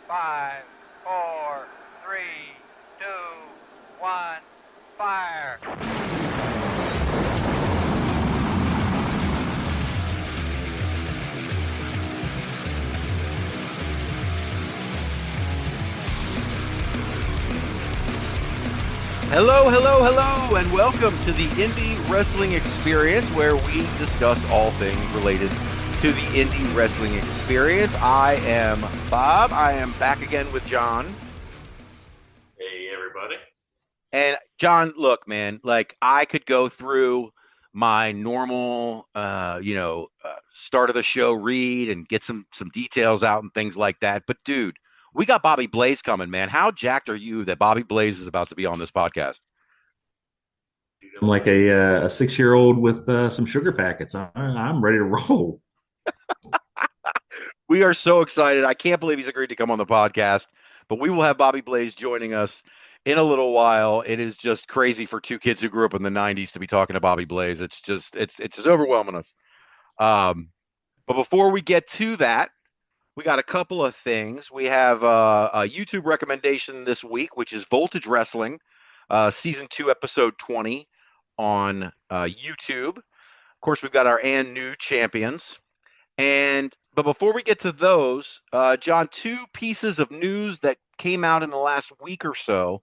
5, 4, 3, 2, 1, fire. Hello, hello, hello, and welcome to the Indie Wrestling Experience, where we discuss all things related to the Indie Wrestling Experience. I am Bob. I am back again with John. Hey, everybody. And John, look, man, like I could go through my normal, start of the show read and get some details out and things like that. But dude, we got Bobby Blaze coming, man. How jacked are you that Bobby Blaze is about to be on this podcast? I'm like a 6-year-old with some sugar packets. I'm ready to roll. We are so excited. I can't believe he's agreed to come on the podcast, but we will have Bobby Blaze joining us in a little while. It is just crazy for two kids who grew up in the 90s to be talking to Bobby Blaze. It's just overwhelming us. But before we get to that, we got a couple of things. We have a YouTube recommendation this week, which is Voltage Wrestling, Season 2, Episode 20 on YouTube. Of course, we've got our ANDNEW champions. But before we get to those, John, two pieces of news that came out in the last week or so.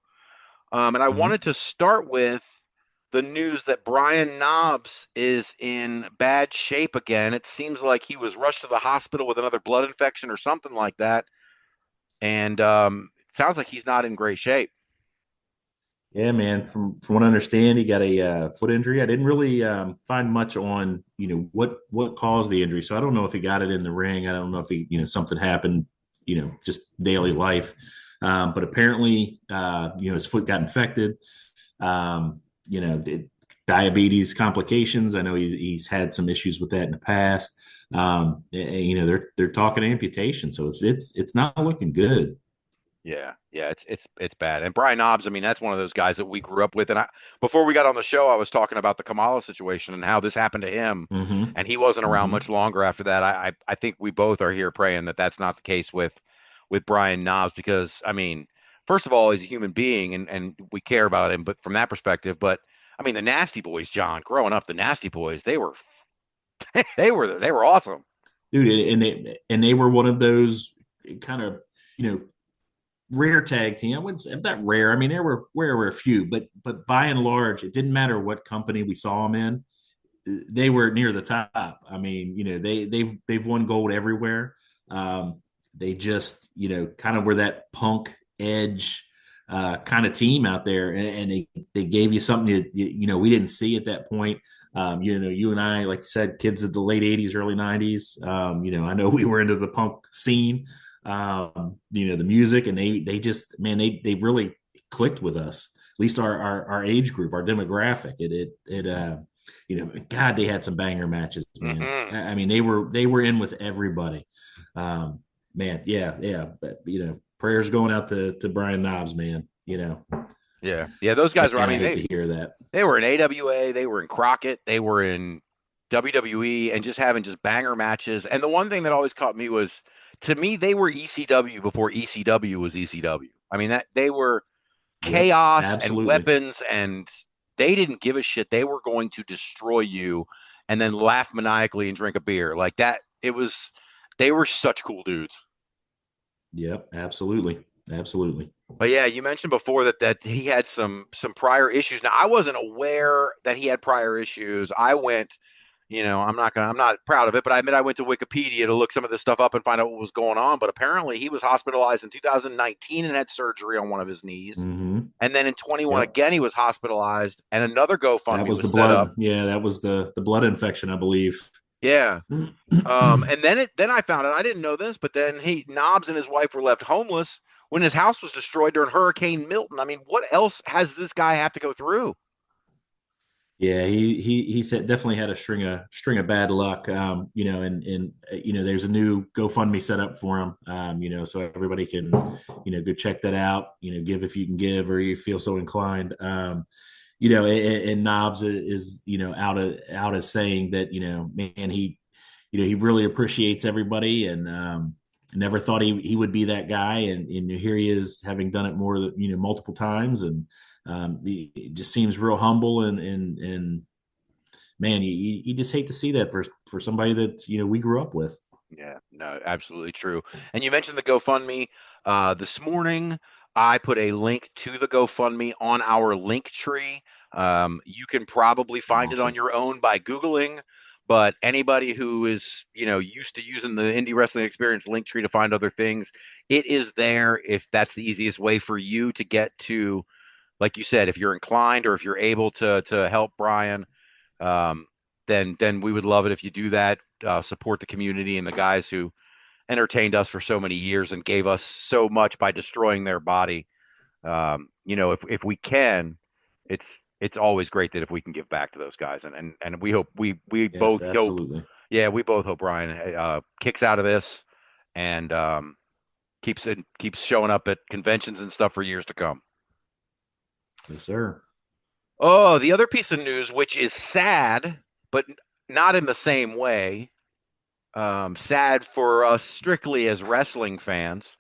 And I wanted to start with the news that Brian Knobbs is in bad shape again. It seems like he was rushed to the hospital with another blood infection or something like that. And it sounds like he's not in great shape. Yeah, man. From what I understand, he got a foot injury. I didn't really find much on what caused the injury. So I don't know if he got it in the ring. I don't know if he something happened. Just daily life. But apparently, his foot got infected. Diabetes complications. I know he's had some issues with that in the past. They're talking amputation, so it's not looking good. Yeah, it's bad. And Brian Knobbs, I mean, that's one of those guys that we grew up with. And before we got on the show, I was talking about the Kamala situation and how this happened to him, and he wasn't around much longer after that. I think we both are here praying that that's not the case with Brian Knobbs, because I mean, first of all, he's a human being, and we care about him, but from that perspective. But I mean, the Nasty Boys, John, growing up, the Nasty Boys, they were they were awesome, dude. And they were one of those kind of rare tag team. I wouldn't say that rare. I mean, there were a few, but by and large, it didn't matter what company we saw them in. They were near the top. I mean, they've won gold everywhere. They just kind of were that punk edge kind of team out there, and they gave you something we didn't see at that point. You and I, like you said, kids of the late '80s, early '90s. I know we were into the punk scene. The music, and they just, man, they really clicked with us, at least our age group, our demographic. God, they had some banger matches, man. I mean, they were in with everybody. Man, yeah, but prayers going out to Brian Knobbs, man. Yeah, those guys were. I mean, hate to hear that. They were in AWA, they were in Crockett, they were in WWE, and just having just banger matches. And the one thing that always caught me was, to me, they were ECW before ECW was ECW. I mean, that they were chaos and weapons, and they didn't give a shit. They were going to destroy you and then laugh maniacally and drink a beer like that. They were such cool dudes. Yep, absolutely. But yeah, you mentioned before that he had some prior issues. Now, I wasn't aware that he had prior issues. I went, I'm not proud of it, but I admit I went to Wikipedia to look some of this stuff up and find out what was going on. But apparently he was hospitalized in 2019 and had surgery on one of his knees. And then in 21 again, he was hospitalized, and another GoFundMe was set up. Yeah, that was the blood infection, I believe. Yeah. And then I found out, I didn't know this, but then Knobbs and his wife were left homeless when his house was destroyed during Hurricane Milton. I mean, what else has this guy have to go through? Yeah, he said definitely had a string of bad luck. And there's a new GoFundMe set up for him. So everybody can, go check that out. Give if you can give, or you feel so inclined. And Knobbs is out of saying that man, he really appreciates everybody, and never thought he would be that guy, and here he is, having done it more, multiple times, and he just seems real humble, and man, you just hate to see that for somebody that we grew up with. Yeah, no, absolutely true. And you mentioned the GoFundMe. This morning, I put a link to the GoFundMe on our Linktree. You can probably find it on Awesome. your own by Googling, but anybody who is, used to using the Indie Wrestling Experience Linktree to find other things, it is there if that's the easiest way for you to get to, like you said, if you're inclined or if you're able to help Brian, um, then we would love it if you do that. Support the community and the guys who entertained us for so many years and gave us so much by destroying their body. If we can, it's always great that if we can give back to those guys, and we hope we Yes, both hope, absolutely. yeah, we both hope Brian kicks out of this and keeps showing up at conventions and stuff for years to come. Yes, sir. Oh, the other piece of news, which is sad, but not in the same way. Sad for us strictly as wrestling fans.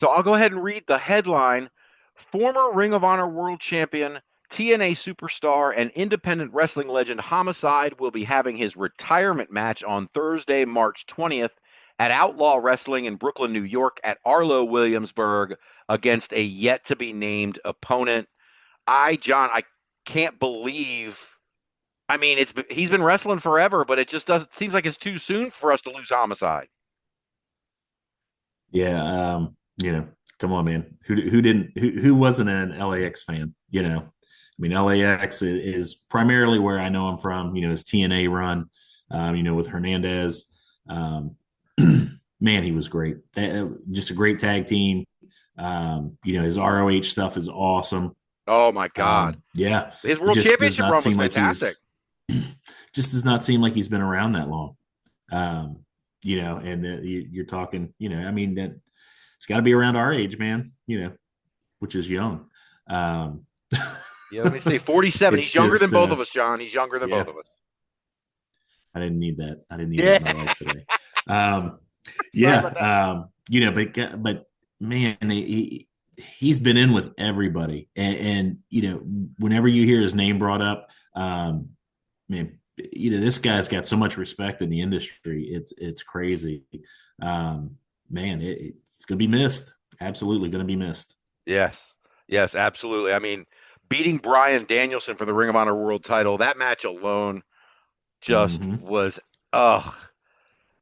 So I'll go ahead and read the headline. Former Ring of Honor World Champion, TNA superstar, and independent wrestling legend Homicide will be having his retirement match on Thursday, March 20th at Outlaw Wrestling in Brooklyn, New York at Arlo Williamsburg against a yet-to-be-named opponent. John, I can't believe. I mean, he's been wrestling forever, but it just doesn't seems like it's too soon for us to lose Homicide. Yeah, come on, man. Who wasn't an LAX fan? I mean, LAX is primarily where I know him from. His TNA run, with Hernandez. Um, man, he was great. Just a great tag team. His ROH stuff is awesome. Oh my God. Yeah, His it world just does championship not run was seem like fantastic. just does not seem like he's been around that long. And you're talking, I mean, that it's got to be around our age, man, which is young. Yeah, let me see. 47. It's He's younger than just, both of us, John. He's younger than yeah, both of us. I didn't need that. I didn't need that Yeah. in my life today. Um, Sorry yeah. about that. But man, he's been in with everybody. And whenever you hear his name brought up, man, this guy's got so much respect in the industry. It's crazy. Man, it's going to be missed. Absolutely going to be missed. Yes. Yes, absolutely. I mean, beating Bryan Danielson for the Ring of Honor World title, that match alone just Mm-hmm. was, oh,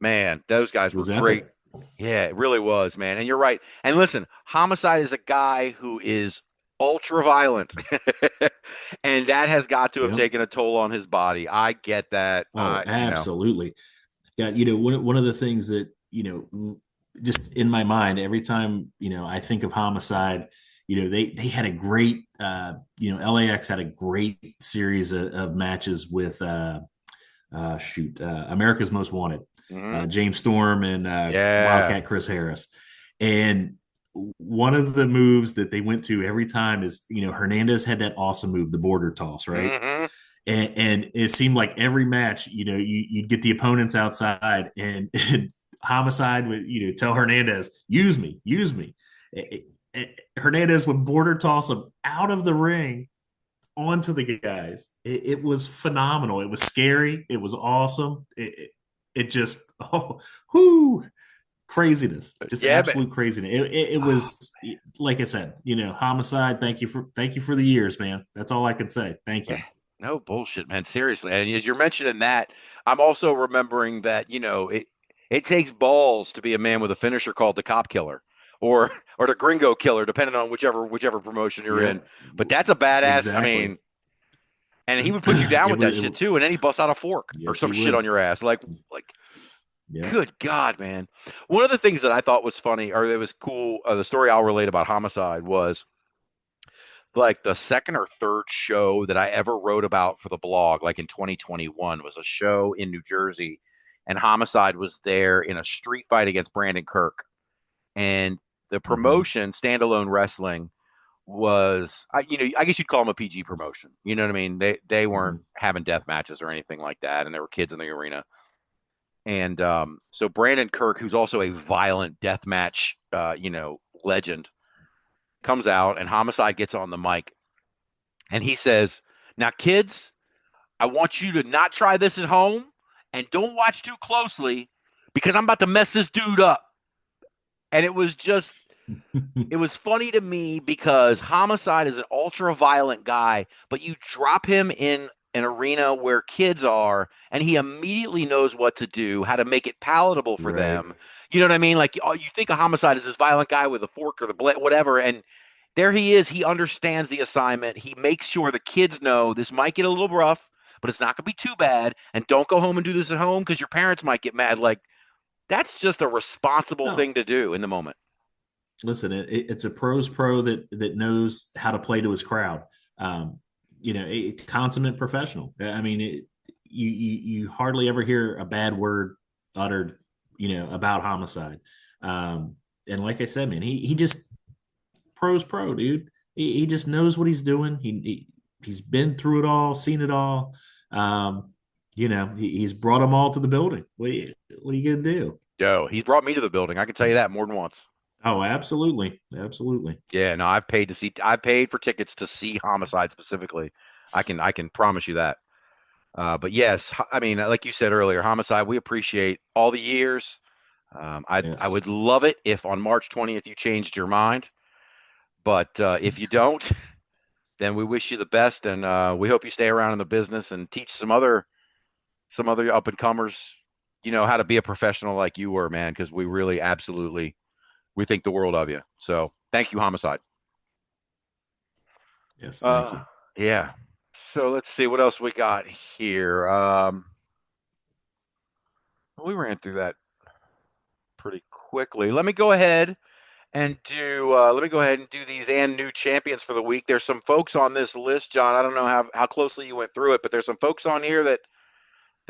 man, those guys It were was great. epic. Yeah, it really was, man. And you're right. And listen, Homicide is a guy who is ultra violent. And that has got to have Yep. taken a toll on his body. I get that. Oh, absolutely. Yeah. One of the things that, just in my mind, every time, I think of Homicide, they had a great, LAX had a great series of matches with, America's Most Wanted, Mhm. James Storm and Yeah. Wildcat Chris Harris. And one of the moves that they went to every time is, Hernandez had that awesome move, the border toss, right? Hmm. And it seemed like every match, you'd get the opponents outside, and Homicide would, tell Hernandez, use me, use me. Hernandez would border toss him out of the ring onto the guys. It was phenomenal. It was scary. It was awesome. It just, whoo, craziness, just Yeah, man. absolute craziness. It was, like I said, Homicide. Thank you for the years, man. That's all I can say. Thank Yeah, you. no bullshit, man. Seriously. And as you're mentioning that, I'm also remembering that, it takes balls to be a man with a finisher called the Cop Killer or or the Gringo Killer, depending on whichever promotion you're in. Yep, But that's a badass. I exactly. mean, and he would put you down it with was. that shit too, and then he busts out a fork or Yes, some he shit on would. your ass. Like Yep. good God, man. One of the things that I thought was funny or that was cool, the story I'll relate about Homicide was like the second or third show that I ever wrote about for the blog, like in 2021, was a show in New Jersey, and Homicide was there in a street fight against Brandon Kirk. And the Mm-hmm. promotion, Standalone Wrestling, was, I guess you'd call them a PG promotion. You know what I mean? They weren't Mm-hmm. having death matches or anything like that, and there were kids in the arena. And so Brandon Kirk, who's also a violent deathmatch, legend, comes out, and Homicide gets on the mic, and he says, "Now, kids, I want you to not try this at home, and don't watch too closely, because I'm about to mess this dude up." And it was funny to me because Homicide is an ultra violent guy, but you drop him in an arena where kids are, and he immediately knows what to do, how to make it palatable for Right. them. You know what I mean? Like, you think of Homicide as this violent guy with a fork or the blade, whatever, and there he is. He understands the assignment. He makes sure the kids know this might get a little rough, but it's not going to be too bad. And don't go home and do this at home because your parents might get mad. Like, that's just a responsible No, thing to do in the moment. listen, it's a pro's pro that knows how to play to his crowd. A consummate professional. I mean, you hardly ever hear a bad word uttered, about Homicide. And like I said, man, he just pro's pro, dude. He just knows what he's doing. He's been through it all, seen it all. He's brought them all to the building. What are you gonna do? Yo, he's brought me to the building. I can tell you that more than once. Oh, absolutely, absolutely. Yeah, no, I paid for tickets to see Homicide specifically. I can promise you that. But yes, I mean, like you said earlier, Homicide, we appreciate all the years. I Yes. would love it if on March 20th you changed your mind. But if you don't, then we wish you the best, and we hope you stay around in the business and teach some other up and comers, how to be a professional like you were, man. Because we really, absolutely, we think the world of you. So thank you, Homicide. Yes. Thank Uh, you. yeah. So let's see what else we got here. We ran through that pretty quickly. Let me go ahead and do these and new champions for the week. There's some folks on this list, John. I don't know how closely you went through it, but there's some folks on here that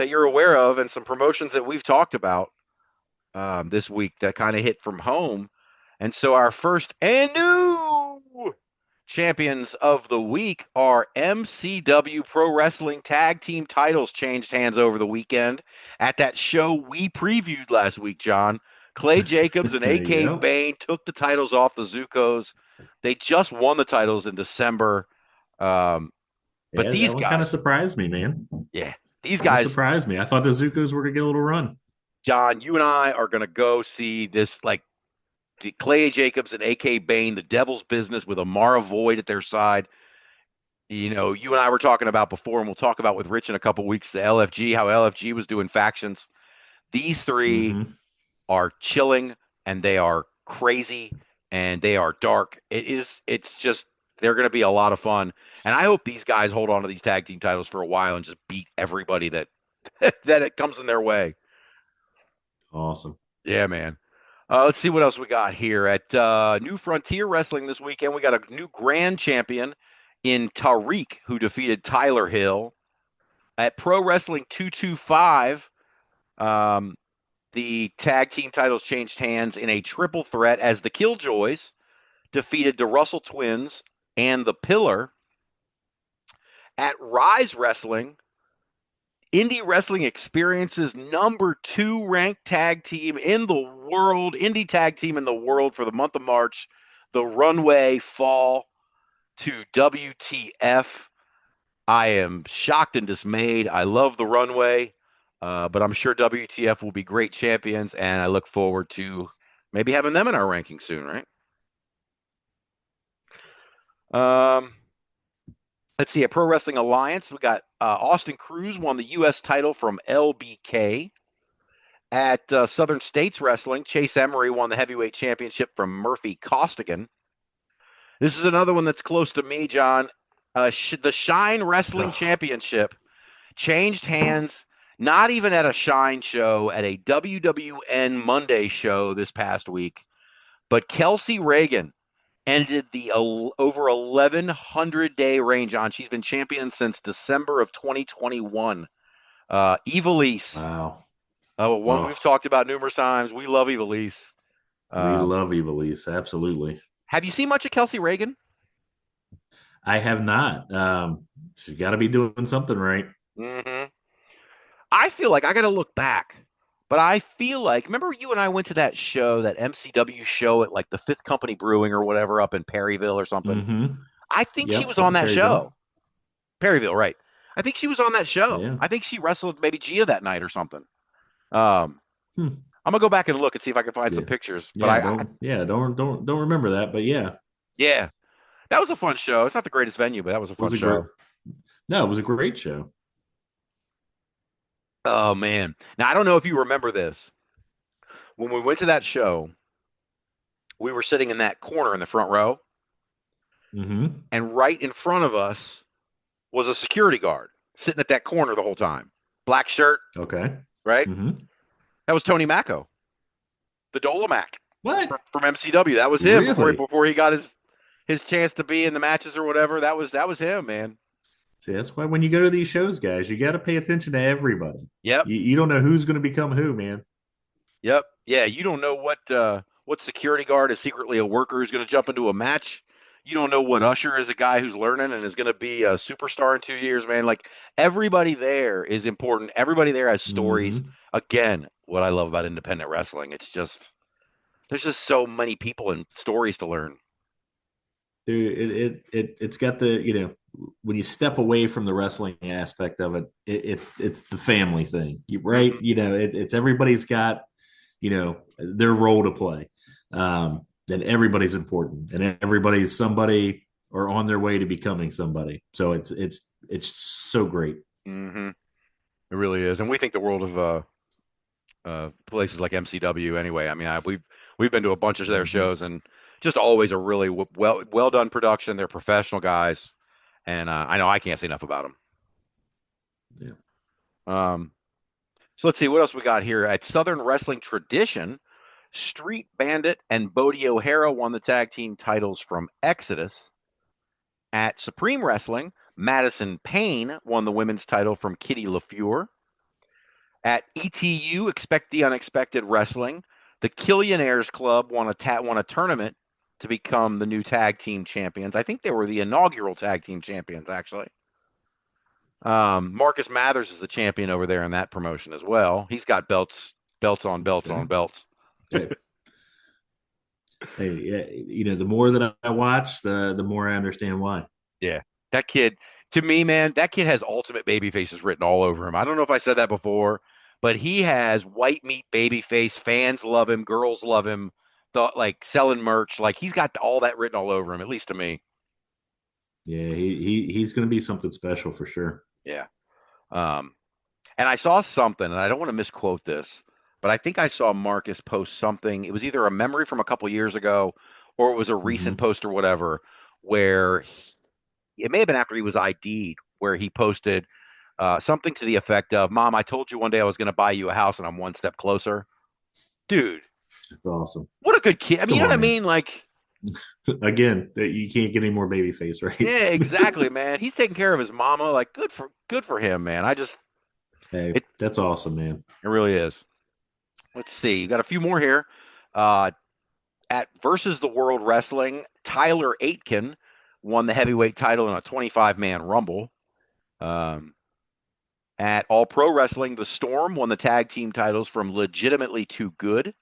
you're aware of, and some promotions that we've talked about this week that kind of hit from home. And so our first and new champions of the week are MCW Pro Wrestling Tag Team titles changed hands over the weekend at that show we previewed last week, John. Clay Jacobs and AK Yep. Bane took the titles off the Zukos. They just won the titles in December. But Yeah, that these one kind of guys, surprised me, man. yeah, these Kind of guys, surprised me. I thought the Zucos were gonna get a little run. John, you and I are going to go see this, like, the Clay Jacobs and AK Bane, the Devil's Business with Amara Void at their side. You and I were talking about before, and we'll talk about with Rich in a couple weeks, the LFG, how LFG was doing factions. These three Mm-hmm. are chilling, and they are crazy, and they are dark. It's just, they're going to be a lot of fun. And I hope these guys hold on to these tag team titles for a while and just beat everybody that that it comes in their way. Awesome. Yeah, man. Let's see what else we got here at New Frontier Wrestling this weekend. We got a new grand champion in Tariq, who defeated Tyler Hill. At Pro Wrestling 225, the tag team titles changed hands in a triple threat as the Killjoys defeated the Russell Twins and the Pillar. At Rise Wrestling, Indie Wrestling Experience's number 2 ranked tag team in the world, indie tag team in the world for the month of March, the Runway fall to WTF. I am shocked and dismayed. I love the Runway, but I'm sure WTF will be great champions, and I look forward to maybe having them in our ranking soon, right? Let's see, at Pro Wrestling Alliance, we got Austin Cruz won the U.S. title from LBK. At Southern States Wrestling, Chase Emery won the heavyweight championship from Murphy Costigan. This is another one that's close to me, John. The Shine Wrestling Ugh. Championship changed hands, not even at a Shine show, at a WWN Monday show this past week. But Kelsey Reagan ended the over 1,100-day reign, John. She's been champion since December of 2021. Evilise. Wow. One Oh, we've talked about numerous times. We love Evilise. we love Evilise. Absolutely. Have you seen much of Kelsey Reagan? I have not. She's got to be doing something right. Mm-hmm. I feel like I got to look back. But I feel like, remember you and I went to that show, that MCW show at like the Fifth Company Brewing or whatever up in Perryville or something? Mm-hmm. I think she Yep. was Up on in that Perryville. show. Perryville, right. I think she was on that show. Yeah. I think she wrestled maybe Gia that night or something. Um, Hmm. I'm gonna go back and look and see if I can find some Yeah. pictures. But Yeah. Don't remember that. But yeah, yeah, that was a fun show. It's not the greatest venue, but that was a it fun was a great. show. No, it was a great show. Oh man. Now I don't know if you remember this. When we went to that show, we were sitting in that corner in the front row, Mm-hmm. and right in front of us was a security guard sitting at that corner the whole time. Black shirt, Okay. right? Mm-hmm. That was Tony Macco, the Dolomac What? from MCW. That was him Really? before he got his chance to be in the matches or whatever. That was him, man. See, that's why when you go to these shows, guys, you got to pay attention to everybody. Yep. You don't know who's going to become who, man. Yep. Yeah, you don't know what security guard is secretly a worker who's going to jump into a match. You don't know what usher is a guy who's learning and is going to be a superstar in 2 years, man. Like everybody there is important. Everybody there has stories. Mm-hmm. Again, what I love about independent wrestling, it's just there's just so many people and stories to learn. Dude, it's got the when you step away from the wrestling aspect of it, it's the family thing, right? Mhm. It's everybody's got their role to play, and everybody's important, and everybody's somebody or on their way to becoming somebody. So it's so great. Mhm. It really is, and we think the world of places like MCW anyway. I mean, we've been to a bunch of their Mm-hmm. shows and just always a really well done production. They're professional guys, and I know I can't say enough about them. Yeah. So let's see what else we got here at Southern Wrestling Tradition. Street Bandit and Bodie O'Hara won the tag team titles from Exodus. At Supreme Wrestling, Madison Payne won the women's title from Kitty LaFleur. At ETU, Expect the Unexpected Wrestling, the Killionaires Club won a tournament to become the new tag team champions. I think they were the inaugural tag team champions, actually. Marcus Mathers is the champion over there in that promotion as well. He's got belts on belts Okay. on belts. Hey, the more that I watch, the more I understand why. Yeah, that kid. To me, man, that kid has ultimate baby faces written all over him. I don't know if I said that before, but he has white meat baby face. Fans love him. Girls love him. Like selling merch. Like he's got all that written all over him, at least to me. Yeah, he's going to be something special for sure. Yeah. Um, and I saw something, and I don't want to misquote this, but I think I saw Marcus post something. It was either a memory from a couple years ago, or it was a recent Mm-hmm. post or whatever, where it may have been after he was ID'd, where he posted something to the effect of, "Mom, I told you one day I was going to buy you a house, and I'm one step closer." Dude, That's awesome. what a good kid. I mean, you Come know what on, I man. mean? Like, Again, you can't get any more baby face, right? yeah, exactly, man. He's taking care of his mama. Like, good for him, man. Hey, It that's awesome, man. it really is. Let's see. You got a few more here. Uh, at Versus the World Wrestling, Tyler Aitken won the heavyweight title in a 25-man Rumble. Um, at All Pro Wrestling, The Storm won the tag team titles from Legitimately Too Good.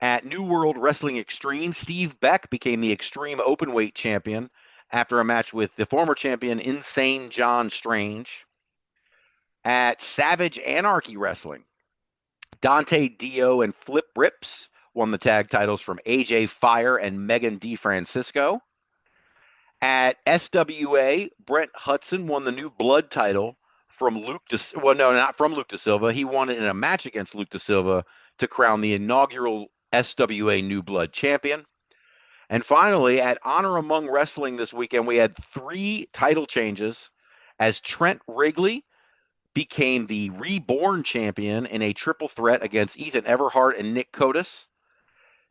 At New World Wrestling Extreme, Steve Beck became the Extreme Openweight champion after a match with the former champion Insane John Strange. At Savage Anarchy Wrestling, Dante Dio and Flip Rips won the tag titles from AJ Fire and Megan DeFrancisco. At SWA, Brent Hudson won the new Blood title from Luke. Well, no, not from Luke Da Silva. He won it in a match against Luke Da Silva to crown the inaugural SWA New Blood champion. And finally, at Honor Among Wrestling this weekend, we had 3 title changes as Trent Wrigley became the reborn champion in a triple threat against Ethan Everhart and Nick Cotis.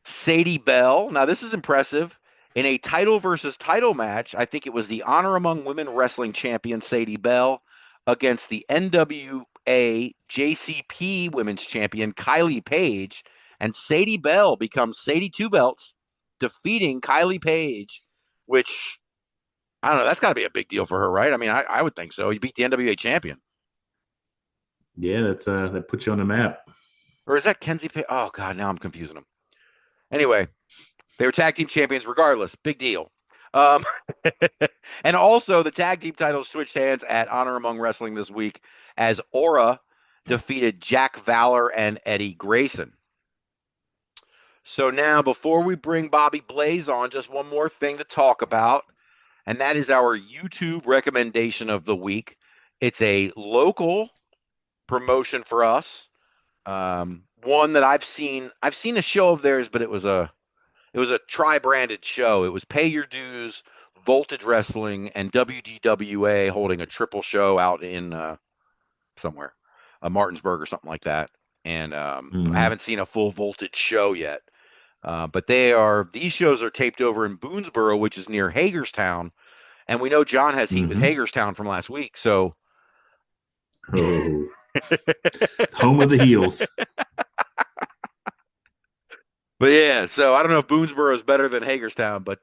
Sadie Bell, now this is impressive, in a title versus title match. I think it was the Honor Among Women Wrestling champion Sadie Bell against the NWA JCP Women's champion Kylie Page, and Sadie Bell becomes Sadie Two Belts, defeating Kylie Page, which I don't know. That's got to be a big deal for her, right? I mean, I would think so. You beat the NWA champion. Yeah, that puts you on the map. Or is that Kenzie Page? Oh God, now I'm confusing them. Anyway, they were tag team champions regardless. Big deal. Um, and also the tag team titles switched hands at Honor Among Wrestling this week as Aura defeated Jack Valor and Eddie Grayson. So now, before we bring Bobby Blaze on, just one more thing to talk about, and that is our YouTube recommendation of the week. It's a local promotion for us. One that I've seen a show of theirs, but it was a tri-branded show. It was Pay Your Dues, Voltage Wrestling, and WDWA holding a triple show out in somewhere, Martinsburg or something like that. And I haven't seen a full Voltage show yet. But these shows are taped over in Boonesboro, which is near Hagerstown. And we know John has heat with Hagerstown from last week. So, home of the heels. But yeah, so I don't know if Boonesboro is better than Hagerstown, but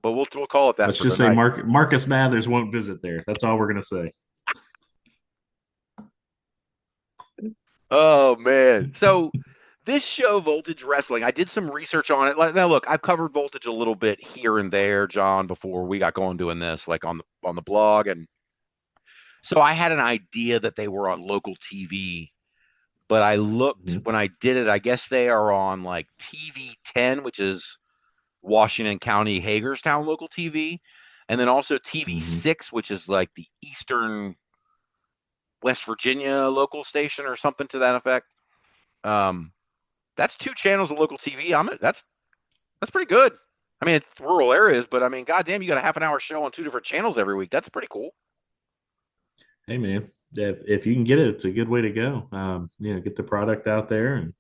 we'll call it that. Let's just say Marcus Mathers won't visit there. That's all we're gonna say. Oh man! So this show, Voltage Wrestling, I did some research on it. Now look, I've covered Voltage a little bit here and there, John, before we got going doing this, like on the blog, and so I had an idea that they were on local TV. But I looked when I did it. I guess they are on like TV 10, which is Washington County, Hagerstown local TV, and then also TV 6, which is like the Eastern West Virginia local station or something to that effect. That's 2 channels of local TV. That's pretty good. I mean, it's rural areas, but I mean, goddamn, you got a half an hour show on 2 different channels every week. That's pretty cool. Hey man, if you can get it, it's a good way to go. Get the product out there, and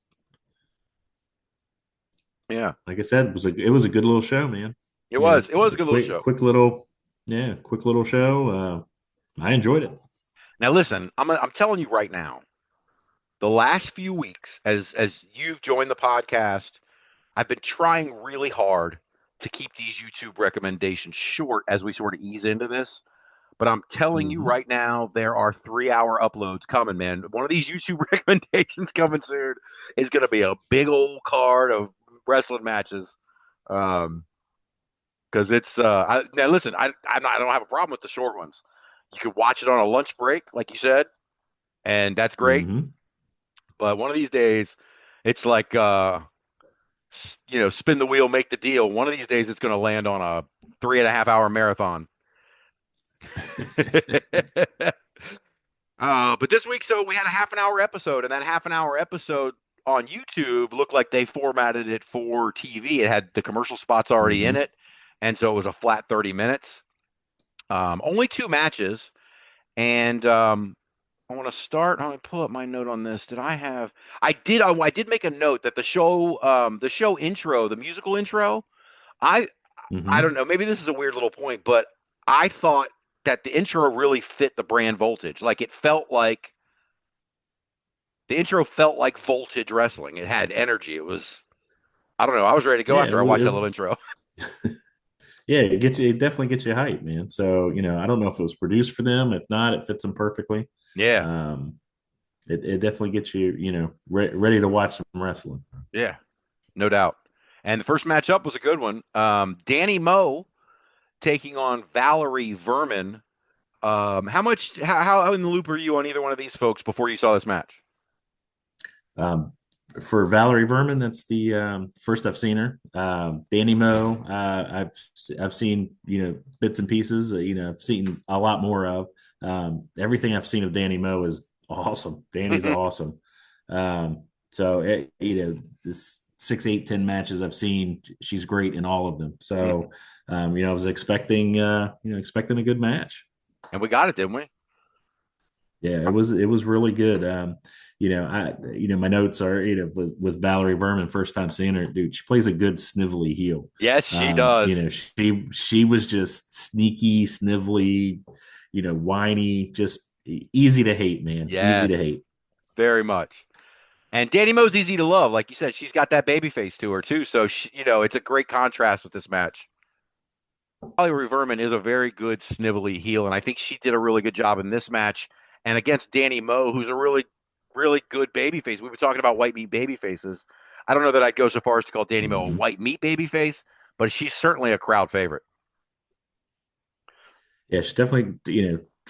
yeah, like I said, it was a good little show, man. It was a good little show. Quick little show. I enjoyed it. Now listen, I'm telling you right now, the last few weeks, as you've joined the podcast, I've been trying really hard to keep these YouTube recommendations short as we sort of ease into this. But I'm telling you right now, there are 3-hour uploads coming, man. One of these YouTube recommendations coming soon is going to be a big old card of wrestling matches. Because it's now listen, I don't have a problem with the short ones. You could watch it on a lunch break, like you said, and that's great. But one of these days, it's like spin the wheel, make the deal. One of these days, it's going to land on a 3.5-hour marathon. But this week, so we had a half an hour episode, and that half an hour episode on YouTube looked like they formatted it for TV. It had the commercial spots already in it, and so it was a flat 30 minutes. Only 2 matches, and I want to start. I'm going to pull up my note on this. I did make a note that the show intro, the musical intro, I don't know, maybe this is a weird little point, but I thought that the intro really fit the brand Voltage. Like the intro felt like Voltage Wrestling. It had energy. It was, I don't know. I was ready to go after I watched that little intro. Yeah, it definitely gets you hyped, man. So, I don't know if it was produced for them. If not, it fits them perfectly. Yeah. It definitely gets you, ready to watch some wrestling. Yeah, no doubt. And the first matchup was a good one. Danny Moe taking on Valerie Vermin. How in the loop are you on either one of these folks before you saw this match? For Valerie Vermin, that's the first I've seen her. Danny Moe, I've seen bits and pieces. I've seen a lot more of. Everything I've seen of Danny Moe is awesome. Danny's awesome. This 6, 8, 10 matches I've seen, she's great in all of them. So, I was expecting a good match, and we got it, didn't we? Yeah, it was really good. My notes are with Valerie Vermin, first time seeing her, dude, she plays a good snivelly heel. Yes, she does. She was just sneaky, snivelly, whiny, just easy to hate, man. Yes, easy to hate. Very much. And Danny Moe's easy to love, like you said. She's got that baby face to her too, so it's a great contrast with this match. Valerie Vermin is a very good snivelly heel, and I think she did a really good job in this match. And against Danny Moe, who's a really, really good baby face. We've been talking about white meat baby faces. I don't know that I'd go so far as to call Danny Mill a white meat baby face, but she's certainly a crowd favorite. Yeah, she's definitely,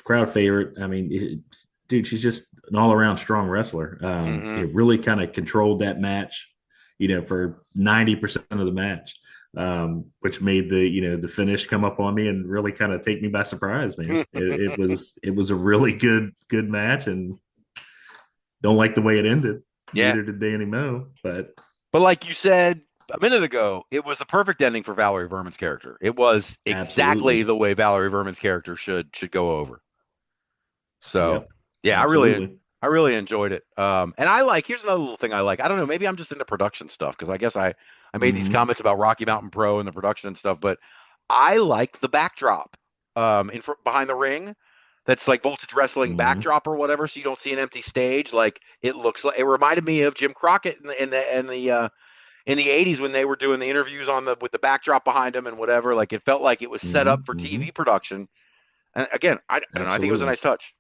crowd favorite. I mean, dude, she's just an all around strong wrestler. It really kind of controlled that match, for 90% of the match, which made the finish come up on me and really kind of take me by surprise, man. It was a really good match, and don't like the way it ended. Yeah. Neither did Danny Moe, but like you said a minute ago, it was the perfect ending for Valerie Verman's character. It was exactly absolutely. the way Valerie Verman's character should go over. So, Yep, yeah, absolutely. I really enjoyed it. And here's another little thing I like. I don't know, maybe I'm just into production stuff because I guess I made these comments about Rocky Mountain Pro and the production and stuff, but I liked the backdrop behind the ring. That's like Voltage Wrestling backdrop or whatever, so you don't see an empty stage. Like it reminded me of Jim Crockett in the 80s when they were doing the interviews with the backdrop behind him and whatever. Like it felt like it was set up for TV production. And again, I don't know. I think it was a nice touch.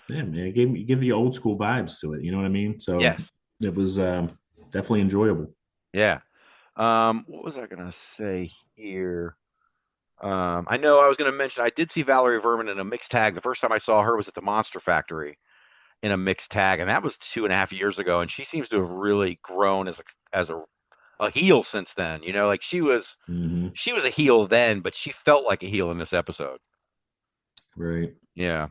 Yeah, man, it gave you old school vibes to it. You know what I mean? So Yes, it was definitely enjoyable. yeah. What was I gonna say here? I know I was gonna mention I did see Valerie Verman in a mixed tag. The first time I saw her was at the Monster Factory in a mixed tag, and that was 2.5 years ago. And she seems to have really grown as a heel since then. Like she was a heel then, but she felt like a heel in this episode. Right. Yeah.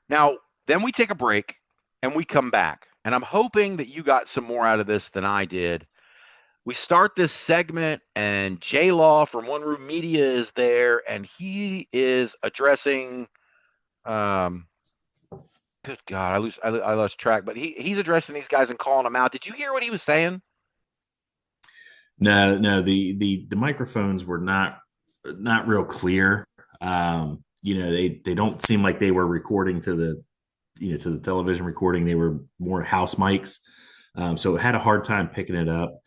Now, then we take a break and we come back. And I'm hoping that you got some more out of this than I did. We start this segment, and J Law from One Room Media is there, and he is addressing. Good God, I lost track, but he's addressing these guys and calling them out. Did you hear what he was saying? No, the microphones were not real clear. They don't seem like they were recording to the television recording. They were more house mics, so it had a hard time picking it up.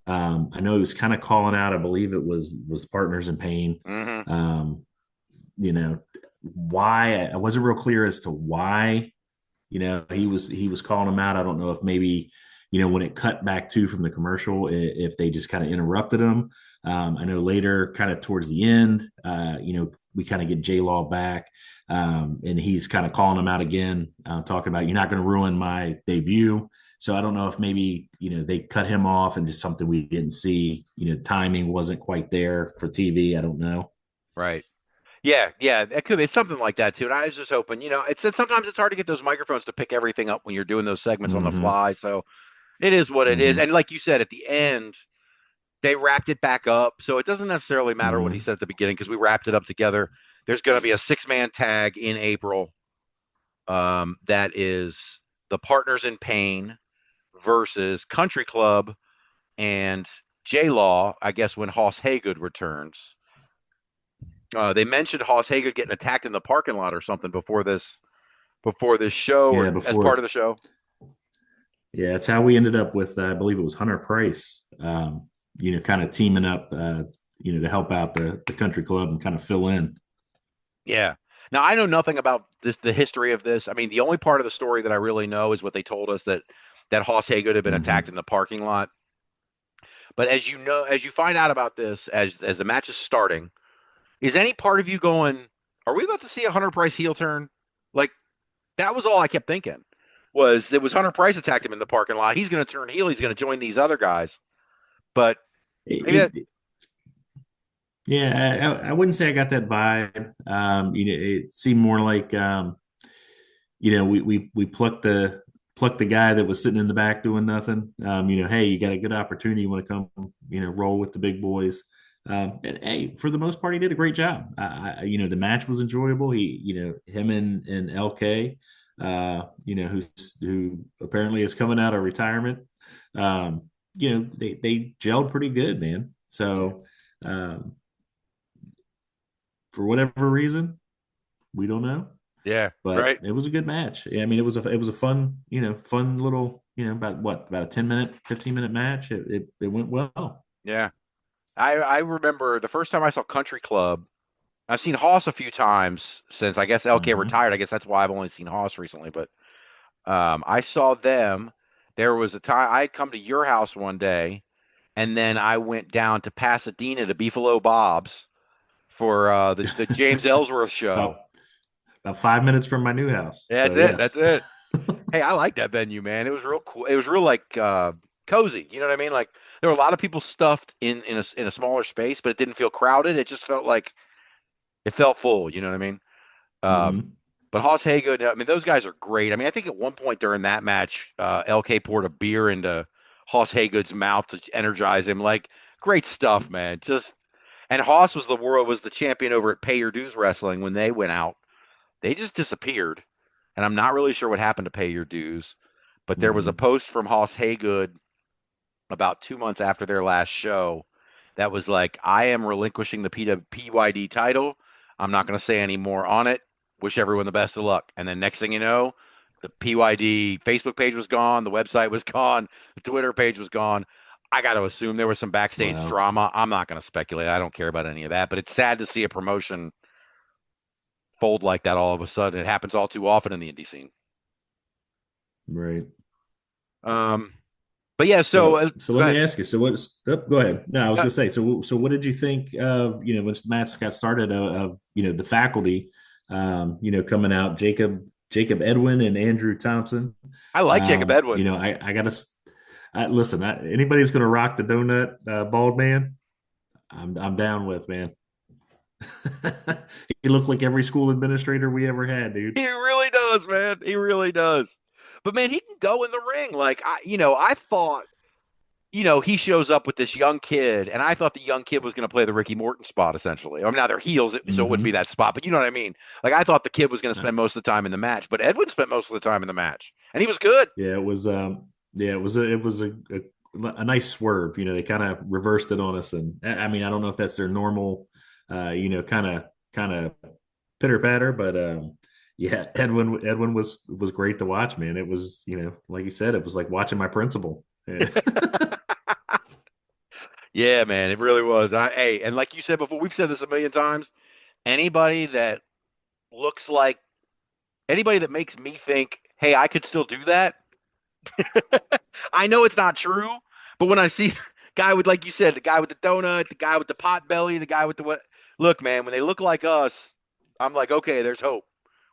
I know he was kind of calling out. I believe it was Partners in Pain. Why I wasn't real clear as to why. He was calling them out. I don't know if maybe when it cut back to from the commercial, if they just kind of interrupted him. I know later, kind of towards the end, we kind of get J Law back, and he's kind of calling him out again, talking about, you're not going to ruin my debut. So I don't know if maybe, they cut him off and just something we didn't see, timing wasn't quite there for TV. I don't know. Right. Yeah, it could be. It's something like that too. And I was just hoping, sometimes it's hard to get those microphones to pick everything up when you're doing those segments on the fly. So it is what it is. And like you said, at the end, they wrapped it back up. So it doesn't necessarily matter what he said at the beginning because we wrapped it up together. There's going to be a 6-man tag in April. That is the Partners in Pain versus Country Club and J Law, I guess, when Hoss Haygood returns. They mentioned Hoss Haygood getting attacked in the parking lot or something before this show, or as part of the show. Yeah, it's how we ended up with, I believe it was Hunter Price, kind of teaming up, to help out the Country Club and kind of fill in. Yeah. Now, I know nothing about the history of this. I mean, the only part of the story that I really know is what they told us, that Hoss Haygood had been attacked in the parking lot. But as you find out about this, as the match is starting, is any part of you going, are we about to see a Hunter Price heel turn? Like, that was all I kept thinking. It was Hunter Price attacked him in the parking lot. He's going to turn heel. He's going to join these other guys. But yeah, I wouldn't say I got that vibe. It seemed more like, we plucked the guy that was sitting in the back doing nothing. Hey, you got a good opportunity. You want to come, roll with the big boys. And hey, for the most part, he did a great job. The match was enjoyable. Him and LK, who apparently is coming out of retirement. They gelled pretty good, man. So, for whatever reason, we don't know. Yeah, but right. It was a good match. I mean, it was a fun little, about a 10-minute, 15-minute match. It went well. Yeah. I remember the first time I saw Country Club. I've seen Hoss a few times since, I guess, LK retired. I guess that's why I've only seen Hoss recently. But I saw them. There was a time I had come to your house one day, and then I went down to Pasadena to Beefalo Bob's for the James Ellsworth show. about about 5 minutes from my new house. Yeah, So that's it. That's yes. it. Hey, I like that venue, man. It was real cool. It was real like cozy. You know what I mean? Like there were a lot of people stuffed in a smaller space, but it didn't feel crowded. It just felt like it felt full. You know what I mean? Um, Hmm. but Hoss Hagood, I mean, those guys are great. I mean, I think at one point during that match, LK poured a beer into Hoss Hagood's mouth to energize him. Like great stuff, man. Just and Hoss was the champion over at Pay Your Dues Wrestling when they went out. They just disappeared, and I'm not really sure what happened to Pay Your Dues. But there was a Hmm. post from Hoss Hagood about 2 months after their last show that was like, I am relinquishing the PYD title. I'm not going to say any more on it. Wish everyone the best of luck. And then next thing you know, the PYD Facebook page was gone, the website was gone, the Twitter page was gone. I got to assume there was some backstage Wow. drama. I'm not going to speculate. I don't care about any of that, but it's sad to see a promotion fold like that all of a sudden. It happens all too often in the indie scene. Right. Um, but yeah, So go let ahead. me ask you. So what's go ahead. No, I was Uh, gonna say. So what did you think of once the match got started of the faculty coming out Jacob Edwin and Andrew Thompson. I like Jacob Edwin. I gotta listen. Anybody who's gonna rock the donut bald man, I'm down with, man. He looked like every school administrator we ever had, dude. He really does, man. He really does. But man, he can go in the ring. Like I thought, he shows up with this young kid, and I thought the young kid was going to play the Ricky Morton spot essentially. I mean, now they're heels, so it wouldn't be Hmm. that spot, but you know what I mean. Like I thought the kid was going to spend most of the time in the match, but Edwin spent most of the time in the match, and he was good. Yeah, it was. A nice swerve. They kind of reversed it on us, and I mean, I don't know if that's their normal, kind of pitter patter, but yeah, Edwin was great to watch, man. It was, like you said, it was like watching my principal. Yeah. Yeah, man, it really was. Hey, and like you said before, we've said this a million times. Anybody that looks like anybody that makes me think, hey, I could still do that. I know it's not true, but when I see guy with, like you said, the guy with the donut, the guy with the pot belly, the guy with the what, look, man, when they look like us, I'm like, okay, there's hope.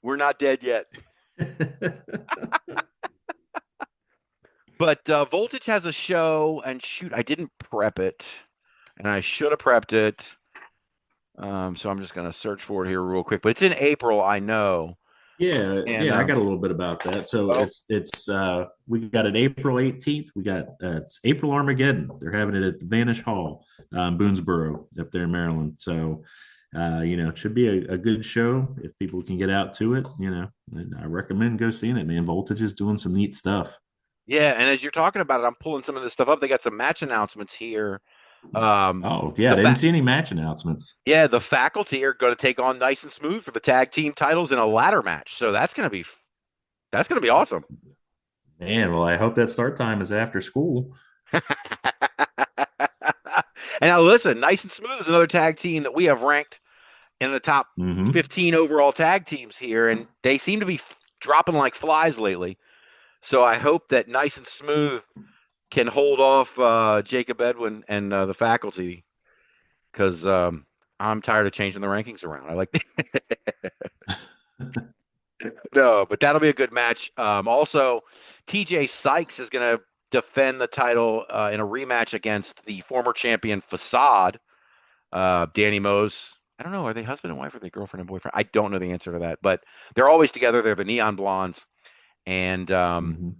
We're not dead yet. But Voltage has a show, and shoot, I didn't prep it, and I should have prepped it. So I'm just gonna search for it here real quick. But it's in April, I know. Yeah, And yeah, I got a little bit about that. So oh it's we got it April 18th. We got it's April Armageddon. They're having it at the Vanish Hall, Boonesboro, up there in Maryland. So it should be a good show if people can get out to it. And I recommend go seeing it, man. Voltage is doing some neat stuff. yeah, and as you're talking about it, I'm pulling some of this stuff up. They got some match announcements here. Um, Oh yeah, I the didn't fa- see any match announcements. Yeah, the faculty are going to take on Nice and Smooth for the tag team titles in a ladder match. So that's gonna be awesome. Man, well, I hope that start time is after school. And now listen, Nice and Smooth is another tag team that we have ranked in the top Hmm. 15 overall tag teams here, and they seem to be dropping like flies lately. So I hope that Nice and Smooth can hold off Jacob Edwin and the faculty because I'm tired of changing the rankings around. I like no, but that'll be a good match. Also, TJ Sykes is going to defend the title in a rematch against the former champion Facade, Danny Mose. I don't know. Are they husband and wife? Or are they girlfriend and boyfriend? I don't know the answer to that, but they're always together. They're the Neon Blondes, and Hmm.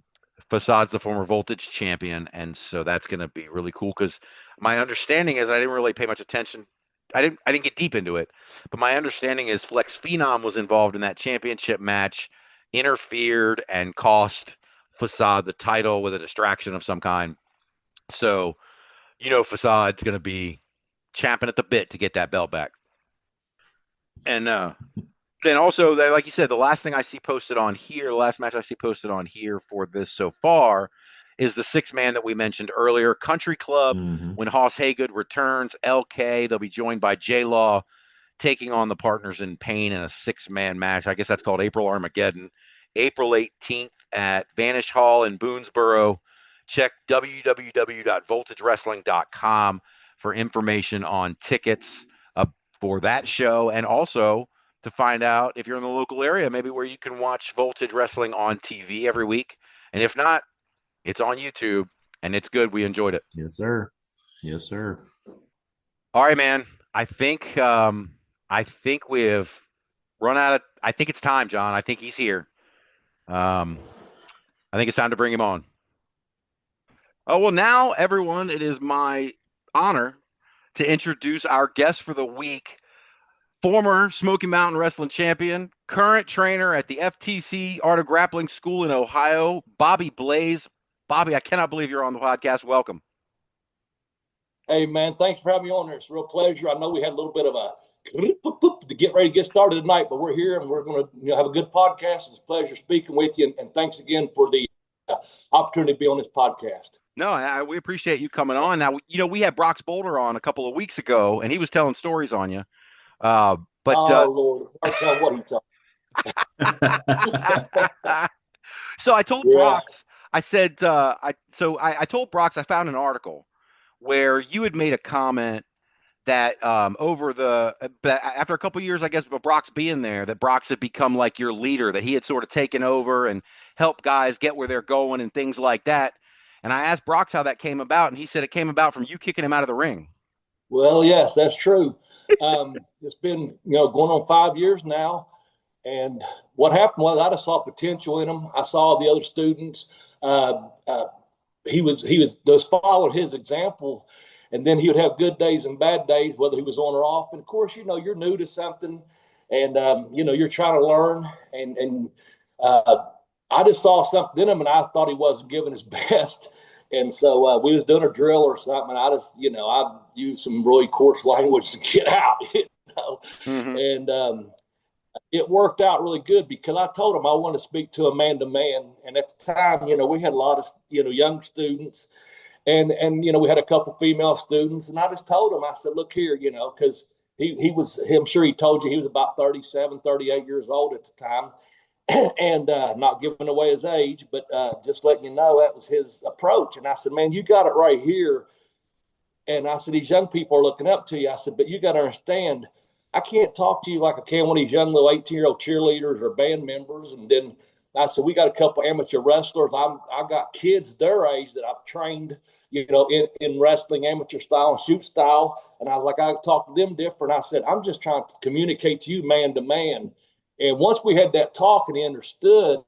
Facade's the former Voltage champion, and so that's going to be really cool. Because my understanding is I didn't really pay much attention. I didn't get deep into it, but my understanding is Flex Phenom was involved in that championship match, interfered and cost Facade the title with a distraction of some kind. So Facade's going to be champing at the bit to get that belt back. And then also, like you said, the last thing I see posted on here, the last match I see posted on here for this so far is the six-man that we mentioned earlier, Country Club. Hmm. When Hoss Hagood returns, LK, they'll be joined by J Law, taking on the Partners in Pain in a six-man match. I guess that's called April Armageddon, April 18th at Vanish Hall in Boonesboro. Check www.voltagewrestling.com for information on tickets for that show, and also to find out if you're in the local area, maybe where you can watch Voltage Wrestling on TV every week. And if not, it's on YouTube, and it's good. We enjoyed it. Yes, sir. Yes, sir. All right, man. I think we have run out of. I think it's time, John. I think he's here. I think it's time to bring him on. Oh, well, now, everyone, it is my honor to introduce our guest for the week, former Smoky Mountain Wrestling Champion, current trainer at the FTC Art of Grappling School in Ohio, Bobby Blaze. Bobby, I cannot believe you're on the podcast. Welcome. Hey, man, thanks for having me on here. It's a real pleasure. I know we had a little bit of a to get ready to get started tonight, but we're here and we're going to have a good podcast. It's a pleasure speaking with you, and thanks again for the opportunity to be on this podcast. No, we appreciate you coming on. Now, we had Brox Boulder on a couple of weeks ago, and he was telling stories on you. Lord, I tell what he told. So I told Brox, I said, I told Brox I found an article where you had made a comment that after a couple of years, I guess, of Brox being there, that Brox had become like your leader, that he had sort of taken over and helped guys get where they're going and things like that. And I asked Brox how that came about, and he said it came about from you kicking him out of the ring. Well, yes, that's true. It's been, going on 5 years now. And what happened was I just saw potential in him. I saw the other students. He just followed his example. And then he would have good days and bad days, whether he was on or off. And of course, you're new to something and, you're trying to learn. And I just saw something in him and I thought he wasn't giving his best. And so we was doing a drill or something. And I just, I used some really coarse language to get out, Mm-hmm. And it worked out really good because I told him I want to speak to a man-to-man. And at the time, we had a lot of, young students. And we had a couple female students, and I just told him, I said, look here, because I'm sure he told you he was about 37, 38 years old at the time, and not giving away his age, but just letting you know that was his approach. And I said, man, you got it right here. And I said, these young people are looking up to you. I said, but you got to understand, I can't talk to you like I can one of these young little 18-year-old cheerleaders or band members. And then I said, we got a couple amateur wrestlers. I've got kids their age that I've trained, in wrestling, amateur style and shoot style. And I was like, I talk to them different. I said, I'm just trying to communicate to you man to man. And once we had that talk and he understood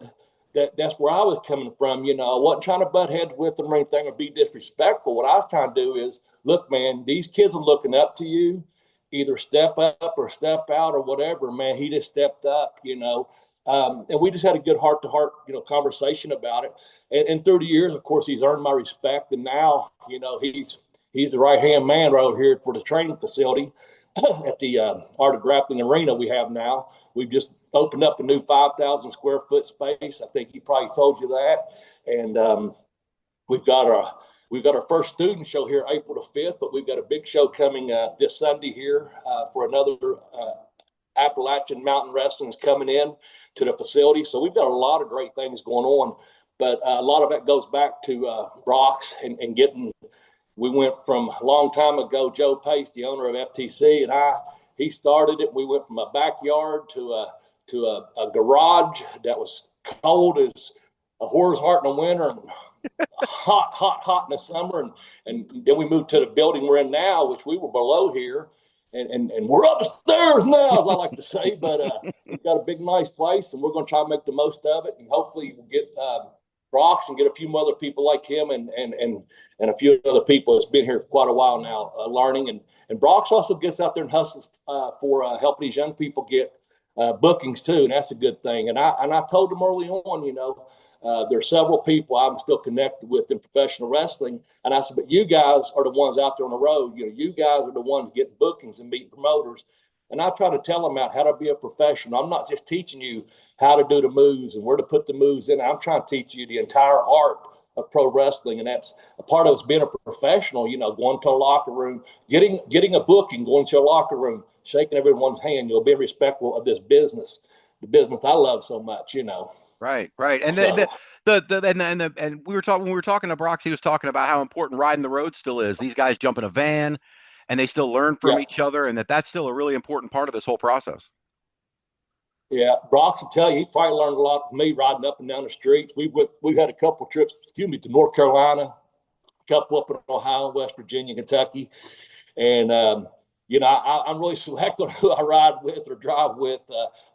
that that's where I was coming from, I wasn't trying to butt heads with them or anything or be disrespectful. What I was trying to do is, look, man, these kids are looking up to you. Either step up or step out or whatever, man. He just stepped up, and we just had a good heart-to-heart, conversation about it. And through the years, of course, he's earned my respect. And now, he's the right-hand man right over here for the training facility at the Art of Grappling Arena we have now. We've just opened up a new 5,000 square foot space. I think he probably told you that. And we've got our first student show here April the 5th, but we've got a big show coming this Sunday here for another Appalachian Mountain Wrestling is coming in to the facility. So we've got a lot of great things going on, but a lot of that goes back to Brox and getting, we went from a long time ago, Joe Pace, the owner of FTC, and he started it. We went from a backyard to a garage that was cold as a whore's heart in the winter and hot in the summer. And then we moved to the building we're in now, which we were below here. And we're upstairs now, as I like to say, but we've got a big, nice place, and we're going to try to make the most of it. And hopefully we'll get Brox and get a few other people like him and a few other people that's been here for quite a while now learning. And Brox also gets out there and hustles for helping these young people get bookings too, and that's a good thing. And I told them early on, there are several people I'm still connected with in professional wrestling. And I said, but you guys are the ones out there on the road. You guys are the ones getting bookings and meeting promoters. And I try to tell them out how to be a professional. I'm not just teaching you how to do the moves and where to put the moves in. I'm trying to teach you the entire art of pro wrestling. And that's a part of it's being a professional, going to a locker room, getting a booking, going to a locker room, shaking everyone's hand, being respectful of this business, the business I love so much, Right. And so, And we were talking when we were talking to Brox, he was talking about how important riding the road still is. These guys jump in a van and they still learn from Yeah. each other, and that's still a really important part of this whole process. Yeah, Brox will tell you, he probably learned a lot from me riding up and down the streets. We've had a couple of trips, to North Carolina, a couple up in Ohio, West Virginia, Kentucky. And, I'm really select on who I ride with or drive with.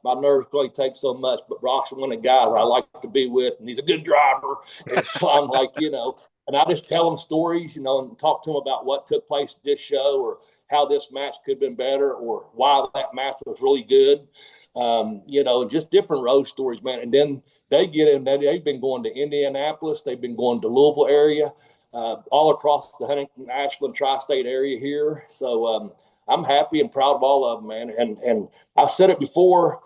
My nerves really take so much, but Brock's one of the guys I like to be with, and he's a good driver. And so I'm like, and I just tell him stories, and talk to him about what took place at this show or how this match could have been better or why that match was really good. Just different road stories, man. And then they get in there. They've been going to Indianapolis. They've been going to Louisville area, all across the Huntington, Ashland, tri-state area here. So I'm happy and proud of all of them, man. And I said it before,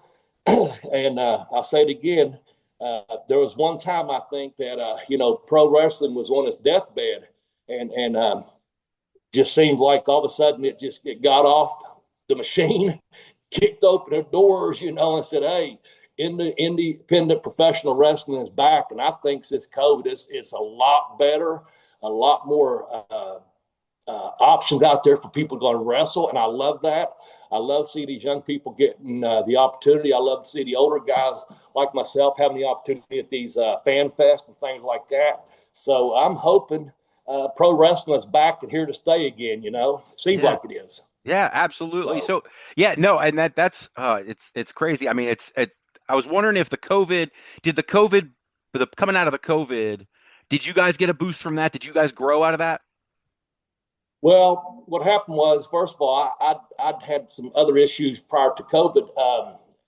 and I'll say it again. There was one time I think that pro wrestling was on its deathbed, and just seemed like all of a sudden it got off the machine. Kicked open the doors, and said, "Hey, independent professional wrestling is back." And I think since COVID, it's a lot better, a lot more options out there for people to go and wrestle, and I love that. I love seeing these young people getting the opportunity. I love to see the older guys like myself having the opportunity at these fan fest and things like that. So I'm hoping pro wrestling is back and here to stay again. Seems like it is. Yeah, absolutely. So yeah, no, and that's it's crazy. I mean, I was wondering if coming out of the COVID, did you guys get a boost from that? Did you guys grow out of that? Well, what happened was, first of all, I'd had some other issues prior to COVID,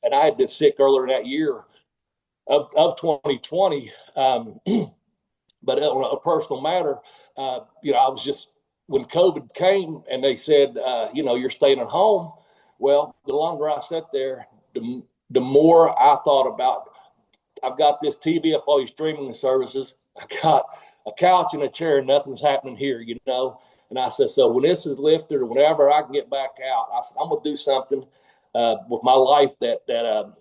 and I had been sick earlier that year of 2020. But on a personal matter, I was just, when COVID came and they said, you're staying at home. Well, the longer I sat there, the more I thought about, I've got this TV, I've all these streaming services. I got a couch and a chair and nothing's happening here, And I said, so when this is lifted or whenever I can get back out, I said, I'm going to do something with my life that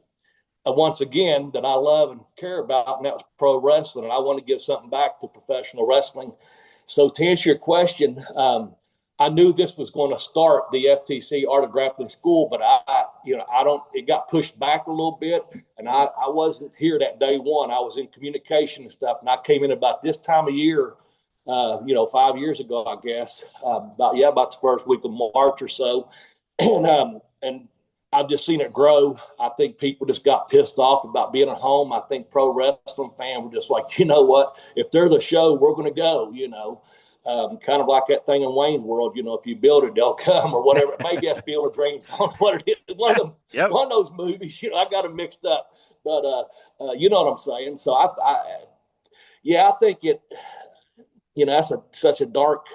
once again, that I love and care about, and that was pro wrestling. And I want to give something back to professional wrestling. So to answer your question, I knew this was going to start the FTC Art of Grappling School, but it got pushed back a little bit, and I wasn't here that day one. I was in communication and stuff, and I came in about this time of year, 5 years ago, I guess, about the first week of March or so, and I've just seen it grow. I think people just got pissed off about being at home. I think pro wrestling fans were just like, you know what? If there's a show, we're going to go, kind of like that thing in Wayne's World, if you build it, they'll come or whatever. Maybe that's Field of Dreams. I don't know what it is. One of those movies, I got them mixed up. But you know what I'm saying? So, I think it, that's such a dark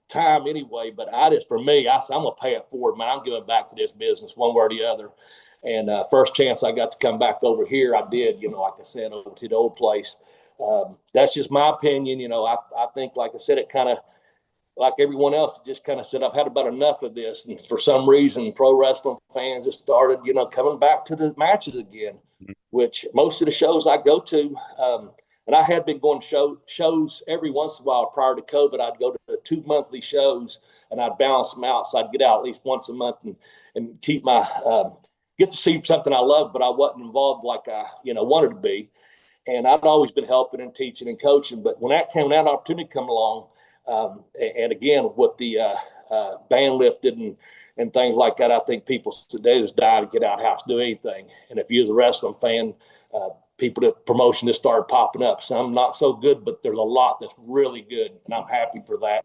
time anyway, but for me, I said, I'm going to pay it forward, man. I'm giving back to this business one way or the other. And first chance I got to come back over here, I did, like I said, over to the old place. That's just my opinion. I think, like I said, it kind of, like everyone else, just kind of said, I've had about enough of this. And for some reason, pro wrestling fans have started, coming back to the matches again, which most of the shows I go to, and I had been going to shows every once in a while prior to COVID. I'd go to the 2 monthly shows and I'd balance them out. So I'd get out at least once a month and keep get to see something I loved, but I wasn't involved like I, wanted to be. And I'd always been helping and teaching and coaching. But when that opportunity come along, and again, with the ban lifted and things like that, I think people today just die to get out of the house, do anything. And if you're a wrestling fan, people that promotion just started popping up. Some not so good, but there's a lot that's really good, and I'm happy for that.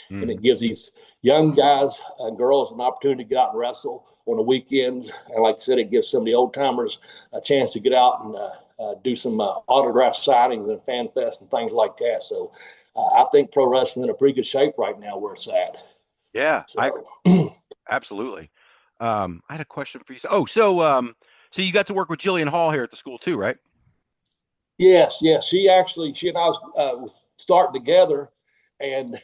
And it gives these young guys and girls an opportunity to get out and wrestle on the weekends. And like I said, it gives some of the old timers a chance to get out and do some autograph signings and fan fest and things like that. So I think pro wrestling in a pretty good shape right now where it's at. Yeah, so. Absolutely. I had a question for you. So you got to work with Jillian Hall here at the school too, right? Yes. She and I was starting together, and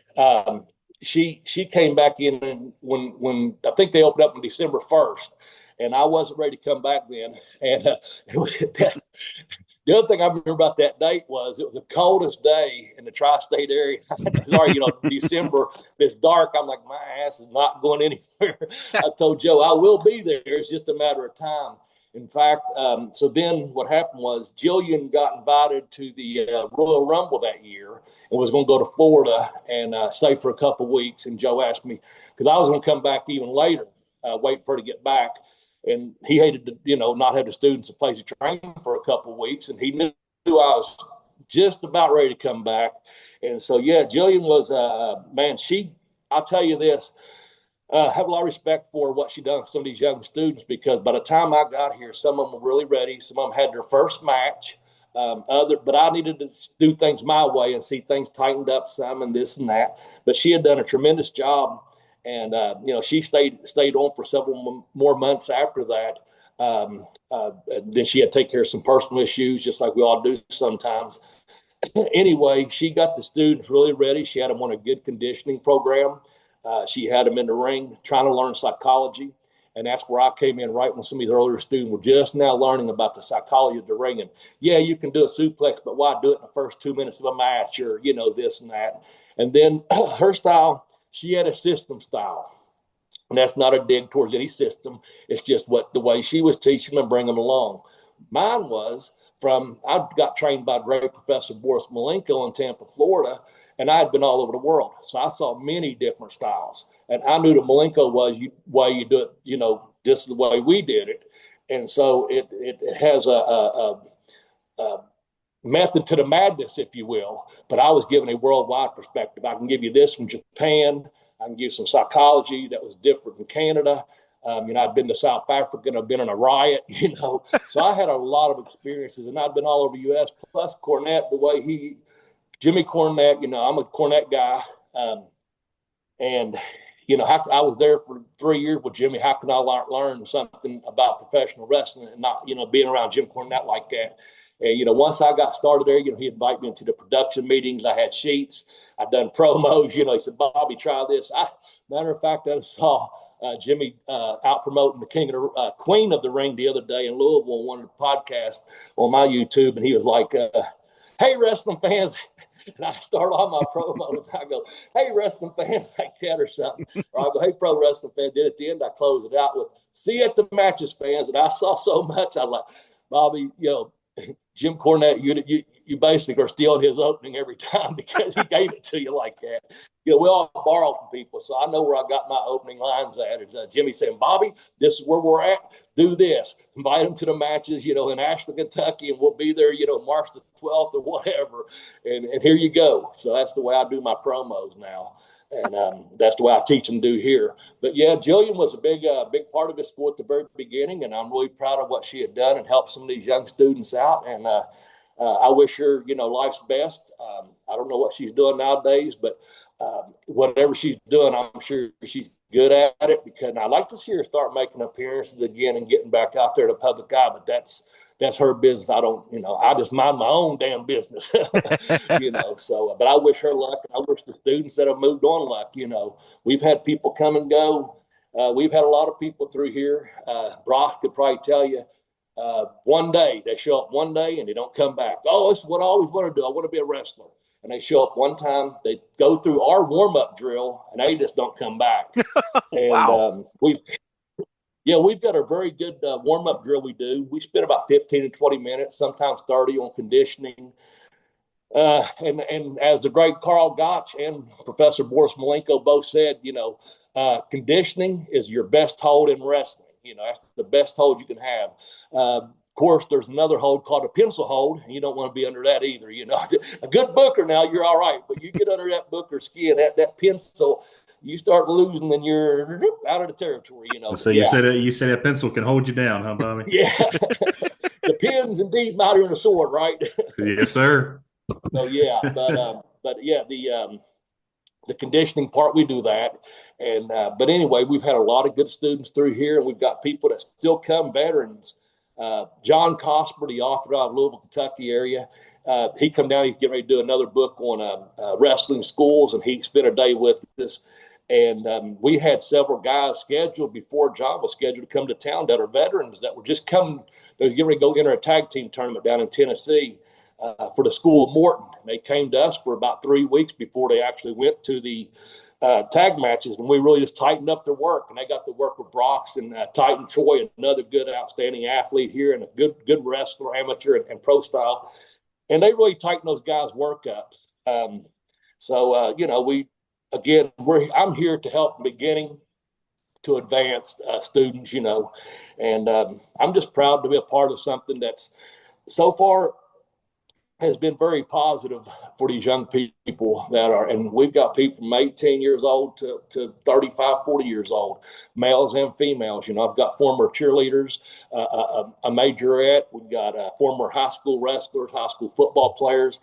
she came back in when I think they opened up on December 1st, and I wasn't ready to come back then. And the other thing I remember about that date was it was the coldest day in the tri-state area. Sorry, December. It's dark. I'm like, my ass is not going anywhere. I told Joe I will be there. It's just a matter of time. In fact, so then what happened was Jillian got invited to the Royal Rumble that year and was going to go to Florida and stay for a couple of weeks. And Joe asked me, because I was going to come back even later, wait for her to get back. And he hated to, not have the students a place to train for a couple of weeks. And he knew I was just about ready to come back. And so, yeah, Jillian was, man, I'll tell you this, I have a lot of respect for what she done with some of these young students, because by the time I got here, some of them were really ready. Some of them had their first match. But I needed to do things my way and see things tightened up some and this and that. But she had done a tremendous job. And, she stayed on for several more months after that. Then she had to take care of some personal issues, just like we all do sometimes. Anyway, she got the students really ready. She had them on a good conditioning program. She had them in the ring trying to learn psychology. And that's where I came in right when some of these earlier students were just now learning about the psychology of the ring. And, yeah, you can do a suplex, but why do it in the first 2 minutes of a match or, this and that. And then her style, she had a system style. And that's not a dig towards any system. It's just the way she was teaching them and bringing them along. Mine was I got trained by great Professor Boris Malenko in Tampa, Florida, and I had been all over the world. So I saw many different styles. And I knew the Malenko way you do it, just the way we did it. And so it has a method to the madness, if you will. But I was given a worldwide perspective. I can give you this from Japan. I can give you some psychology that was different in Canada. I'd been to South Africa and I've been in a riot, So I had a lot of experiences, and I'd been all over the U.S. Plus Cornette, the way Jimmy Cornette, I'm a Cornette guy. I was there for 3 years with Jimmy. How can I learn something about professional wrestling and not, being around Jim Cornette like that? And, once I got started there, he invited me into the production meetings. I had sheets. I'd done promos. He said, Bobby, try this. Matter of fact, I saw Jimmy out promoting the Queen of the Ring the other day in Louisville on one of the podcasts on my YouTube. And he was like, hey, wrestling fans. And I start on my promos. I go, hey, wrestling fans, like that or something. Or I go, hey, pro wrestling fans. Then at the end, I close it out with, see you at the matches, fans. And I saw so much. I was like, Bobby, Jim Cornette, you basically are stealing his opening every time because he gave it to you like that. We all borrow from people, so I know where I got my opening lines at. Is Jimmy saying, Bobby, this is where we're at. Do this. Invite them to the matches, in Ashland, Kentucky, and we'll be there, March the 12th or whatever. And here you go. So that's the way I do my promos now. And that's the way I teach them to do here. But, yeah, Jillian was a big part of this sport at the very beginning, and I'm really proud of what she had done and helped some of these young students out. And I wish her, life's best. I don't know what she's doing nowadays, but whatever she's doing, I'm sure she's good at it, because I'd like to see her start making appearances again and getting back out there to the public eye, but that's her business. I don't, I just mind my own damn business, so, but I wish her luck. And I wish the students that have moved on luck. We've had people come and go. We've had a lot of people through here. Brock could probably tell you, one day they show up one day and they don't come back. Oh, this is what I always want to do. I want to be a wrestler. And they show up one time, they go through our warm-up drill, and they just don't come back. And wow. We've got a very good warm-up drill we do. We spend about 15 to 20 minutes, sometimes 30 on conditioning. And as the great Carl Gotch and Professor Boris Malenko both said, conditioning is your best hold in wrestling. That's the best hold you can have. Of course, there's another hold called a pencil hold, and you don't want to be under that either. A good booker now, you're all right, but you get under that booker skin, that pencil, you start losing, and you're out of the territory. So you said that pencil can hold you down, huh, Bobby? Yeah, the pens indeed matter in a sword, right? Yes, sir. So yeah, but yeah, the conditioning part, we do that. And but anyway, we've had a lot of good students through here, and we've got people that still come, veterans. John Cosper, the author out of Louisville, Kentucky area, he come down, he's getting ready to do another book on wrestling schools, and he spent a day with us. And we had several guys scheduled before John was scheduled to come to town that are veterans that were just coming. They were getting ready to go enter a tag team tournament down in Tennessee for the school of Morton. They came to us for about 3 weeks before they actually went to the tag matches, and we really just tightened up their work. And they got to work with Brox and Titan Troy, another good, outstanding athlete here, and a good wrestler, amateur and pro style. And they really tightened those guys' work up. I'm here to help from beginning to advanced students, and I'm just proud to be a part of something that's so far has been very positive for these young people and we've got people from 18 years old to 35, 40 years old, males and females. I've got former cheerleaders, a majorette. We've got former high school wrestlers, high school football players,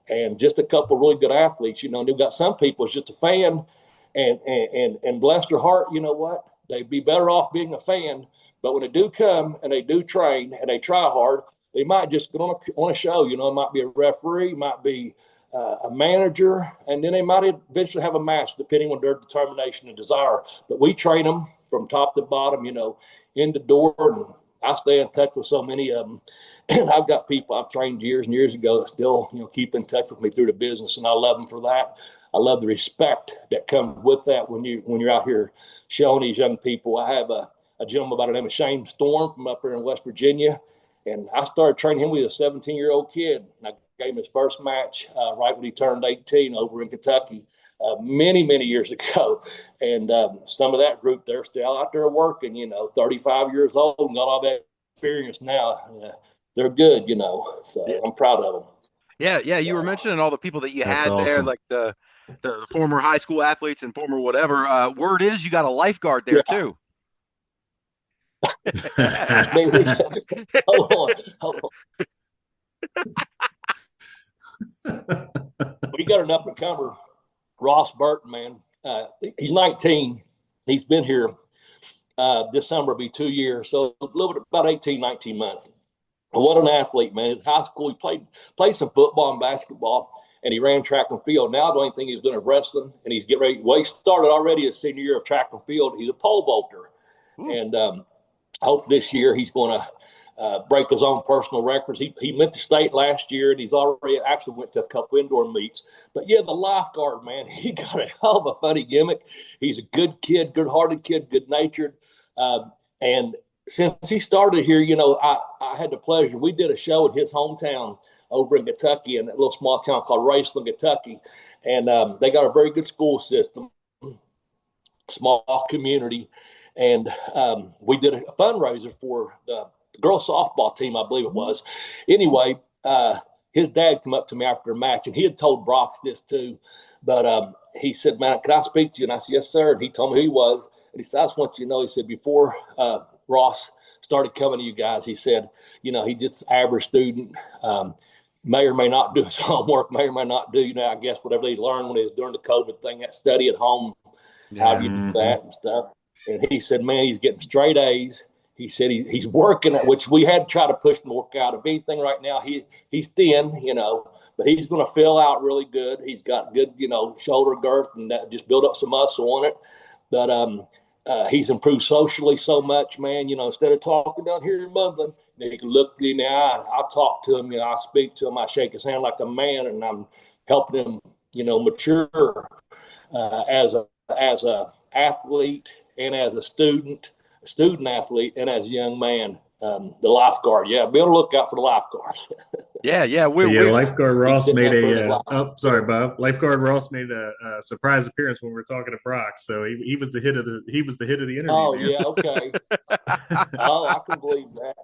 and just a couple of really good athletes. And they've got some people as just a fan, and bless their heart, you know what? They'd be better off being a fan. But when they do come and they do train and they try hard, they might just go on a show. It might be a referee, might be a manager, and then they might eventually have a match depending on their determination and desire. But we train them from top to bottom, in the door, and I stay in touch with so many of them. And I've got people I've trained years and years ago that still, keep in touch with me through the business, and I love them for that. I love the respect that comes with that when you're out here showing these young people. I have a gentleman by the name of Shane Storm from up here in West Virginia, and I started training him with a 17-year-old kid. And I gave him his first match right when he turned 18 over in Kentucky many, many years ago. And some of that group, they're still out there working, 35 years old and got all that experience now. They're good, so I'm proud of them. Yeah. You were mentioning all the people that you That's had there, awesome. like the former high school athletes and former whatever. Word is you got a lifeguard there too. Hold on. We got an up and comer, Ross Burton, man. He's 19. He's been here. This summer will be 2 years, so a little bit about 18, 19 months. What an athlete, man. In high school, he played some football and basketball, and he ran track and field. Now the only thing he's doing is wrestling, and he's getting ready. Well, he started already his senior year of track and field. He's a pole vaulter. And hopefully this year he's going to break his own personal records. He went to state last year, and he's already actually went to a couple indoor meets. But yeah, the lifeguard, man, he got a hell of a funny gimmick. He's a good kid, good-hearted kid, good-natured. And since he started here, I had the pleasure. We did a show in his hometown over in Kentucky, in that little small town called Raceland, Kentucky. And they got a very good school system, small community. And we did a fundraiser for the girls softball team, I believe it was. Anyway, his dad came up to me after a match, and he had told Brox this too. But he said, "Man, can I speak to you?" And I said, "Yes, sir." And he told me who he was. And he said, "I just want you to know," he said, "before Ross started coming to you guys," he said, he's just an average student, may or may not do his homework, may or may not do, I guess whatever they learned when he was during the COVID thing, that study at home, how do you do that and stuff. And he said, man, he's getting straight A's. He said he's working at, which we had to try to push him to work out. If anything right now, he's thin, but he's going to fill out really good. He's got good, shoulder girth, and that just build up some muscle on it. But he's improved socially so much, man. Instead of talking down here and mumbling, he can look me in the eye. I talk to him, I speak to him. I shake his hand like a man, and I'm helping him, mature as a athlete and as a student athlete, and as a young man. The lifeguard, be on the lookout for the lifeguard. Lifeguard Ross made sorry, Bob. Lifeguard Ross made a surprise appearance when we were talking to Brock. So he was the hit of the interview. Oh, man. yeah, okay. Oh, I can believe that.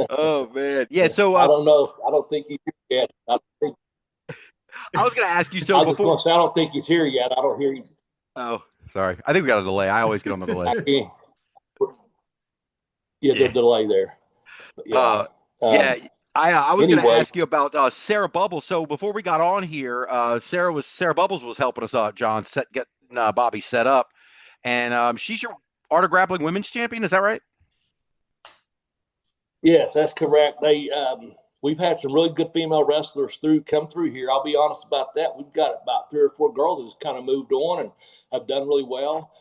Oh man, yeah. So I don't know. I don't think he's here yet. I was going to ask you. So I was going to say I don't think he's here yet. I don't hear you. Oh, sorry. I think we got a delay. I always get on the delay. The delay there. I was going to ask you about Sarah Bubbles. So before we got on here, Sarah Bubbles was helping us out, John, getting Bobby set up, and she's your Art of Grappling Women's Champion. Is that right? Yes, that's correct. They we've had some really good female wrestlers come through here. I'll be honest about that. We've got about 3 or 4 girls who's kind of moved on and have done really well.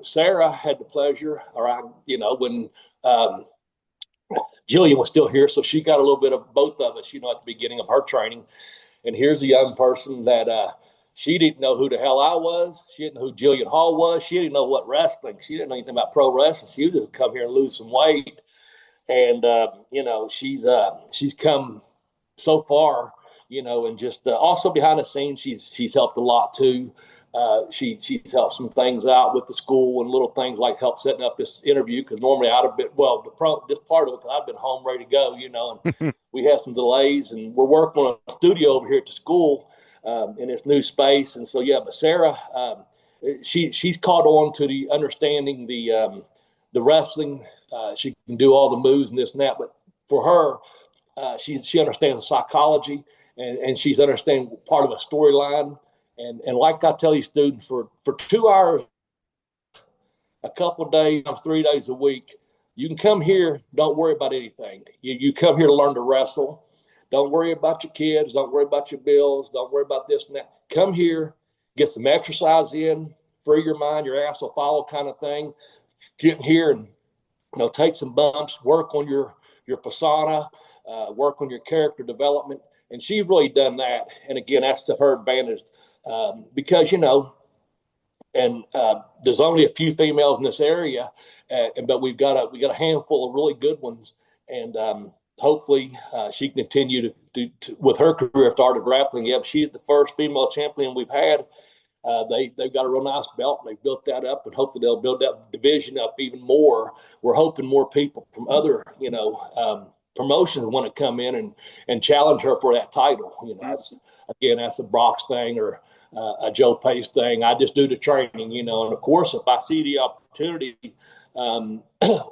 Sarah had the pleasure, when Jillian was still here, so she got a little bit of both of us, at the beginning of her training. And here's a young person that she didn't know who the hell I was. She didn't know who Jillian Hall was. She didn't know what wrestling. She didn't know anything about pro wrestling. She was going to come here and lose some weight. And, she's come so far, and just also behind the scenes, she's helped a lot too. She's helped some things out with the school and little things like help setting up this interview. Cause normally I'd have been, this part of it, cause I've been home ready to go, and we had some delays and we're working on a studio over here at the school, in this new space. And so, yeah, but Sarah, she's caught on to the understanding the wrestling. She can do all the moves and this and that, but for her, she understands the psychology and she's understanding part of a storyline. And like I tell these students, for 2 hours, a couple of days, 3 days a week, you can come here. Don't worry about anything. You come here to learn to wrestle. Don't worry about your kids. Don't worry about your bills. Don't worry about this and that. Come here, get some exercise in, free your mind, your ass will follow kind of thing. Get in here and take some bumps, work on your persona, work on your character development. And she's really done that. And again, that's to her advantage. Because there's only a few females in this area, but we've got a handful of really good ones, and hopefully she can continue to with her career after art of grappling. Yeah, she's the first female champion we've had. They've got a real nice belt, and they've built that up, and hopefully they'll build that division up even more. We're hoping more people from other promotions want to come in and challenge her for that title. That's a Brock's thing or a Joe Pace thing. I just do the training, and of course, if I see the opportunity, when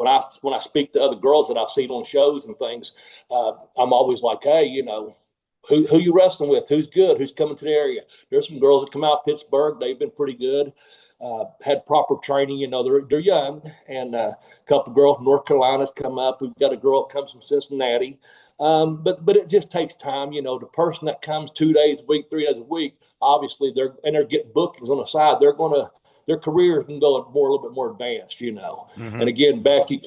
I speak to other girls that I've seen on shows and things, I'm always like, hey, who you wrestling with? Who's good? Who's coming to the area? There's some girls that come out of Pittsburgh. They've been pretty good. Had proper training. They're young, and a couple of girls from North Carolina's come up. We've got a girl that comes from Cincinnati. But it just takes time. The person that comes 2 days a week, 3 days a week, obviously they're getting bookings on the side. Their career can go a little bit more advanced, And again, Becky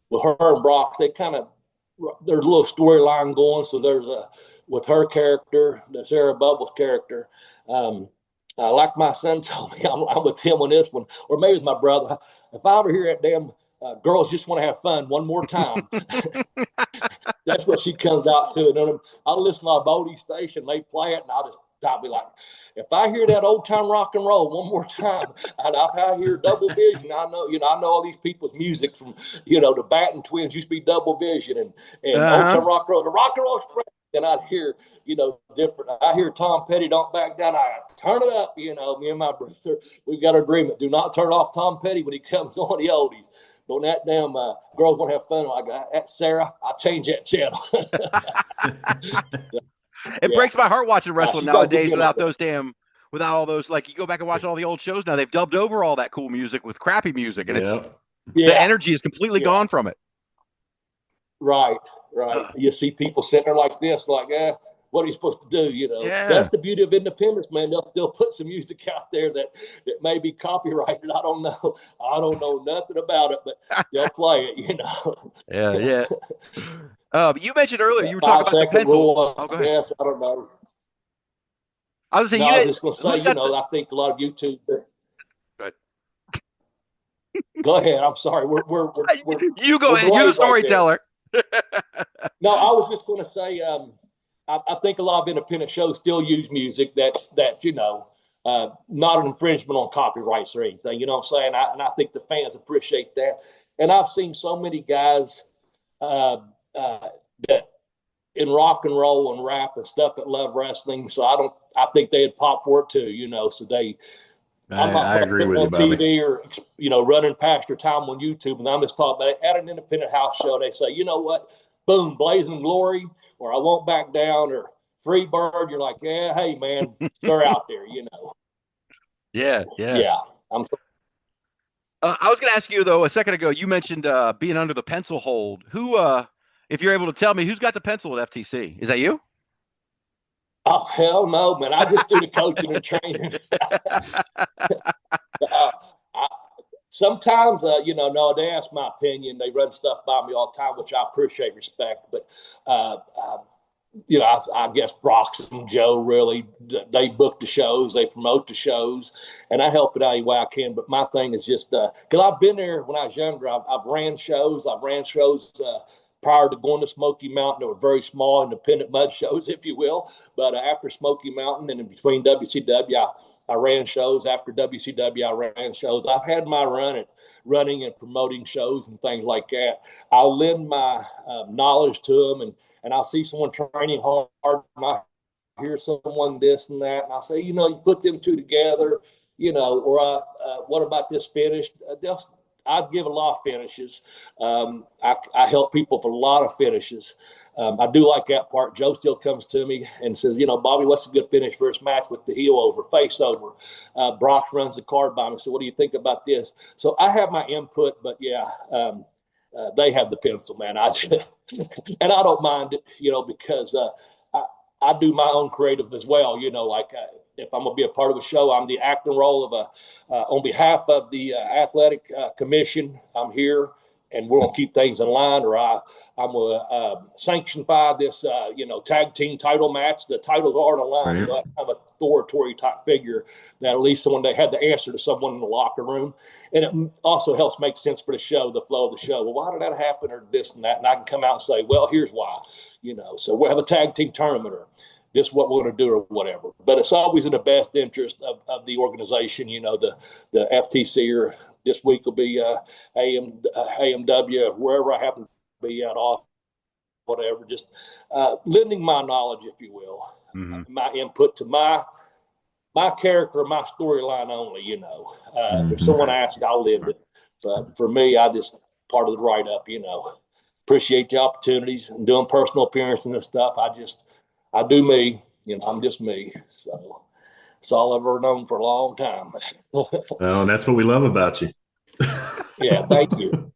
with her and Brock, there's a little storyline going. So with her character, the Sarah Bubbles character, like my son told me, I'm with him on this one, or maybe it's my brother. If I ever hear that damn girls just want to have fun one more time, that's what she comes out to. And I'll listen to my Bodie station, they play it, and I'll be like, if I hear that old time rock and roll one more time, and if I hear Double Vision, I know all these people's music from, the Batten Twins used to be Double Vision and old time rock and roll, the Rock and Roll Express. And I'd hear, different. I hear Tom Petty, Don't Back Down. I turn it up, me and my brother, we've got an agreement. Do not turn off Tom Petty when he comes on the oldies. But when that damn girls want to have fun, I go, that's Sarah, I'll change that channel. It breaks my heart watching wrestling nowadays without all those, like you go back and watch all the old shows now, they've dubbed over all that cool music with crappy music, and the energy is completely gone from it. Right. You see people sitting there like this, like, what are you supposed to do? That's the beauty of independence, man. They'll still put some music out there that may be copyrighted. I don't know nothing about it, but they'll play it, Yeah. You mentioned earlier you were talking about the pencil. Go ahead. Yes, I don't know. I was just going to say, I think a lot of YouTube. Go ahead. Go ahead. I'm sorry. You go ahead. You're the storyteller. No, I was just going to say, I think a lot of independent shows still use music that's not an infringement on copyrights or anything. You know what I'm saying? And I think the fans appreciate that. And I've seen so many guys that in rock and roll and rap and stuff that love wrestling. So I think they'd pop for it too. So I'm not I agree with you, Bobby. TV or running past your time on YouTube, and I'm just talking about it at an independent house show. They say, you know what, boom, Blazing Glory, or I Won't Back Down, or Free Bird. You're like, yeah, hey man, they're out there, Yeah. I was going to ask you though a second ago. You mentioned being under the pencil hold. Who if you're able to tell me, who's got the pencil at FTC? Is that you? Oh, hell no, man. I just do the coaching and training. I, sometimes, no, they ask my opinion. They run stuff by me all the time, which I appreciate, respect. But, I guess Brox and Joe really, they book the shows, they promote the shows, and I help it out any way I can. But my thing is just, because I've been there when I was younger. I've ran shows. Prior to going to Smoky Mountain. They were very small independent mud shows, if you will. But after Smoky Mountain and in between WCW, I ran shows. After WCW, I ran shows. I've had my run at running and promoting shows and things like that. I'll lend my knowledge to them, and I'll see someone training hard, and I hear someone this and that, and I'll say, you put them two together, or what about this finish? I'd give a lot of finishes. I help people with a lot of finishes. I do like that part. Joe still comes to me and says, Bobby, what's a good finish for this match with the heel over, face over? Brock runs the card by me. So what do you think about this? So I have my input, but they have the pencil, man. And I don't mind it, because I do my own creative as well. If I'm going to be a part of a show, I'm the acting role of on behalf of the athletic commission. I'm here, and we're going to keep things in line, or I'm going to sanctify this, tag team title match. The titles are in line. Right. I have an authority type figure that at least someone they had the answer to someone in the locker room. And it also helps make sense for the show, the flow of the show. Well, why did that happen, or this and that? And I can come out and say, well, here's why. So we'll have a tag team tournament, or this is what we're going to do, or whatever. But it's always in the best interest of the organization. The FTC, or this week will be AMW, wherever I happen to be at off, whatever. Just lending my knowledge, if you will, my input to my character, my storyline only. If someone asks, I'll live it. But for me, I just part of the write up. Appreciate the opportunities and doing personal appearances and this stuff. I do me, I'm just me. So it's all I've ever known for a long time. Well, that's what we love about you. Yeah, thank you.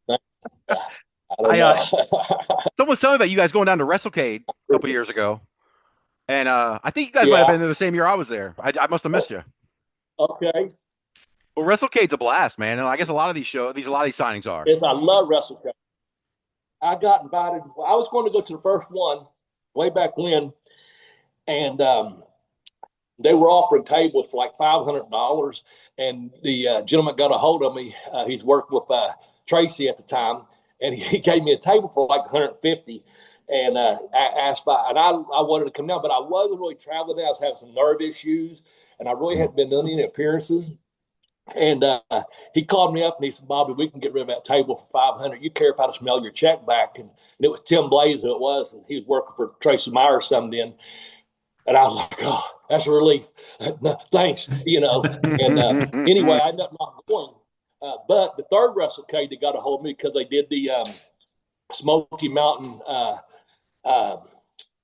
Someone told me about you guys going down to WrestleCade a couple years ago. And I think you guys might have been there the same year I was there. I must have missed you. Okay. Well, WrestleCade's a blast, man. And I guess a lot of these signings are. Yes, I love WrestleCade. I got invited. I was going to go to the first one way back when. And they were offering tables for like $500. And the gentleman got a hold of me. He's working with Tracy at the time. And he gave me a table for like $150. And I asked and I wanted to come down, but I wasn't really traveling. I was having some nerve issues. And I really hadn't been doing any appearances. And he called me up and he said, Bobby, we can get rid of that table for $500. You care if I just mail your check back? And it was Tim Blaze who it was. And he was working for Tracy Meyer or something then. And I was like, oh, that's a relief. No, thanks, And anyway, I ended up not going. But the third WrestleCade, they got a hold of me because they did the Smoky Mountain, what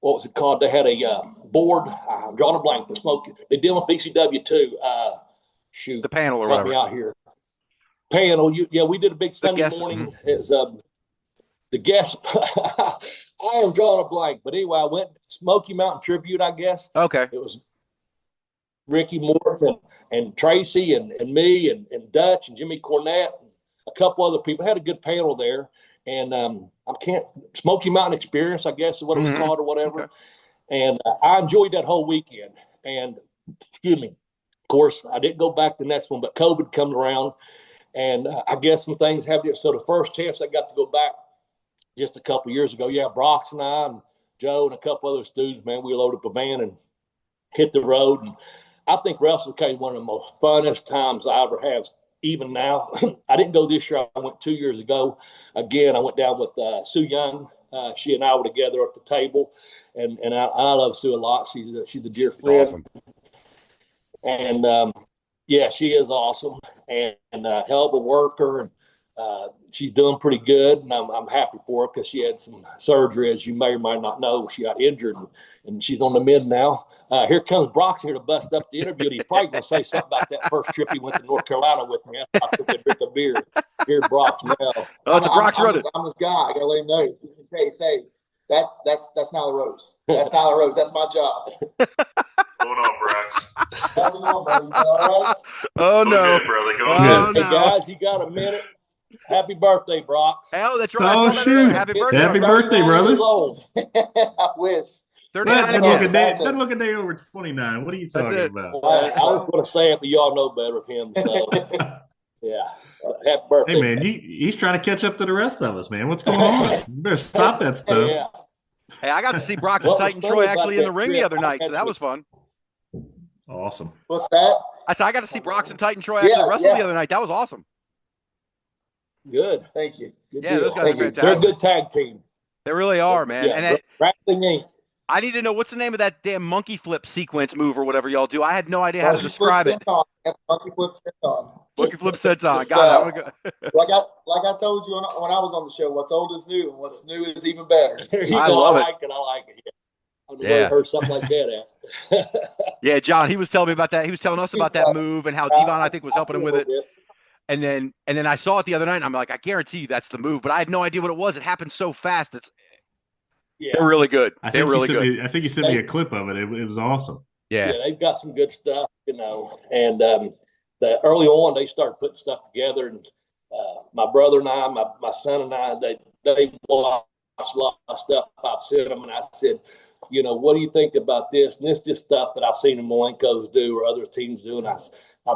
was it called? They had a board. I'm drawing a blank. The Smoky. They did with VCW too. Shoot. The panel or help whatever. me out here. Panel. We did a big Sunday morning. It was the guest. I am drawing a blank, but anyway, I went Smoky Mountain Tribute, I guess. Okay. It was Ricky Morton and Tracy and me and Dutch and Jimmy Cornette and a couple other people. Had a good panel there. And Smoky Mountain Experience, I guess is what it was called or whatever. Okay. And I enjoyed that whole weekend. And, excuse me, of course, I didn't go back the next one, but COVID come around. And I guess some things happened. So the first chance I got to go back just a couple of years ago, Brox and I and Joe and a couple other dudes, man, we loaded up a van and hit the road. And I think WrestleCade is one of the most funnest times I ever have, even now. I didn't go this year. I went 2 years ago. Again, I went down with Sue Young. She and I were together at the table. And I love Sue a lot. She's a dear friend. Awesome. And, she is awesome and a hell of a worker. And she's doing pretty good, and I'm happy for her because she had some surgery, as you may or might not know. She got injured, and she's on the mend now. Here comes Brock here to bust up the interview. And he's probably going to say something about that first trip he went to North Carolina with me. I took a drink of beer. Here, Brock now. Oh, it's a Brock's running. I'm this guy. I got to let him know, just in case. Hey, That's Nyla Rose. That's Nyla Rose. That's my job. What's going on, Brax? How's it going, buddy? You all right? Oh Going no, good, brother. Going oh good. Hey, no. guys, you got a minute? Happy birthday, Brox. Oh, that's right. Oh, I saw that earlier. shoot. Happy birthday. Happy Brock. birthday, brother. I wish. 39 Doesn't again. look a day over 29. What are you That's talking it. about? I was going to say it, but y'all know better of him. So, yeah. Happy birthday. Hey, man, he's trying to catch up to the rest of us, man. What's going on? You better stop that stuff. Yeah. Hey, I got to see Brox and What was Titan funny Troy about actually in the that ring the trip, other night, so that was fun. Awesome. What's that? I said I got to see Brox and Titan Troy actually wrestle the other night. That was awesome. Good. Thank you. Good Yeah, deal. those guys are Thank you. fantastic. They're a good tag team. They really are, man. Yeah, And Grappling Inc. I need to know what's the name of that damn monkey flip sequence move or whatever y'all do. I had no idea how to describe it. Monkey flip senton. Monkey flip senton. Just, God, I'm gonna go. like I told you when I was on the show, what's old is new, and what's new is even better. I love it. I like it. Yeah. I've Yeah. never heard something like that at. Yeah, John, he was telling me about that. He was telling us about that move and how Devon, I think, was helping him with it. And then I saw it the other night, and I'm like, I guarantee you that's the move, but I had no idea what it was. It happened so fast. They're really good. They're really good. I think you sent me a clip of it. It was awesome. Yeah. They've got some good stuff, and the early on they started putting stuff together, and my brother and I, my son and I, they watched a lot of stuff I've sent them, and I said, what do you think about this? And it's just stuff that I've seen the Malenkos do or other teams do, and I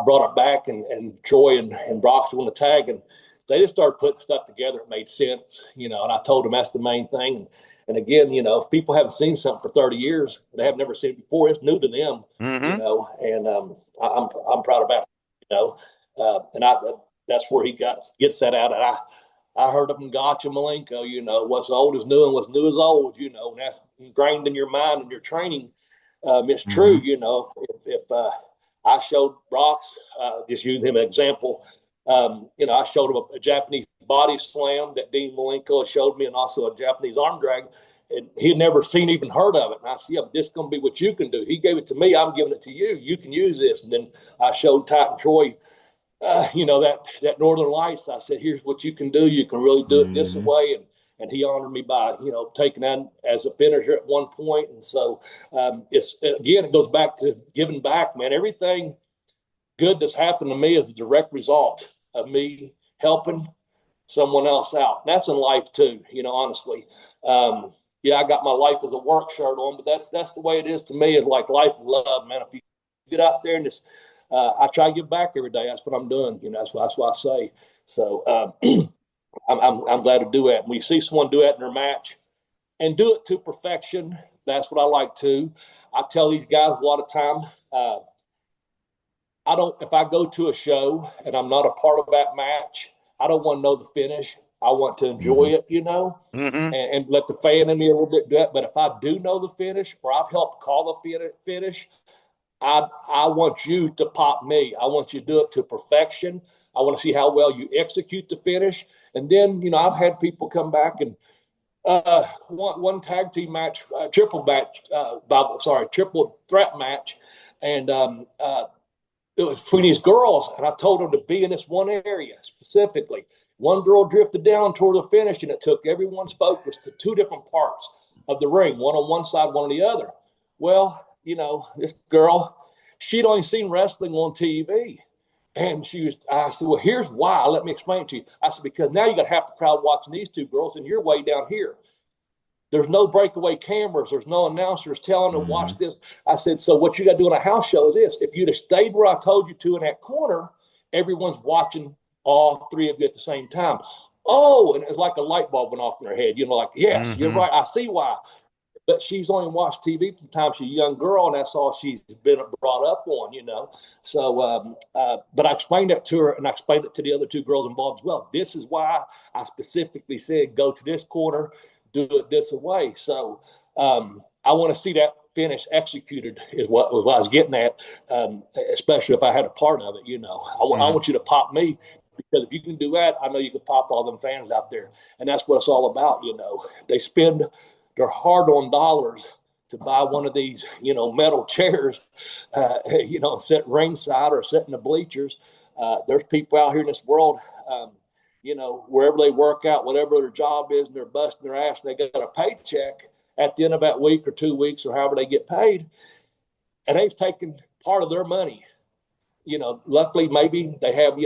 brought it back, and Troy and Brox won the tag, and they just started putting stuff together. It made sense, and I told them that's the main thing. And again, if people haven't seen something for 30 years, they have never seen it before, it's new to them, and I'm proud about it, and that's where he gets that out. And I heard of him, Gotcha Malenko, what's old is new and what's new is old, and that's ingrained in your mind and your training. It's true, if I showed Brox, just using him as an example, I showed him a Japanese body slam that Dean Malenko showed me, and also a Japanese arm drag, and he had never even heard of it. And I said, this is going to be what you can do. He gave it to me. I'm giving it to you. You can use this. And then I showed Titan Troy, that Northern Lights. I said, here's what you can do. You can really do it this way. And he honored me by, taking that as a finisher at one point. And so it goes back to giving back, man. Everything good that's happened to me is a direct result of me helping someone else out. And that's in life too, honestly. I got my life as a work shirt on, but that's the way it is to me. Is like life is love, man. If you get out there and just, I try to give back every day. That's what I'm doing. That's what I say. So I'm glad to do that. When you see someone do that in their match and do it to perfection, that's what I like to. I tell these guys a lot of time, if I go to a show and I'm not a part of that match, I don't want to know the finish. I want to enjoy it, and let the fan in me a little bit do that. But if I do know the finish, or I've helped call the finish, I want you to pop me. I want you to do it to perfection. I want to see how well you execute the finish. And then, I've had people come back and one tag team match, triple threat match, and it was between these girls, and I told them to be in this one area specifically. One girl drifted down toward the finish, and it took everyone's focus to two different parts of the ring, one on one side, one on the other. Well, this girl, she'd only seen wrestling on TV. And I said, well, here's why. Let me explain it to you. I said, because now you got half the crowd watching these two girls, and you're way down here. There's no breakaway cameras. There's no announcers telling them, watch this. I said, so what you got to do in a house show is this. If you'd have stayed where I told you to in that corner, everyone's watching all three of you at the same time. Oh, and it's like a light bulb went off in her head. Yes, you're right. I see why. But she's only watched TV from the time she's a young girl, and that's all she's been brought up on, So, but I explained that to her, and I explained it to the other two girls involved as well. This is why I specifically said go to this corner, do it this way. So I want to see that finish executed is what I was getting at, especially if I had a part of it, I want you to pop me, because if you can do that, I know you can pop all them fans out there. And that's what it's all about, They spend their hard-earned dollars to buy one of these, metal chairs, sit ringside or sit in the bleachers. There's people out here in this world, wherever they work out, whatever their job is, and they're busting their ass, and they got a paycheck. at the end of that week or 2 weeks or however they get paid, and they've taken part of their money. Luckily, maybe they have,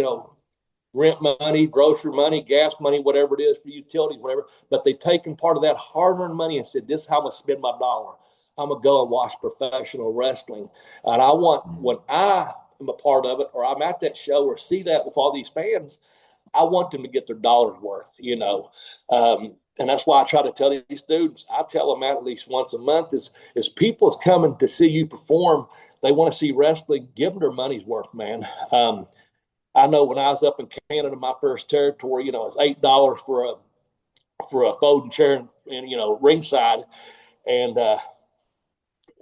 rent money, grocery money, gas money, whatever it is for utilities, whatever. But they've taken part of that hard-earned money and said, this is how I'm going to spend my dollar. I'm going to go and watch professional wrestling. And I want, when I am a part of it or I'm at that show or see that with all these fans, I want them to get their dollar's worth, and that's why I try to tell these students, I tell them at least once a month is people's coming to see you perform. They want to see wrestling, give them their money's worth, man. I know when I was up in Canada, my first territory, it was $8 for a folding chair and ringside. And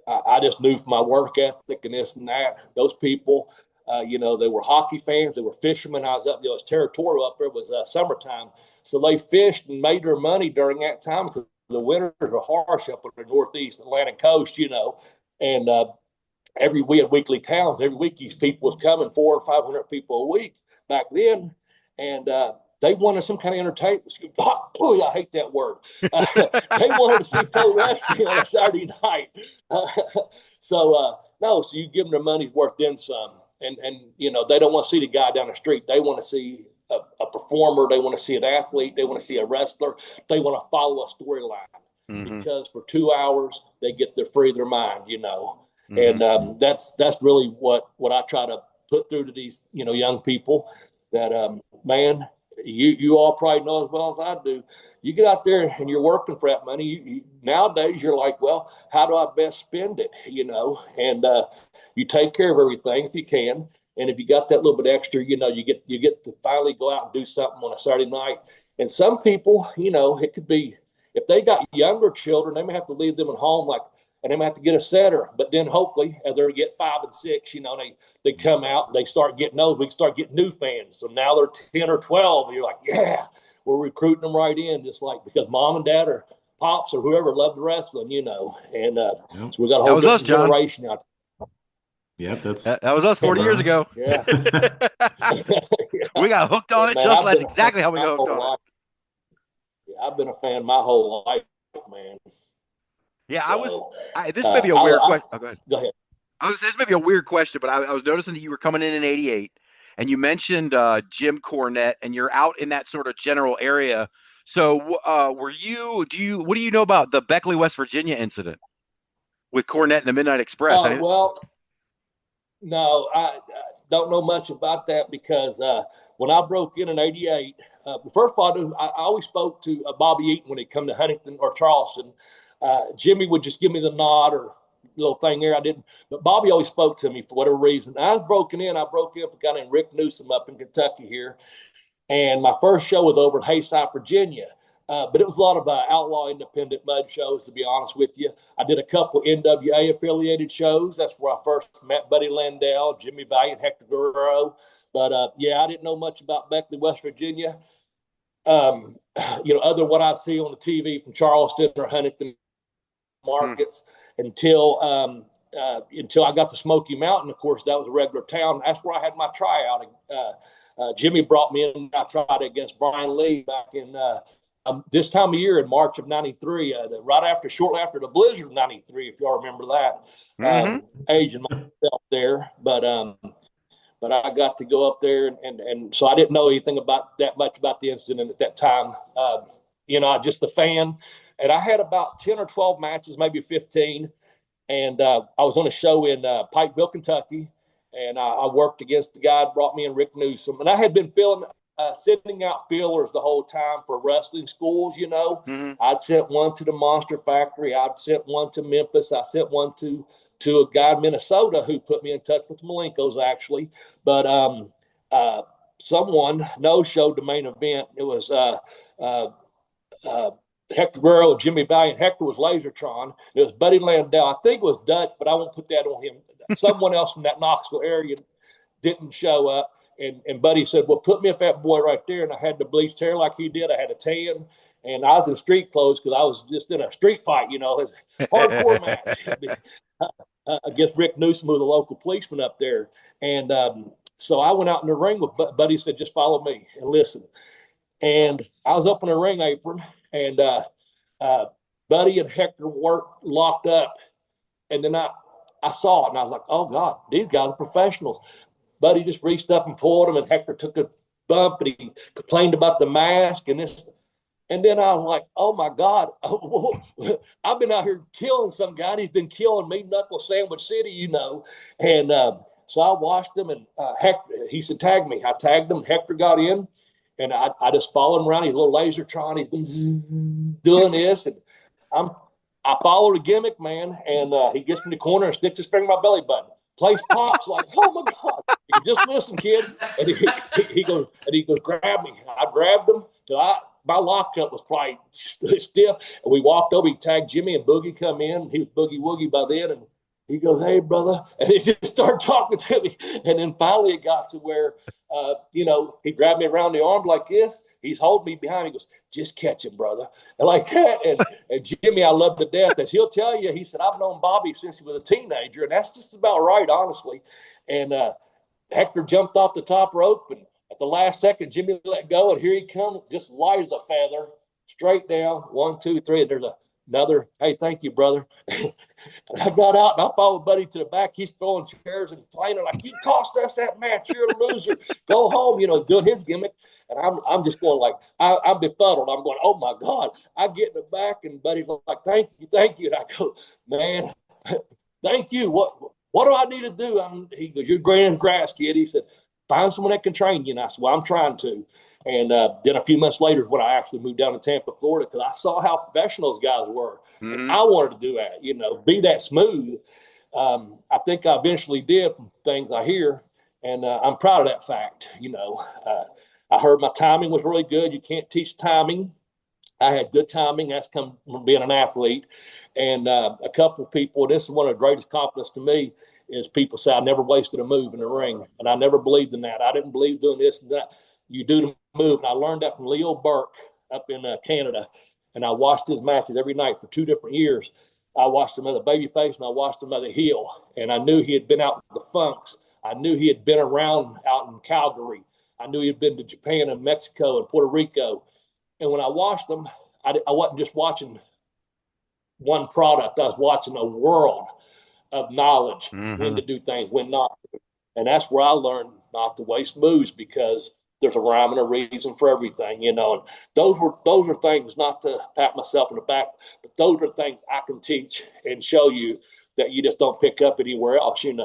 I just knew from my work ethic and this and that, those people, they were hockey fans, they were fishermen. I was up, it was territorial up there, it was summertime. So they fished and made their money during that time because the winters are harsh up on the Northeast Atlantic coast, and we had weekly towns. Every week these people was coming, 400 and 500 people a week back then. And they wanted some kind of entertainment. I hate that word. They wanted to see pro wrestling on a Saturday night. So you give them their money's worth, then some. And they don't want to see the guy down the street. They want to see a performer. They want to see an athlete. They want to see a wrestler. They want to follow a storyline because for 2 hours they get to free their mind, And that's really what I try to put through to these young people. That man, you all probably know as well as I do. You get out there and you're working for that money. Nowadays you're like, well, how do I best spend it? And you take care of everything if you can. And if you got that little bit extra, you get to finally go out and do something on a Saturday night. And some people, it could be if they got younger children, they may have to leave them at home and they might have to get a setter. But then hopefully as they get 5 and 6, they come out and they start getting old. We can start getting new fans. So now they're 10 or 12. And you're like, yeah, we're recruiting them right in, just like because mom and dad or pops or whoever loved wrestling, And so we got a whole different generation out there. Yeah, that was us 40 years ago. Yeah. We got hooked on it. Man, that's exactly how we got hooked on it. Yeah, I've been a fan my whole life, man. Yeah, so, this may be a weird question. Go ahead. This may be a weird question, but I was noticing that you were coming in '88, and you mentioned Jim Cornette, and you're out in that sort of general area. So, what do you know about the Beckley, West Virginia incident with Cornette and the Midnight Express? No, I don't know much about that because when I broke in '88, first of all, I always spoke to Bobby Eaton when he come to Huntington or Charleston. Jimmy would just give me the nod or little thing there. I didn't, but Bobby always spoke to me for whatever reason. I broke in for a guy named Rick Newsom up in Kentucky here. And my first show was over in Hayside, Virginia. But it was a lot of outlaw independent mud shows, to be honest with you. I did a couple NWA affiliated shows. That's where I first met Buddy Landell, Jimmy Valiant, Hector Guerrero. But I didn't know much about Beckley, West Virginia. Other than what I see on the TV from Charleston or Huntington markets until I got to Smoky Mountain. Of course, that was a regular town. That's where I had my tryout. Jimmy brought me in. I tried against Brian Lee back in this time of year in March of '93, shortly after the blizzard of '93, if y'all remember that. Aging myself there, but I got to go up there, and so I didn't know anything about that much about the incident at that time. Just a fan. And I had about 10 or 12 matches, maybe 15. And I was on a show in Pikeville, Kentucky. And I worked against the guy that brought me in, Rick Newsom. And I had been sending out feelers the whole time for wrestling schools, I'd sent one to the Monster Factory. I'd sent one to Memphis. I sent one to a guy in Minnesota who put me in touch with the Malenkos, actually. But someone no-showed the main event. It was Hector Guerrero and Jimmy Valiant. Hector was Lasertron. It was Buddy Landell. I think it was Dutch, but I won't put that on him. Someone else from that Knoxville area didn't show up. And Buddy said, well, put me with that boy right there. And I had the bleached hair like he did. I had a tan. And I was in street clothes because I was just in a street fight, his hardcore match against Rick Newsom, who was a local policeman up there. And so I went out in the ring with Buddy said, just follow me and listen. And I was up in a ring apron. And Buddy and Hector locked up. And then I saw it, and I was like, oh, God, these guys are professionals. Buddy just reached up and pulled him, and Hector took a bump, and he complained about the mask and this. And then I was like, oh, my God, I've been out here killing some guy. He's been killing me, Knuckle Sandwich City, you know. And so I watched him, and Hector, he said, tag me. I tagged him. Hector got in, and I just followed him around. He's a little lasertron. He's been doing this, and I follow the gimmick, man, and he gets me in the corner and sticks his finger in my belly button. Place pops like, oh my God! He goes, just listen, kid. And he goes, grab me. I grabbed him. My lockup was probably stiff, and we walked over. He tagged Jimmy, and Boogie come in. He was Boogie Woogie by then, and he goes, hey, brother, and he just started talking to me. And then finally, it got to where, he grabbed me around the arm like this. He's holding me behind. He goes, just catch him, brother. And like that. And Jimmy, I love to death. As he'll tell you, he said, I've known Bobby since he was a teenager. And that's just about right, honestly. And Hector jumped off the top rope. And at the last second, Jimmy let go. And here he comes, just light as a feather, straight down. 1, 2, 3. And there's another, hey, thank you, brother. And I got out, and I followed Buddy to the back. He's throwing chairs and complaining like, you cost us that match. You're a loser. Go home, doing his gimmick. And I'm just going like, I'm befuddled. I'm going, oh, my God. I get in the back, and Buddy's like, thank you. And I go, man, thank you. What do I need to do? He goes, you're green as grass, kid. He said, find someone that can train you. And I said, well, I'm trying to. And then a few months later is when I actually moved down to Tampa, Florida, because I saw how professional those guys were. Mm-hmm. And I wanted to do that, be that smooth. I think I eventually did from things I hear, and I'm proud of that fact. I heard my timing was really good. You can't teach timing. I had good timing. That's come from being an athlete. And a couple of people, this is one of the greatest compliments to me, is people say I never wasted a move in the ring. And I never believed in that. I didn't believe doing this and that. You do the move. And I learned that from Leo Burke up in Canada. And I watched his matches every night for 2 different years. I watched him as a babyface, and I watched him as a heel. And I knew he had been out with the Funks. I knew he had been around out in Calgary. I knew he had been to Japan and Mexico and Puerto Rico. And when I watched him, I wasn't just watching one product. I was watching a world of knowledge, when to do things, when not. And that's where I learned not to waste moves, because there's a rhyme and a reason for everything, And those are things, not to pat myself in the back, but those are things I can teach and show you that you just don't pick up anywhere else, And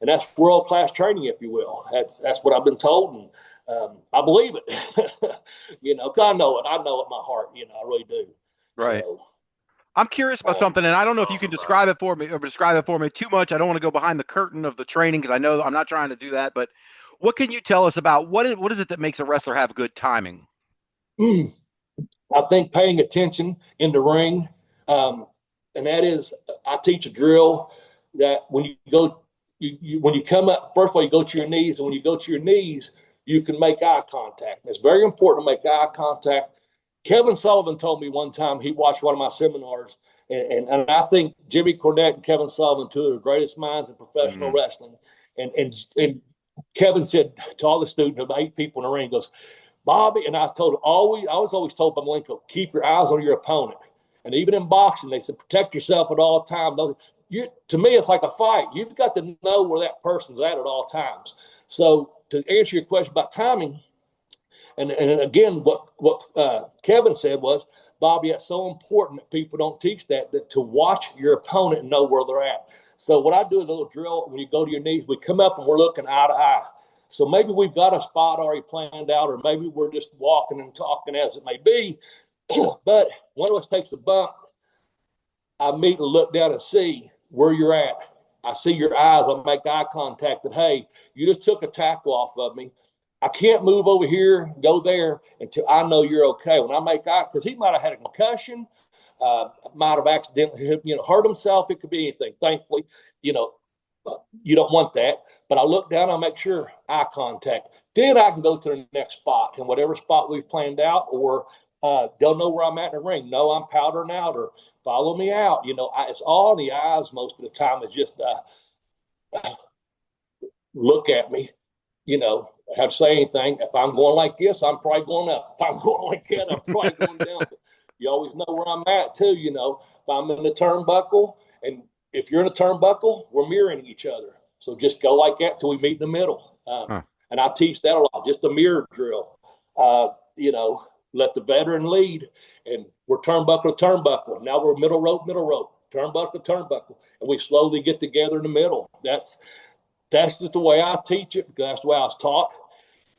that's world-class training, if you will. That's what I've been told, and I believe it. 'Cause I know it. I know it in my heart. I really do. Right. So, I'm curious about something, and I don't know if you can describe it for me too much. I don't want to go behind the curtain of the training, because I know I'm not trying to do that. But what can you tell us about what is it that makes a wrestler have good timing? I think paying attention in the ring, and that is, I teach a drill that when you go, when you come up, first of all, you go to your knees, and when you go to your knees, you can make eye contact. It's very important to make eye contact. Kevin Sullivan told me one time, he watched one of my seminars, and I think Jimmy Cornette and Kevin Sullivan, 2 of the greatest minds in professional wrestling. And Kevin said to all the students, about 8 people in the ring, he goes, Bobby, and I was always told by Malenko, keep your eyes on your opponent. And even in boxing, they said, protect yourself at all times. To me, it's like a fight. You've got to know where that person's at all times. So to answer your question about timing, and again, what Kevin said was, Bobby, it's so important that people don't teach that to watch your opponent and know where they're at. So what I do is a little drill. When you go to your knees, we come up and we're looking eye to eye. So maybe we've got a spot already planned out, or maybe we're just walking and talking as it may be. But one of us takes a bump. I immediately look down and see where you're at. I see your eyes. I make eye contact that, hey, you just took a tackle off of me. I can't move over here, go there until I know you're okay. When I make eye, because he might have had a concussion, might have accidentally, hurt himself. It could be anything. Thankfully, you don't want that. But I look down, I make sure eye contact. Then I can go to the next spot, and whatever spot we've planned out, or they'll know where I'm at in the ring. No, I'm powdering out, or follow me out. It's all in the eyes most of the time. It's just look at me, have to say anything. If I'm going like this, I'm probably going up. If I'm going like that, I'm probably going down. You always know where I'm at too. If I'm in the turnbuckle, and if you're in a turnbuckle, we're mirroring each other. So just go like that till we meet in the middle. And I teach that a lot, just a mirror drill. Let the veteran lead, and we're turnbuckle to turnbuckle. Now we're middle rope, turnbuckle to turnbuckle, and we slowly get together in the middle. That's just the way I teach it, because that's the way I was taught.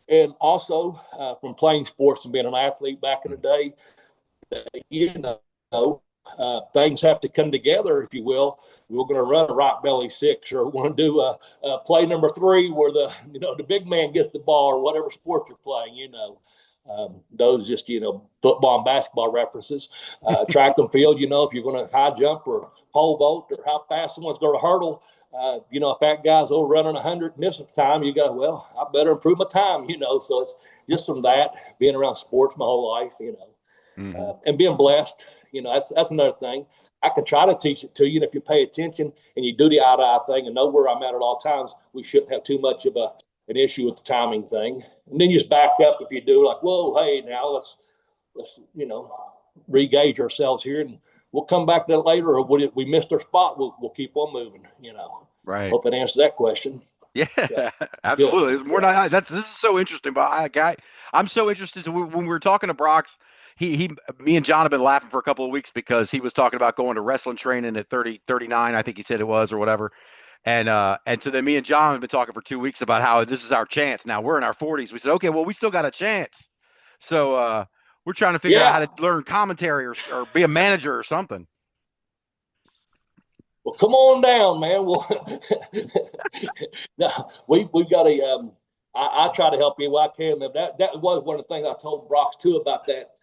And also from playing sports and being an athlete back in the day, things have to come together, if you will. We're going to run a right belly 6, or we're going to do a play number 3 where the big man gets the ball, or whatever sport you're playing. Those just football and basketball references. Track and field. If you're going to high jump or pole vault, or how fast someone's going to hurdle. If that guy's over running 100 in this time, you go, well, I better improve my time. So it's just from that, being around sports my whole life. And being blessed. That's another thing. I can try to teach it to you, and if you pay attention and you do the eye-to-eye thing and know where I'm at all times, we shouldn't have too much of an issue with the timing thing. And then you just back up if you do, like, whoa, hey, now let's re-gauge ourselves here, and we'll come back to that later. Or if we missed our spot, we'll keep on moving. Right. Hope it answers that question. Yeah, absolutely. It's more than this is so interesting. But I'm so interested. When we were talking to Brox, me and John have been laughing for a couple of weeks because he was talking about going to wrestling training at 39, I think he said it was, or whatever. And so then me and John have been talking for 2 weeks about how this is our chance. Now we're in our 40s. We said, okay, well, we still got a chance. So we're trying to figure out how to learn commentary or be a manager or something. Well, come on down, man. We've got I try to help you where I can. That was one of the things I told Brox too about that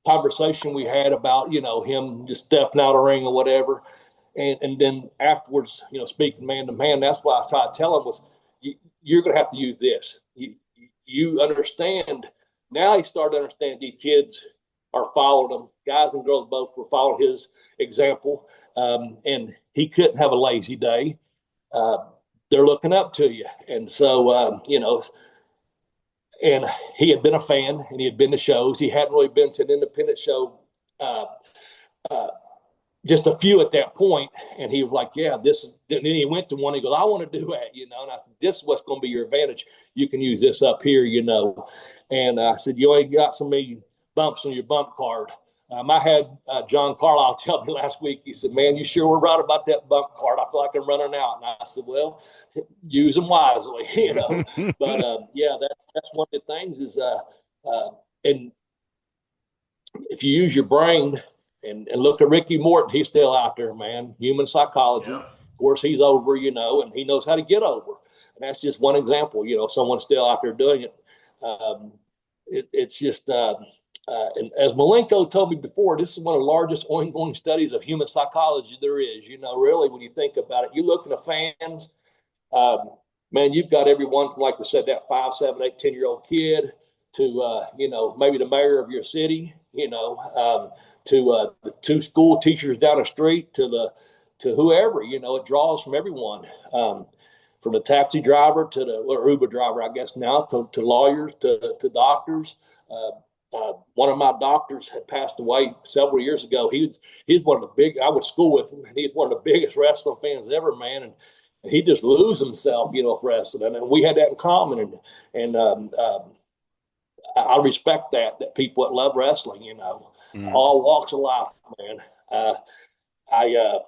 conversation we had about him just stepping out of the ring or whatever, and then afterwards speaking man to man. That's why I was trying to tell him was you're going to have to use this. You understand now. He started to understand these kids are following him. Guys and girls both were following his example. And he couldn't have a lazy day. They're looking up to you. And so, and he had been a fan and he had been to shows. He hadn't really been to an independent show, just a few at that point. And he was like, yeah, and then he went to one. He goes, I want to do that, and I said, this is what's going to be your advantage. You can use this up here, And I said, you only got so many bumps on your bump card. I had John Carlisle tell me last week, he said, man, you sure were right about that bump card. I feel like I'm running out. And I said, well, use them wisely, But, yeah, that's one of the things is, and if you use your brain and look at Ricky Morton, he's still out there, man. Human psychology. Yeah. Of course, he's over, and he knows how to get over. And that's just one example, someone's still out there doing it. It's just and as Malenko told me before, this is one of the largest ongoing studies of human psychology there is. Really, when you think about it, you look at the fans, man, you've got everyone from, like I said, that 5, 7, 8, 10-year-old kid to, maybe the mayor of your city, to the 2 school teachers down the street to whoever, it draws from everyone. From the taxi driver to the Uber driver, I guess now, to lawyers, to doctors. One of my doctors had passed away several years ago. He's one of the big. I went to school with him, and he's one of the biggest wrestling fans ever, man. And he just lose himself, for wrestling. And we had that in common. And I respect that people that love wrestling, all walks of life, man. I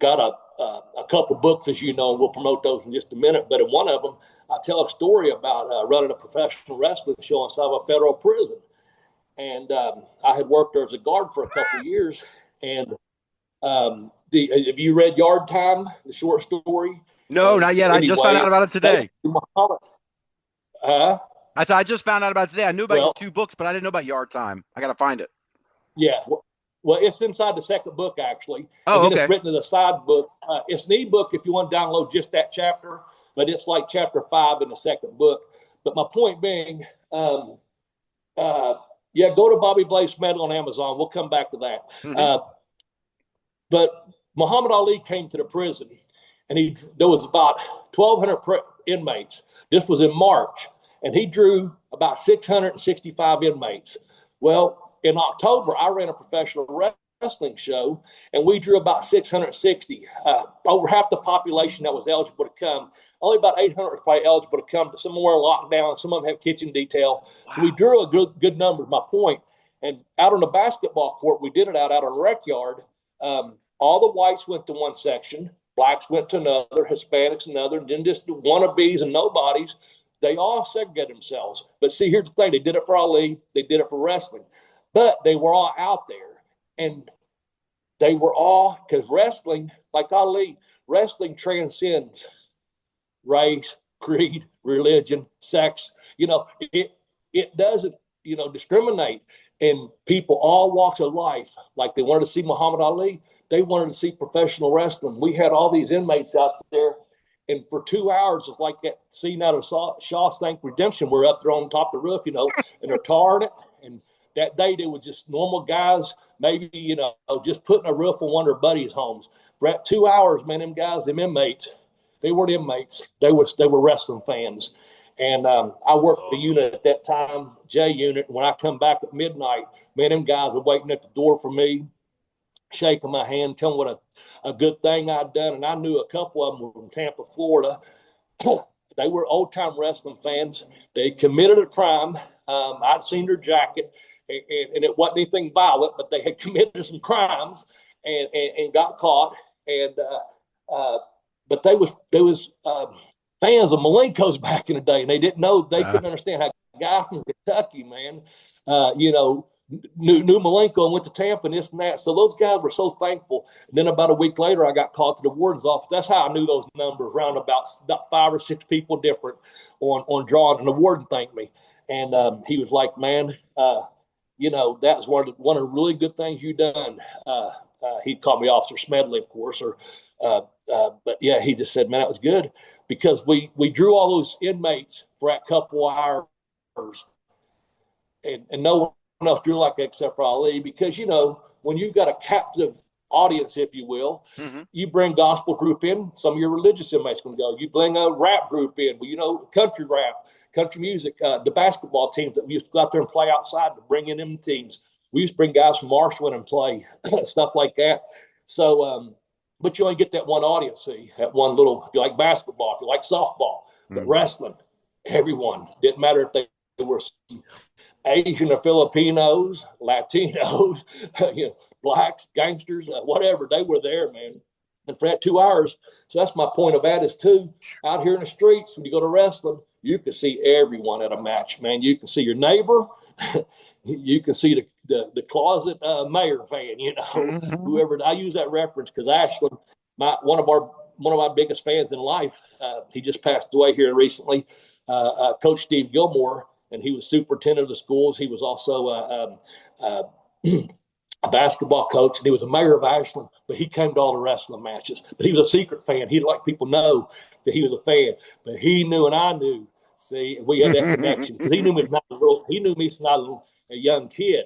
got a couple books, as you know, and we'll promote those in just a minute. But in one of them, I tell a story about running a professional wrestling show inside of a federal prison. And I had worked there as a guard for a couple of years. And have you read Yard Time, the short story? No, not yet. Anyway, I just found out about it today. I said I just found out about it today. I knew about your 2 books, but I didn't know about Yard Time. I got to find it. Yeah. Well, it's inside the second book, actually. Oh, and then okay. It's written as a side book. It's an ebook if you want to download just that chapter, but it's like chapter 5 in the second book. But my point being, go to Bobby Blaze Medal on Amazon. We'll come back to that. Mm-hmm. But Muhammad Ali came to the prison, and there was about 1,200 inmates. This was in March, and he drew about 665 inmates. Well, in October, I ran a professional wrestling show, and we drew about 660. Over half the population that was eligible to come. Only about 800 were probably eligible to come. Some were locked down. Some of them have kitchen detail. Wow. So we drew a good number, my point. And out on the basketball court, we did it out on the rec yard. All the whites went to one section. Blacks went to another, Hispanics another, and then just the wannabes and nobodies. They all segregated themselves. But see, here's the thing. They did it for Ali. They did it for wrestling. But they were all out there. And they were all, because wrestling, like Ali, wrestling transcends race, creed, religion, sex. It doesn't, discriminate. And people, all walks of life, like they wanted to see Muhammad Ali, they wanted to see professional wrestling. We had all these inmates out there, and for 2 hours, it's like that scene out of Shawshank Redemption. We're up there on top of the roof, and they're tarring it. And that day, they were just normal guys, maybe, just putting a roof on one of their buddies' homes. For that 2 hours, man, them guys, them inmates, they weren't inmates. They were wrestling fans. And I worked the unit at that time, J unit. When I come back at midnight, man, them guys were waiting at the door for me, shaking my hand, telling what a good thing I'd done. And I knew a couple of them were from Tampa, Florida. They were old-time wrestling fans. They committed a crime. I'd seen their jacket, and it wasn't anything violent, but they had committed some crimes and got caught. And but they was fans of Malenko's back in the day, and they didn't know, they couldn't understand how a guy from Kentucky, man, knew Malenko and went to Tampa and this and that. So those guys were so thankful. And then about a week later, I got called to the warden's office. That's how I knew those numbers, around about 5 or 6 people different on drawing. And the warden thanked me. And he was like, man, that was one of the really good things you done. He called me Officer Smedley, of course, but yeah, he just said, man, that was good. Because we drew all those inmates for that couple hours, and no one else drew like that except for Ali. Because, when you've got a captive audience, if you will, you bring gospel group in, some of your religious inmates can go. You bring a rap group in, country rap, country music, the basketball teams that we used to go out there and play outside to bring in them teams. We used to bring guys from Marshall and play, stuff like that. So, but you only get that one audience, see, that one little, if you like basketball, if you like softball, but wrestling, everyone, didn't matter if they were Asian or Filipinos, Latinos, blacks, gangsters, whatever, they were there, man. And for that 2 hours, so that's my point of that is too, out here in the streets, when you go to wrestling, you can see everyone at a match, man. You can see your neighbor. You can see the closet mayor fan, whoever. I use that reference because Ashland, one of my biggest fans in life, he just passed away here recently. Coach Steve Gilmore, and he was superintendent of the schools. He was also a basketball coach, and he was a mayor of Ashland. But he came to all the wrestling matches. But he was a secret fan. He'd like people know that he was a fan. But he knew, and I knew. See, we had that connection because he knew me. He knew me since I was a young kid.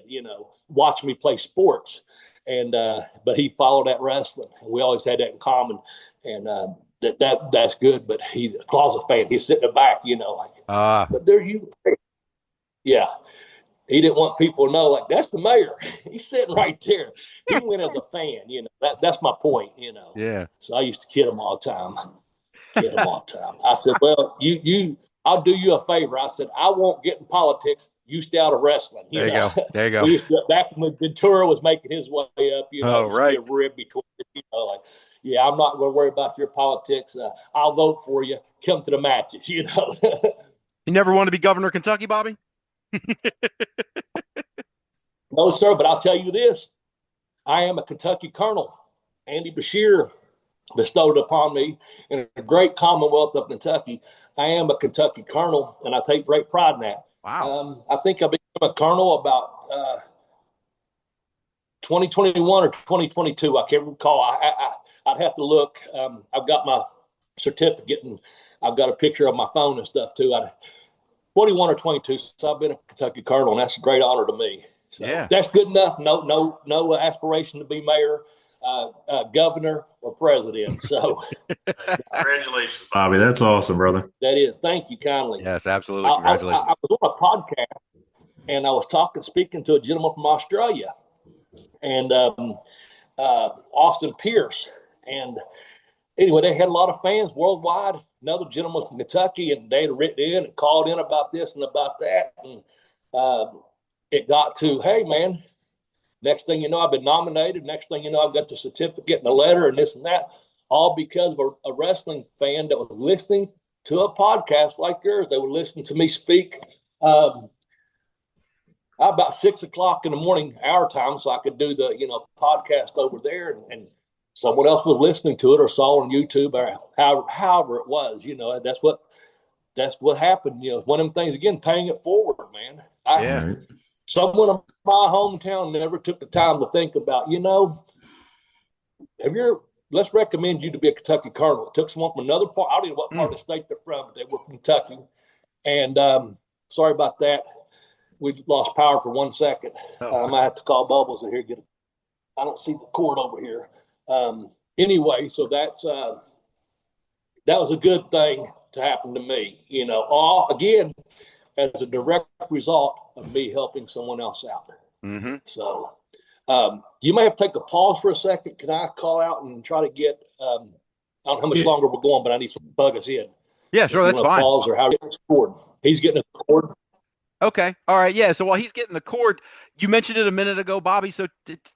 Watching me play sports, and but he followed that wrestling, and we always had that in common. And that's good. But he's a closet fan. He's sitting in the back, But there you, yeah. He didn't want people to know, like, that's the mayor. He's sitting right there. He went as a fan, That's my point, Yeah. So I used to kid him all the time. I said, well, I'll do you a favor. I said, I won't get in politics. You stay out of wrestling. There you go. We used to, back when Ventura was making his way up, right. A rib between, I'm not going to worry about your politics. I'll vote for you. Come to the matches, You never want to be governor of Kentucky, Bobby? No, sir. But I'll tell you this. I am a Kentucky colonel. Andy Bashir bestowed upon me in a great Commonwealth of Kentucky. I am a Kentucky colonel, and I take great pride in that. Wow. I think I became a colonel about 2021 or 2022. I can't recall. I'd have to look. I've got my certificate, and I've got a picture of my phone and stuff too. 21 or 22. So I've been a Kentucky colonel, and that's a great honor to me. So yeah, that's good enough. No aspiration to be mayor, governor, or president. So congratulations, Bobby. That's awesome, brother. that is. Thank you kindly. Yes, absolutely. Congratulations. I was on a podcast. and I was speaking to a gentleman from Australia, and Austin Pierce. And anyway, they had a lot of fans worldwide. Another gentleman from Kentucky, and they had written in and called in about this and about that. And it got to, hey, man, next thing you know, I've been nominated. Next thing you know, I've got the certificate and the letter and this and that, all because of a wrestling fan that was listening to a podcast like yours. They were listening to me speak about 6 o'clock in the morning, our time, so I could do the, podcast over there. And someone else was listening to it or saw it on YouTube or however it was, that's what happened. It's one of them things, again, paying it forward, man. Yeah. Someone in my hometown never took the time to think about, let's recommend you to be a Kentucky Colonel. It took someone from another part. I don't know what part of the state they're from, but they were from Kentucky. And sorry about that. We lost power for 1 second. I might have to call Bubbles in here. I don't see the cord over here. Anyway, so that was a good thing to happen to me, all again as a direct result of me helping someone else out. Mm-hmm. So you may have to take a pause for a second. Can I call out and try to get I don't know how much longer we're going, but I need some bug us in. Yeah, sure, that's fine. Pause or how it's cord. He's getting a cord. Okay. All right. Yeah. So while he's getting the cord, you mentioned it a minute ago, Bobby. So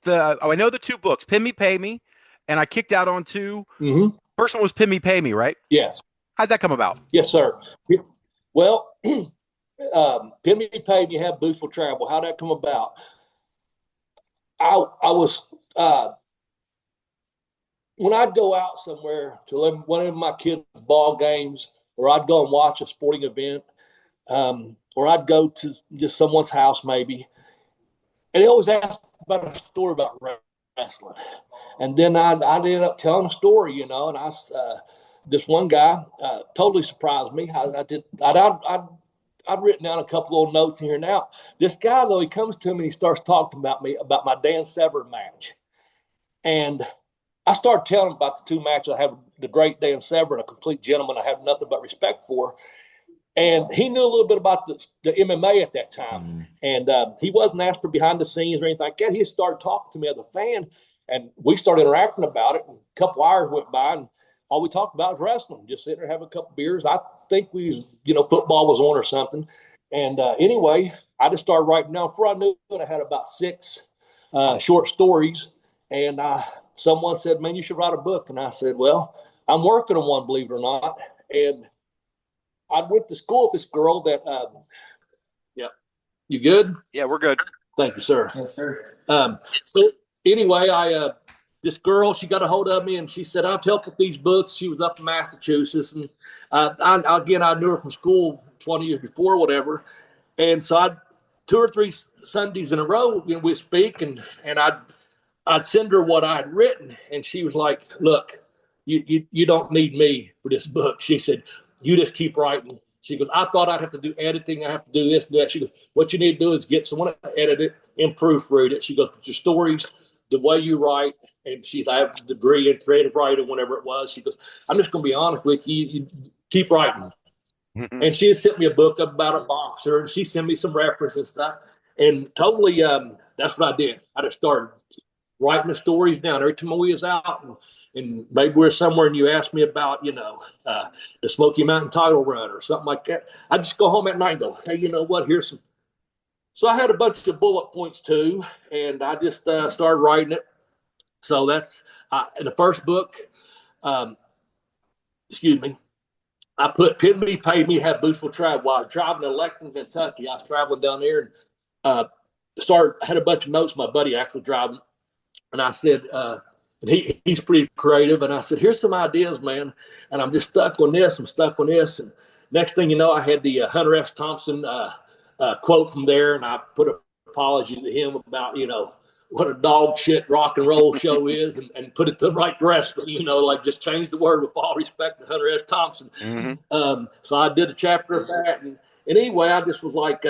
I know the two books, Pin Me, Pay Me, and I kicked out on two. Mm-hmm. First one was Pin Me, Pay Me, right? Yes. How'd that come about? Yes, sir. Well, Pin Me, Pay Me, Have Boots Will Travel. How'd that come about? I was when I'd go out somewhere to one of my kids' ball games, or I'd go and watch a sporting event, or I'd go to just someone's house maybe, and they always ask about a story about wrestling. And then I'd end up telling a story, and this one guy totally surprised me. I'd written down a couple of notes here and now. This guy, though, he comes to me and he starts talking about my Dan Severn match. And I started telling him about the two matches. I have the great Dan Severn, a complete gentleman I have nothing but respect for. And he knew a little bit about the MMA at that time. And he wasn't asked for behind the scenes or anything like that. He started talking to me as a fan, and we started interacting about it. And a couple hours went by, and all we talked about was wrestling, just sitting there having a couple beers. I think football was on or something. And anyway, I just started writing down. Before I knew it, I had about 6 short stories. And someone said, man, you should write a book. And I said, well, I'm working on one, believe it or not. And I went to school with this girl that, you good? Yeah, we're good. Thank you, sir. Yes, sir. So anyway, this girl, she got a hold of me and she said, I've helped with these books. She was up in Massachusetts. And I knew her from school 20 years before, whatever. And so 2 or 3 Sundays in a row, we speak and I'd send her what I had written. And she was like, look, you don't need me for this book. She said, you just keep writing. She goes, I thought I'd have to do editing. I have to do this and that. She goes, what you need to do is get someone to edit it and proofread it. She goes, put your stories, the way you write. And I have a degree in creative writing, whenever it was. She goes, I'm just going to be honest with you. You keep writing. Mm-hmm. And she had sent me a book about a boxer, and she sent me some references and stuff. And totally, that's what I did. I just started writing the stories down every time we was out, and maybe we're somewhere and you asked me about, the Smoky Mountain title run or something like that. I just go home at night and go, hey, you know what? Here's some. So I had a bunch of bullet points too, and I just started writing it. So that's in the first book. I put Pin Me, Pay Me, Have Boots Will Travel. While I was driving to Lexington, Kentucky, I was traveling down there and had a bunch of notes. My buddy actually driving. And I said, he's pretty creative. And I said, here's some ideas, man. And I'm just stuck on this. I'm stuck on this. And next thing you know, I had the Hunter S. Thompson quote from there. And I put an apology to him about, what a dog shit rock and roll show is, and put it to the right direction, like just change the word with all respect to Hunter S. Thompson. Mm-hmm. So I did a chapter of that. And anyway, I just was like,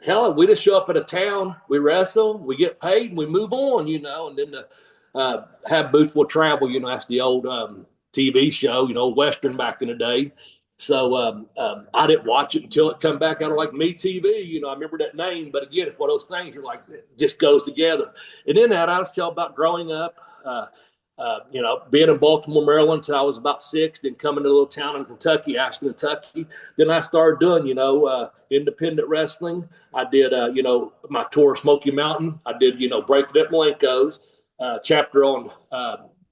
hell, we just show up at a town, we wrestle, we get paid, and we move on, and then Have Boots Will Travel, that's the old TV show, Western back in the day. So I didn't watch it until it come back out of like Me TV. You know, I remember that name, but again, it's one of those things you're like, it just goes together. And then that I was telling about growing up, you know, being in Baltimore, Maryland until I was about 6, then coming to a little town in Kentucky, Ashton, Kentucky. Then I started doing, you know, independent wrestling. I did, you know, my tour of Smoky Mountain. I did, you know, Breaking Up Malenko's chapter on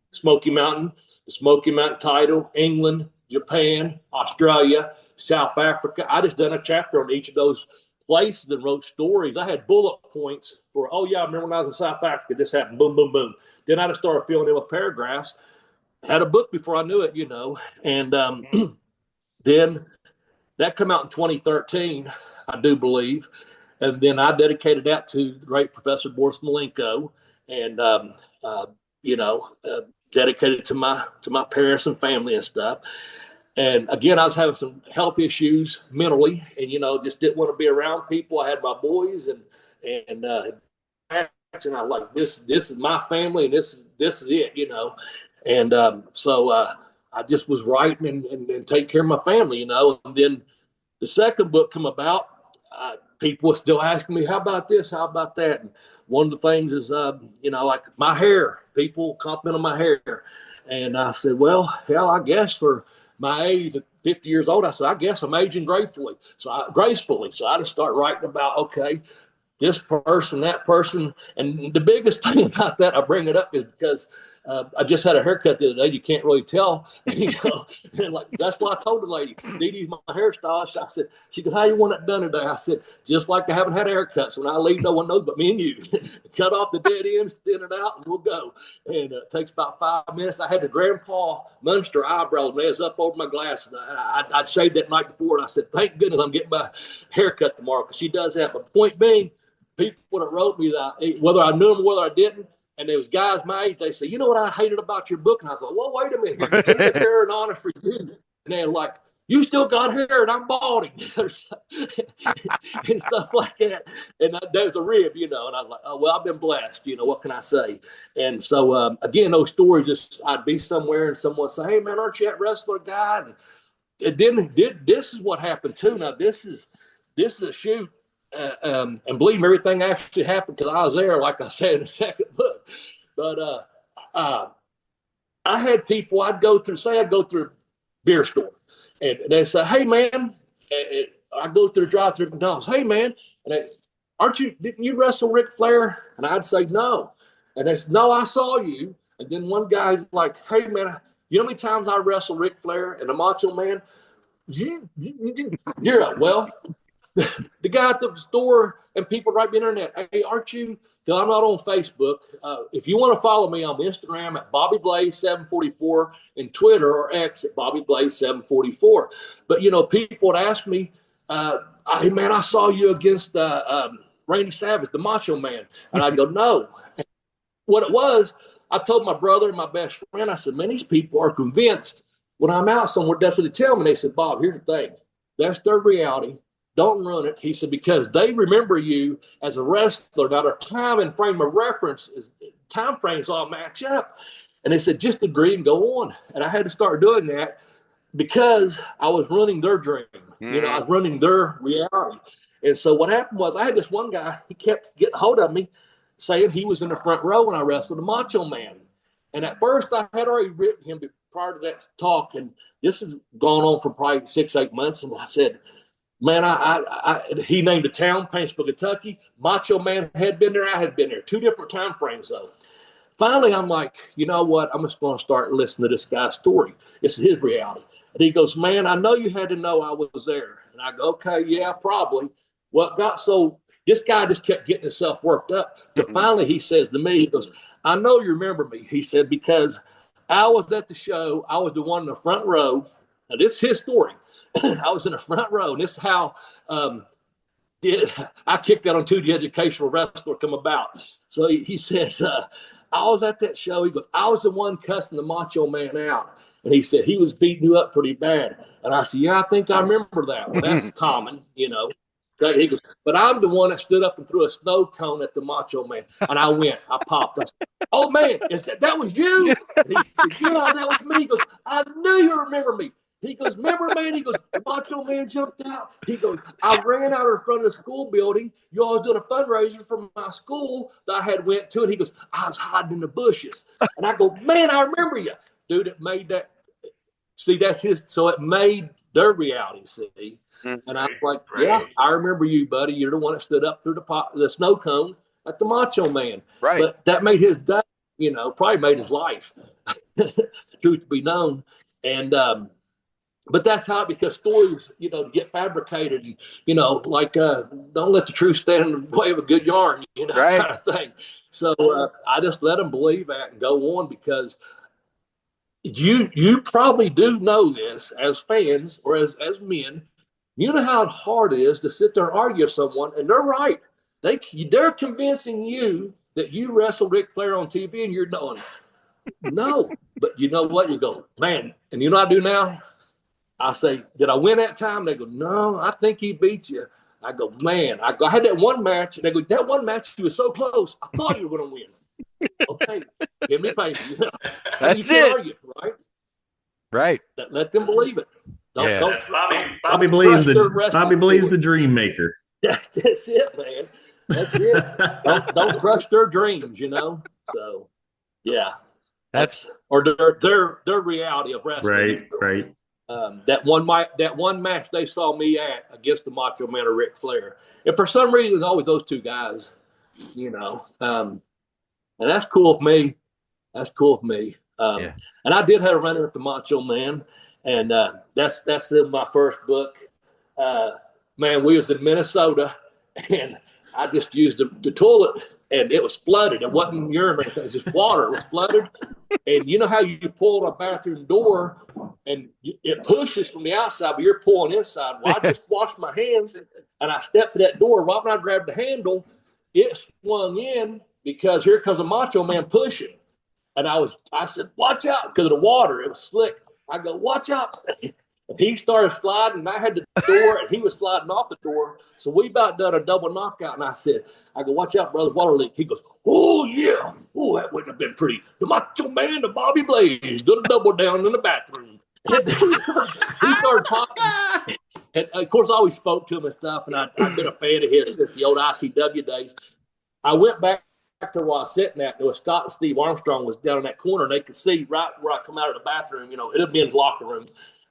Smoky Mountain, the Smoky Mountain title, England, Japan, Australia, South Africa. I just done a chapter on each of those places and wrote stories. I had bullet points for, oh, yeah, I remember when I was in South Africa, this happened, boom, boom, boom. Then I just started filling in with paragraphs. Had a book before I knew it, you know. And then that came out in 2013, I do believe. And then I dedicated that to the great Professor Boris Malenko and, you know, dedicated to my parents and family and stuff. And again, I was having some health issues mentally, and you know, just didn't want to be around people. I had my boys, and I was like, this is my family, and this is it, you know. And so I just was writing and taking care of my family, you know. And then the second book come about. People were still asking me, how about this? How about that? And one of the things is, you know, like my hair. People compliment on my hair. And I said, well, hell, I guess for my age at 50 years old, I said, I guess I'm aging gracefully. So I just start writing about, okay, this person, that person. And the biggest thing about that, I bring it up, is because I just had a haircut the other day. You can't really tell, you know. And like, that's what I told the lady. Dee Dee's my hairstylist. I said, she goes, how you want it done today? I said, just like I haven't had a haircut. So when I leave, no one knows but me and you. Cut off the dead ends, thin it out, and we'll go. And it takes about 5 minutes. I had the Grandpa Munster eyebrows, and they was up over my glasses. I'd shaved that night before, and I said, thank goodness I'm getting my haircut tomorrow, because she does that. But the point being, people that wrote me, that whether I knew them or whether I didn't, and there was guys my age, they say, you know what I hated about your book? And I thought, well, wait a minute, it's fair and honor for you. And they're like, you still got hair and I'm balding, and stuff like that. And there's a rib, you know. And I was like, oh, well, I've been blessed, you know, what can I say? And so, again, those stories, just I'd be somewhere and someone say, hey, man, aren't you that wrestler guy? And then this is what happened, too. Now, this is a shoot. And believe me, everything actually happened because I was there, like I said in the second book. But I had people, I'd go through a beer store, and they say, hey, man, I go through the drive-through McDonald's. Hey, man, and didn't you wrestle Ric Flair? And I'd say, no. And they said, no, I saw you. And then one guy's like, hey, man, you know how many times I wrestled Ric Flair and the Macho Man? You're like, well, the guy at the store and people right on the internet, hey, aren't you? Because I'm not on Facebook. If you want to follow me on Instagram at Bobby Blaze 744 and Twitter or X at Bobby Blaze 744. But, you know, people would ask me, hey, man, I saw you against Randy Savage, the Macho Man. And I'd go, no. And what it was, I told my brother and my best friend, I said, man, these people are convinced when I'm out somewhere, that's what they tell me. They said, Bob, here's the thing. That's their reality. Don't run it. He said, because they remember you as a wrestler. Now, their time and frame of reference time frames all match up. And they said, just agree and go on. And I had to start doing that because I was running their dream. Mm-hmm. You know, I was running their reality. And so what happened was I had this one guy, he kept getting a hold of me saying he was in the front row when I wrestled the Macho Man. And at first I had already written him prior to that talk. And this has gone on for probably 6-8 months. And I said, man, he named a town, Paintsville, Kentucky. Macho Man had been there. I had been there. 2 different time frames, though. Finally, I'm like, you know what? I'm just going to start listening to this guy's story. This is his reality. And he goes, man, I know you had to know I was there. And I go, okay, yeah, probably. What got so this guy just kept getting himself worked up. So finally, he says to me, he goes, I know you remember me. He said, because I was at the show. I was the one in the front row. Now, this is his story. I was in the front row, and this is how I kicked that on to the educational wrestler come about. So he says, I was at that show. He goes, I was the one cussing the Macho Man out. And he said, he was beating you up pretty bad. And I said, yeah, I think I remember that. Well, that's common, you know. He goes, but I'm the one that stood up and threw a snow cone at the Macho Man. And I popped. I said, oh, man, that was you? And he said, yeah, that was me. He goes, I knew you remember me. He goes, remember, man? He goes, the Macho Man jumped out. He goes, I ran out in front of the school building. You all was doing a fundraiser for my school that I had went to. And he goes, I was hiding in the bushes. And I go, man, I remember you. Dude, it made that. See, that's his. So it made their reality, see. And I was like, yeah, I remember you, buddy. You're the one that stood up through the snow cone at the Macho Man. Right. But that made his day, probably made his life. Truth to be known. And, but that's how, because stories, to get fabricated, like don't let the truth stand in the way of a good yarn, right. kind of thing. So I just let them believe that and go on, because you probably do know this as fans or as men. You know how hard it is to sit there and argue with someone, and they're right. They're convincing you that you wrestled Ric Flair on TV, and you're going, no. But you know what? You go, man. And you know what I do now? I say, did I win that time? They go, no, I think he beat you. I go, man. I had that one match. And they go, that one match, you were so close. I thought you were going to win. Okay, give me faith. That's you can't it. argue, right? Right. Let them believe it. Don't Bobby Blaze, the dream maker. That's it, man. That's it. don't crush their dreams, So, yeah, that's or their reality of wrestling. Right. That one match they saw me at against the Macho Man or Ric Flair, and for some reason, it's always those two guys, and that's cool with me. That's cool with me. And I did have a runner at the Macho Man, and that's in my first book. Man, we was in Minnesota, and I just used the toilet, and it was flooded. It wasn't urine, it was just water. It was flooded. And you know how you pull a bathroom door, and it pushes from the outside, but you're pulling inside. Well, I just washed my hands, and I stepped to that door. Right when I grabbed the handle, it swung in, because here comes a Macho Man pushing. And I said, watch out, because of the water. It was slick. I go, watch out. And he started sliding, and I had the door, and he was sliding off the door. So we about done a double knockout, and I go, watch out, brother, water leak. He goes, oh, yeah. Oh, that wouldn't have been pretty. The Macho Man, the Bobby Blaze, done a double down in the bathroom. And he started talking. And, of course, I always spoke to him and stuff, and I've been a fan of his since the old ICW days. I went back to where I was sitting at. There was Scott and Steve Armstrong was down in that corner, and they could see right where I come out of the bathroom. It had been his locker room.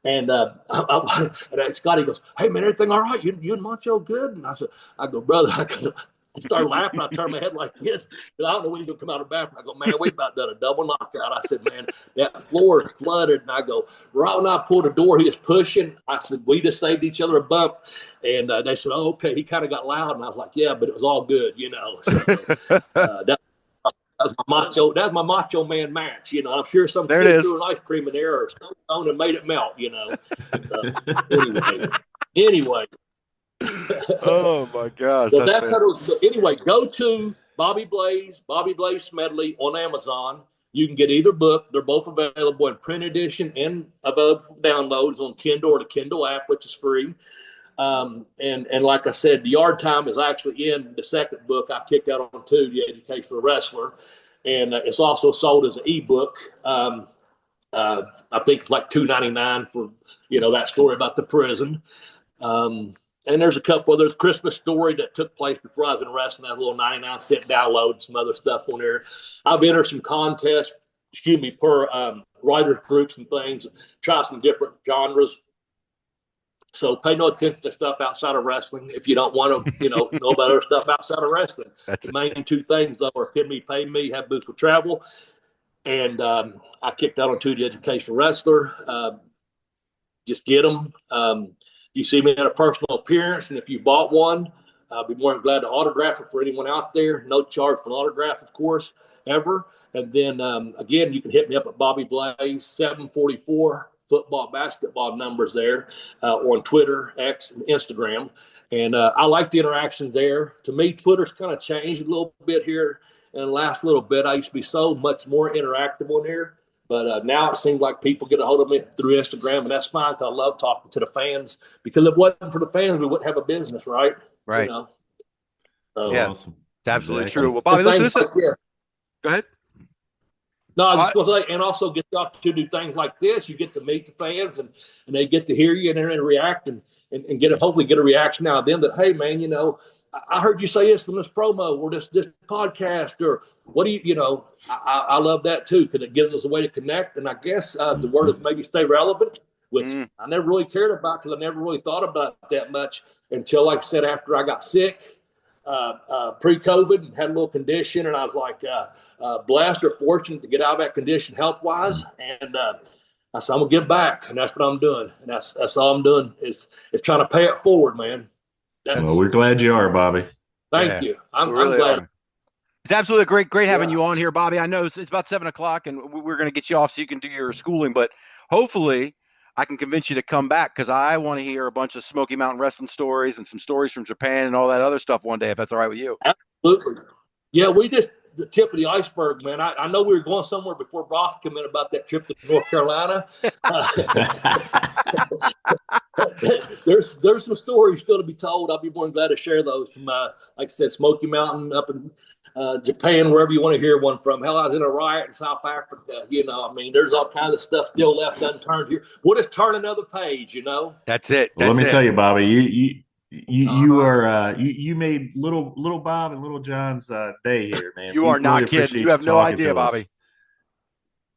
And and Scotty goes, hey, man, everything all right? You and Macho good? And I go, brother, I started laughing. I turned my head like this, because I don't know when he's going to come out of the bathroom. I go, man, we about done a double knockout. I said, man, that floor is flooded. And I go, right when I pulled the door, he was pushing. I said, we just saved each other a bump. And they said, oh, okay. He kind of got loud. And I was like, yeah, but it was all good, So that's my Macho Man match. I'm sure some kid threw an ice cream in there or stone and made it melt. Anyway. Oh my gosh. So that's how it was. Anyway, go to Bobby Blaze Smedley on Amazon. You can get either book. They're both available in print edition and available for downloads on Kindle or the Kindle app, which is free. And like I said, the yard time is actually in the second book I kicked out on too, The Education of the Wrestler. And it's also sold as an ebook. I think it's like $2.99 for, that story about the prison. And there's a couple others. Christmas story that took place before I was in wrestling. That little 99-cent download, some other stuff on there. I've entered some contests, per writers groups and things, try some different genres. So pay no attention to stuff outside of wrestling if you don't want to, know about other stuff outside of wrestling. The main two things, though, are pay me, have boots with travel. And I kicked out on The Educational Wrestler. Just get them. You see me at a personal appearance, and if you bought one, I'll be more than glad to autograph it for anyone out there. No charge for an autograph, of course, ever. And then, again, you can hit me up at Bobby Blaze, 744. Football, basketball numbers there on Twitter, X, and Instagram. And I like the interaction there. To me, Twitter's kind of changed a little bit here in the last little bit. I used to be so much more interactive on here. But now it seems like people get a hold of me through Instagram, and that's fine because I love talking to the fans. Because if it wasn't for the fans, we wouldn't have a business, right? Right. So, yeah, awesome. It's absolutely true. Well, Bobby, listen. Go ahead. No, I was just going to say, and also get the opportunity to do things like this. You get to meet the fans, and they get to hear you and react, and hopefully get a reaction out of them that, hey, man, I heard you say this in this promo or this podcast, or what do you, I love that too, because it gives us a way to connect. And I guess the word is maybe stay relevant, which I never really cared about because I never really thought about that much until, like I said, after I got sick. Pre-COVID and had a little condition, and I was like blessed or fortunate to get out of that condition health-wise, and I said I'm gonna give back, and that's what I'm doing, and that's all I'm doing is trying to pay it forward, man. Well, we're glad you are, Bobby. Thank you. I'm glad. It's absolutely great having you on here, Bobby. I know it's about 7:00, and we're going to get you off so you can do your schooling, but hopefully I can convince you to come back because I want to hear a bunch of Smoky Mountain wrestling stories and some stories from Japan and all that other stuff one day, if that's all right with you. Absolutely. Yeah, we just the tip of the iceberg, man. I know we were going somewhere before Brock came in about that trip to North Carolina. There's some stories still to be told. I'll be more than glad to share those from, like I said, Smoky Mountain up in Japan, wherever you want to hear one from. Hell, I was in a riot in South Africa. There's all kinds of stuff still left unturned here. We'll just turn another page, That's it. Well, let me tell you, Bobby, you made little Bob and little John's day here, man. You are not kidding. You have no idea, Bobby.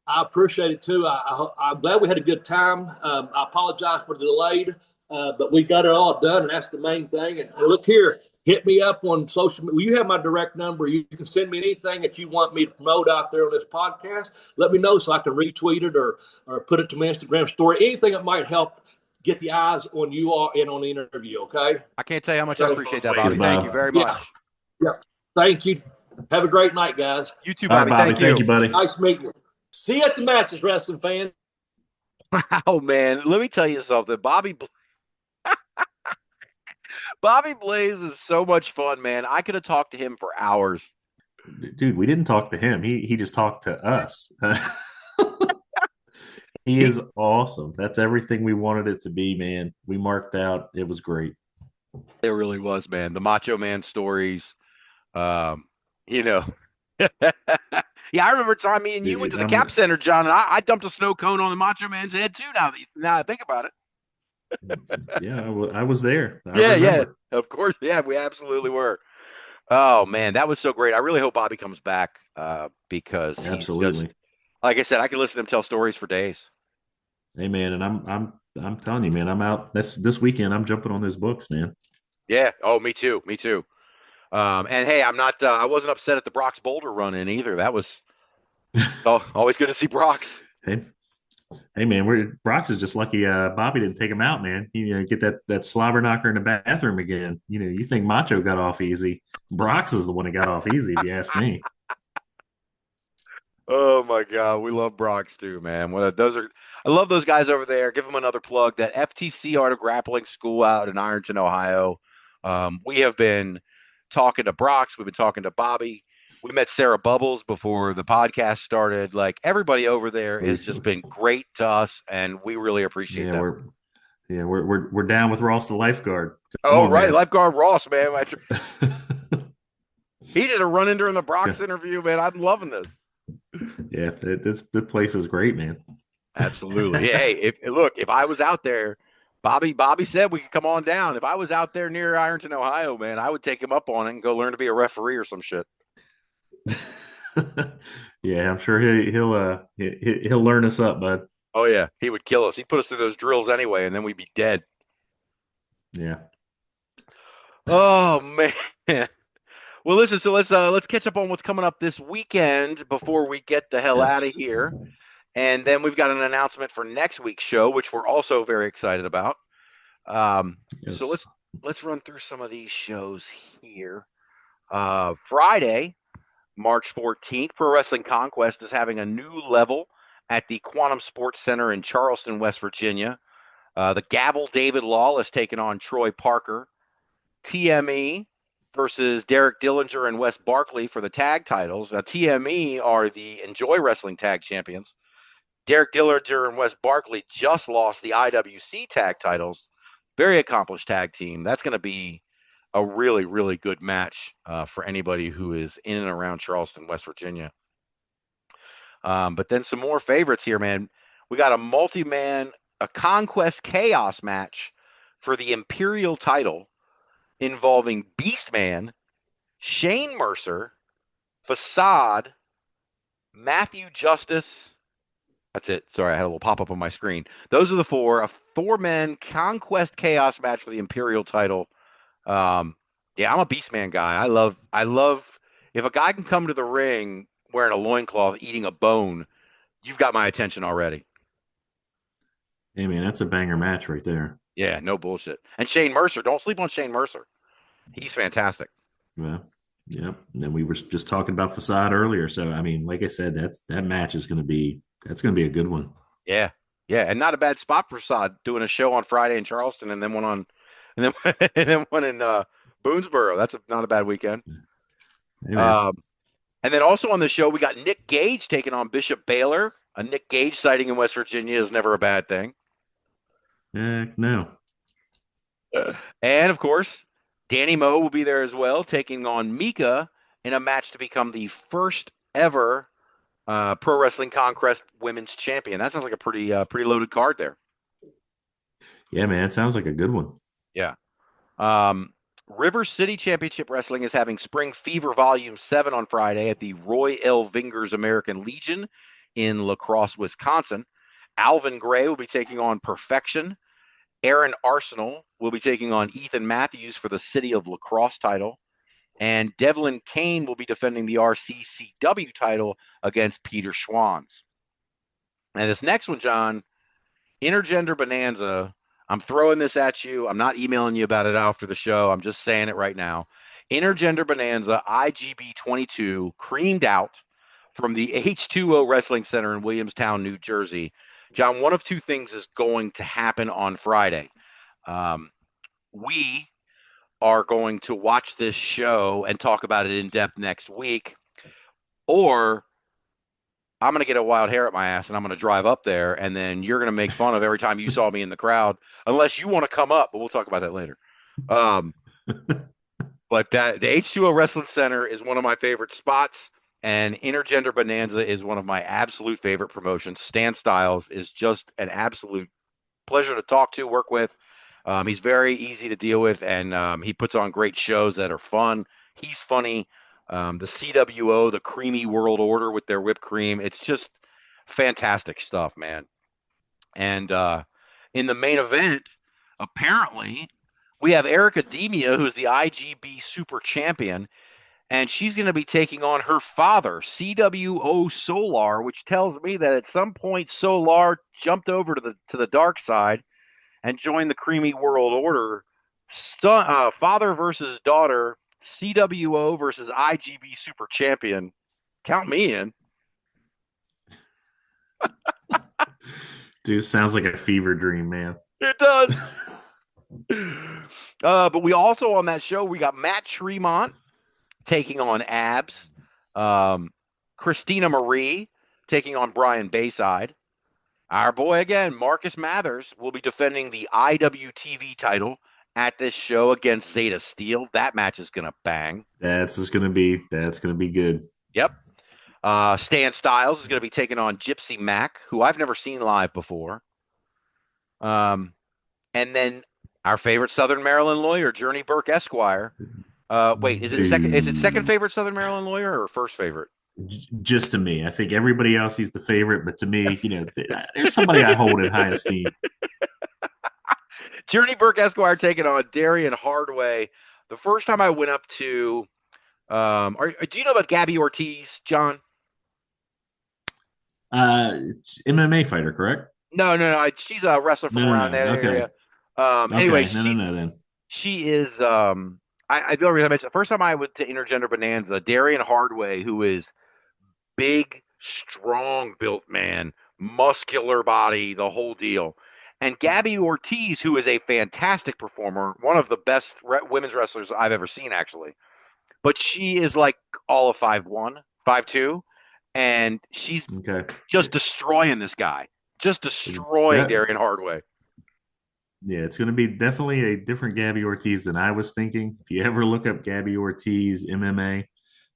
I appreciate it too. I'm glad we had a good time. I apologize for the delayed, but we got it all done, and that's the main thing. And look here, hit me up on social media. You have my direct number. You can send me anything that you want me to promote out there on this podcast. Let me know so I can retweet it or put it to my Instagram story. Anything that might help get the eyes on you all and on the interview, okay? I can't tell you how much I appreciate that, Bobby. Thank you very much. Yeah. Thank you. Have a great night, guys. You too, Bobby. Right, Bobby. Thank you, buddy. Nice meeting you. See you at the matches, wrestling fan. Oh, man. Let me tell you something. Bobby Blaze is so much fun, man. I could have talked to him for hours. Dude, we didn't talk to him. He just talked to us. He is awesome. That's everything we wanted it to be, man. We marked out. It was great. It really was, man. The Macho Man stories, Yeah, I remember time me and you went to the Cap Center, John, and I dumped a snow cone on the Macho Man's head too. Now I think about it. Yeah, I was there. Yeah, of course. Yeah, we absolutely were. Oh man, that was so great. I really hope Bobby comes back because absolutely. Like I said, I could listen to him tell stories for days. Hey man, and I'm telling you, man, I'm out this weekend. I'm jumping on those books, man. Yeah. Oh, me too. And hey, I'm not. I wasn't upset at the Brock's Boulder run in either. That was always good to see Brock's. Hey man, Brock's is just lucky Bobby didn't take him out, man. Get that slobber knocker in the bathroom again. You think Macho got off easy? Brock's is the one that got off easy, if you ask me. Oh my God, we love Brock's too, man. I love those guys over there. Give them another plug. That FTC Art of Grappling School out in Ironton, Ohio. We have been talking to Brock's. We've been talking to Bobby. We met Sarah Bubbles before the podcast started. Like everybody over there has just been great to us, and we really appreciate that. We're down with Ross the lifeguard. Right, man. Lifeguard Ross, man. He did a run-in during the Brock's interview, man. I'm loving this. Yeah, this place is great, man. Absolutely. Yeah, hey, if I was out there, Bobby said we could come on down. If I was out there near Ironton, Ohio, man, I would take him up on it and go learn to be a referee or some shit. Yeah, I'm sure he'll learn us up, bud. Oh yeah, he would kill us. He'd put us through those drills anyway, and then we'd be dead. Yeah. Oh man. Well, listen. So let's catch up on what's coming up this weekend before we get the hell out of here, and then we've got an announcement for next week's show, which we're also very excited about. So let's run through some of these shows here. Friday, March 14th, Pro Wrestling Conquest is having a new level at the Quantum Sports Center in Charleston, West Virginia. The Gavel David Law is taking on Troy Parker. TME versus Derek Dillinger and Wes Barkley for the tag titles. Now, TME are the Enjoy Wrestling Tag Champions. Derek Dillinger and Wes Barkley just lost the IWC tag titles. Very accomplished tag team. That's going to be a really, really good match for anybody who is in and around Charleston, West Virginia. But then some more favorites here, man. We got a Conquest Chaos match for the Imperial title involving Beastman, Shane Mercer, Facade, Matthew Justice. That's it. Sorry, I had a little pop-up on my screen. Those are the four. A four-man Conquest Chaos match for the Imperial title. Yeah, I'm a Beastman guy. I love if a guy can come to the ring wearing a loincloth, eating a bone, you've got my attention already. Hey, man, that's a banger match right there. Yeah, no bullshit. And Shane Mercer, don't sleep on Shane Mercer. He's fantastic. Well, yep. And then we were just talking about Facade earlier. So, I mean, like I said, that match is going to be a good one. Yeah. Yeah. And not a bad spot for Facade doing a show on Friday in Charleston and then one in Boonesboro. That's not a bad weekend. Hey, and then also on the show, we got Nick Gage taking on Bishop Baylor. A Nick Gage sighting in West Virginia is never a bad thing. No. And of course, Danny Moe will be there as well, taking on Mika in a match to become the first ever Pro Wrestling Conquest Women's Champion. That sounds like a pretty loaded card there. Yeah, man, it sounds like a good one. Yeah. River City Championship Wrestling is having Spring Fever Volume 7 on Friday at the Roy L. Vingers American Legion in La Crosse, Wisconsin. Alvin Gray will be taking on Perfection. Aaron Arsenal will be taking on Ethan Matthews for the City of La Crosse title. And Devlin Kane will be defending the RCCW title against Peter Schwanz. And this next one, John, Intergender Bonanza. I'm throwing this at you. I'm not emailing you about it after the show. I'm just saying it right now. Intergender Bonanza IGB 22 creamed out from the H2O Wrestling Center in Williamstown, New Jersey. John, one of two things is going to happen on Friday. We are going to watch this show and talk about it in depth next week, or I'm going to get a wild hair at my ass and I'm going to drive up there, and then you're going to make fun of every time you saw me in the crowd, unless you want to come up, but we'll talk about that later. But the H2O Wrestling Center is one of my favorite spots, and Intergender Bonanza is one of my absolute favorite promotions. Stan Styles is just an absolute pleasure to talk to, work with. He's very easy to deal with, and he puts on great shows that are fun. He's funny. The CWO, the Creamy World Order with their whipped cream, it's just fantastic stuff, man. And in the main event, apparently, we have Erica Demia, who's the IGB Super Champion, and she's going to be taking on her father, CWO Solar, which tells me that at some point Solar jumped over to the dark side and joined the Creamy World Order. Father versus daughter, CWO versus IGB Super Champion. Count me in. Dude, sounds like a fever dream, man. It does. But we also on that show, we got Matt Tremont taking on Abs. Christina Marie taking on Brian Bayside. Our boy again, Marcus Mathers, will be defending the IWTV title at this show against Zeta Steel. That match is gonna bang. That's gonna be good. Yep. Stan Styles is gonna be taking on Gypsy Mac, who I've never seen live before. And then our favorite Southern Maryland lawyer, Journey Burke Esquire. Wait, is it second favorite Southern Maryland lawyer or first favorite? Just to me. I think everybody else he's the favorite, but to me, there's somebody I hold in high esteem. Journey Burke Esquire taking on Darian Hardway. The first time I went up to do you know about Gabby Ortiz, John? MMA fighter, correct? No. She's a wrestler from around that area. Anyway, then. She is I the only reason I mentioned the first time I went to Intergender Bonanza, Darian Hardway, who is big, strong built man, muscular body, the whole deal. And Gabby Ortiz, who is a fantastic performer, one of the best women's wrestlers I've ever seen, actually. But she is like all of 5'1", 5'2", and she's just destroying this guy. Just destroying Darian Hardway. Yeah, it's going to be definitely a different Gabby Ortiz than I was thinking. If you ever look up Gabby Ortiz MMA,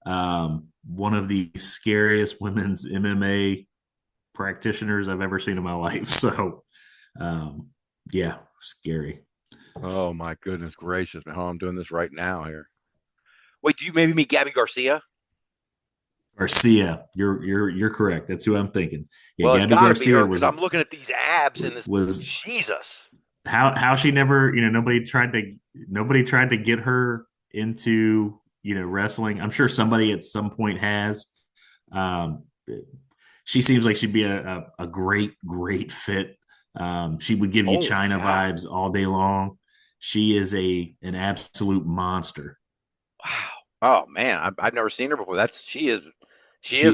one of the scariest women's MMA practitioners I've ever seen in my life. So, yeah, scary. Oh my goodness gracious, man! Oh, I'm doing this right now here. Wait, do you maybe meet Gabby Garcia? Garcia, you're correct. That's who I'm thinking. Yeah, Well, it's Gabby got to be her Garcia because I'm looking at these abs and this. was Jesus. how she never, nobody tried to get her into, wrestling. I'm sure somebody at some point has. Um, she seems like she'd be a great fit. She would give you Oh, China yeah. vibes all day long. She is an absolute monster. Wow. Oh man, I've never seen her before. She is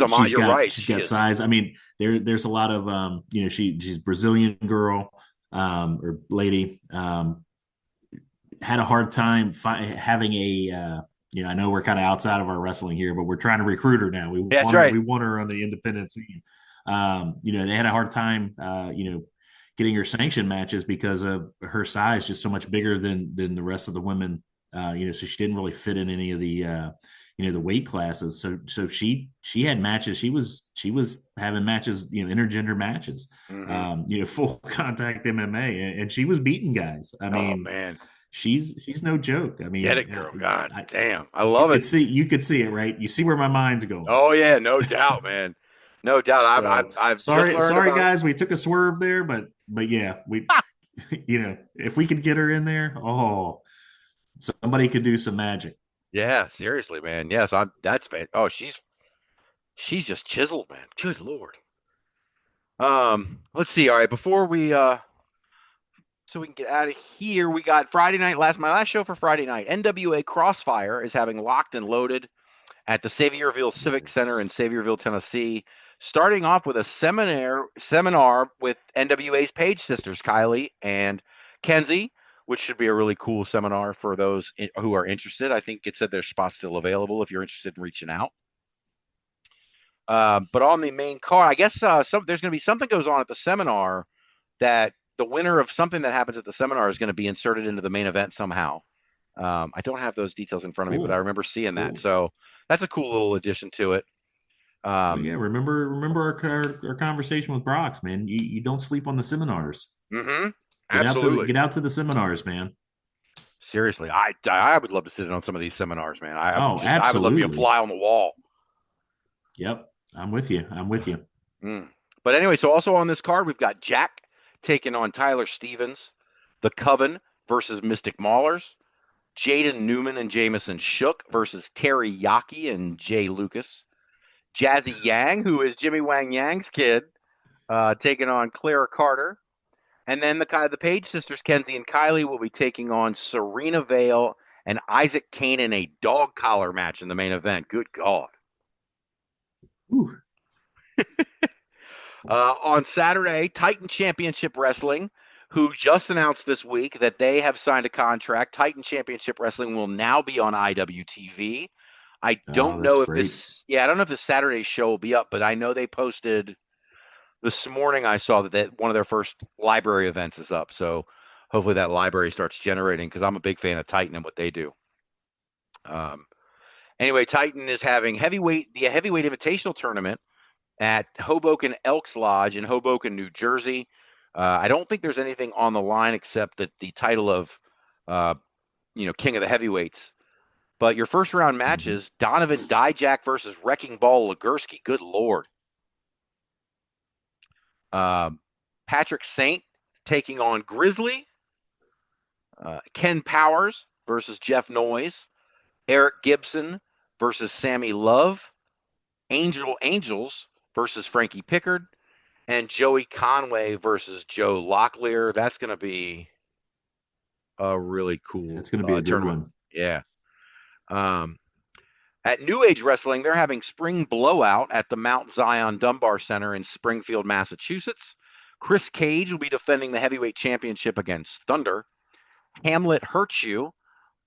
a mon. You're right. She's She got is. size. I mean, there's a lot of she's Brazilian girl or lady. Had a hard time having a I know we're kind of outside of our wrestling here, but we're trying to recruit her now. Yeah, that's right. We want her on the independent scene. They had a hard time getting her sanctioned matches because of her size, just so much bigger than the rest of the women. So she didn't really fit in any of the the weight classes. So she had matches. She was having matches, intergender matches, full contact MMA, and she was beating guys. I mean, oh man, she's no joke. I mean, get it, girl. God damn, I love it. You could see it, right? You see where my mind's going. Oh yeah, no doubt, man. No doubt. I've sorry, just learned about... guys. We took a swerve there, but yeah, we, if we could get her in there, somebody could do some magic. Yeah, seriously, man. Yes, that's bad. Oh, she's just chiseled, man. Good Lord. Let's see. All right, before we so we can get out of here, we got Friday night. My last show for Friday night. NWA Crossfire is having Locked and Loaded at the Saviorville Civic Center in Saviorville, Tennessee. Starting off with a seminar with NWA's Page sisters, Kylie and Kenzie, which should be a really cool seminar for those who are interested. I think it said there's spots still available if you're interested in reaching out. But on the main card, I guess there's going to be something goes on at the seminar that the winner of something that happens at the seminar is going to be inserted into the main event somehow. I don't have those details in front of me, but I remember seeing that. So that's a cool little addition to it. Yeah, remember our conversation with Brox, man. You don't sleep on the seminars. Mm-hmm. Absolutely. Get out to the seminars, man. Seriously, I would love to sit in on some of these seminars, man. Absolutely. I would love to be a fly on the wall. Yep, I'm with you. But anyway, so also on this card, we've got Jack taking on Tyler Stevens, The Coven versus Mystic Maulers, Jaden Newman and Jameson Shook versus Terry Yaki and Jay Lucas, Jazzy Yang, who is Jimmy Wang Yang's kid, taking on Clara Carter. And then the Page sisters, Kenzie and Kylie, will be taking on Serena Vale and Isaac Kane in a dog collar match in the main event. Good God. On Saturday, Titan Championship Wrestling, who just announced this week that they have signed a contract. Titan Championship Wrestling will now be on IWTV. I don't know if I don't know if this Saturday's show will be up, but I know they posted this morning. I saw that one of their first library events is up. So hopefully that library starts generating, because I'm a big fan of Titan and what they do. Anyway, Titan is having the heavyweight invitational tournament at Hoboken Elks Lodge in Hoboken, New Jersey. I don't think there's anything on the line except that the title of, King of the Heavyweights. But your first round matches, Donovan Dijak versus Wrecking Ball Legursky. Good Lord. Patrick Saint taking on Grizzly. Ken Powers versus Jeff Noyes. Eric Gibson versus Sammy Love. Angels versus Frankie Pickard. And Joey Conway versus Joe Locklear. That's going to be a really cool It's going to be a good tournament. One. Yeah. At New Age Wrestling, they're having Spring Blowout at the Mount Zion Dunbar Center in Springfield, Massachusetts. Chris Cage will be defending the heavyweight championship against Thunder. Hamlet Hurts You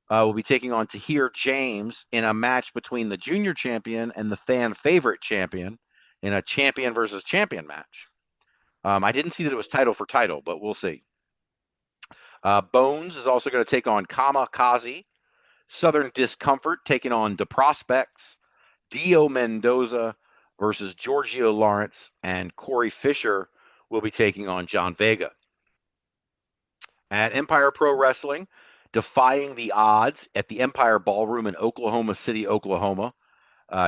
will be taking on Tahir James in a match between the junior champion and the fan favorite champion in a champion versus champion match. I didn't see that it was title for title, but we'll see. Bones is also going to take on Kamikaze. Southern Discomfort taking on The Prospects. Dio Mendoza versus Giorgio Lawrence, and Corey Fisher will be taking on John Vega. At Empire Pro Wrestling, defying the odds at the Empire Ballroom in Oklahoma City, Oklahoma,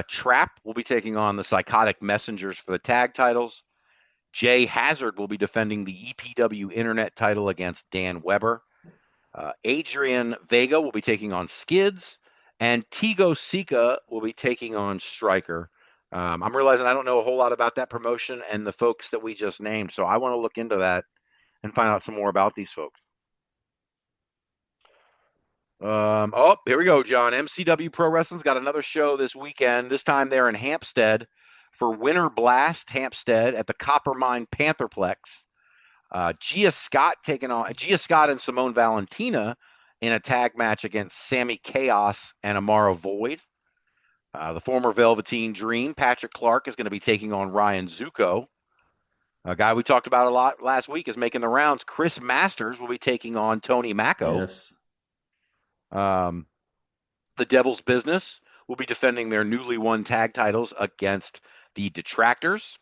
Trap will be taking on the Psychotic Messengers for the tag titles. Jay Hazard will be defending the EPW Internet title against Dan Weber. Adrian Vega will be taking on Skids, and Tigo Sika will be taking on Striker. I'm realizing I don't know a whole lot about that promotion and the folks that we just named, so I want to look into that and find out some more about these folks. Here we go, John. MCW Pro Wrestling's got another show this weekend. This time they're in Hampstead for Winter Blast Hampstead at the Coppermine Pantherplex. Gia Scott and Simone Valentina in a tag match against Sammy Chaos and Amara Void. The former Velveteen Dream, Patrick Clark, is going to be taking on Ryan Zuko. A guy we talked about a lot last week is making the rounds. Chris Masters will be taking on Tony Macco. Yes. The Devil's Business will be defending their newly won tag titles against the Detractors.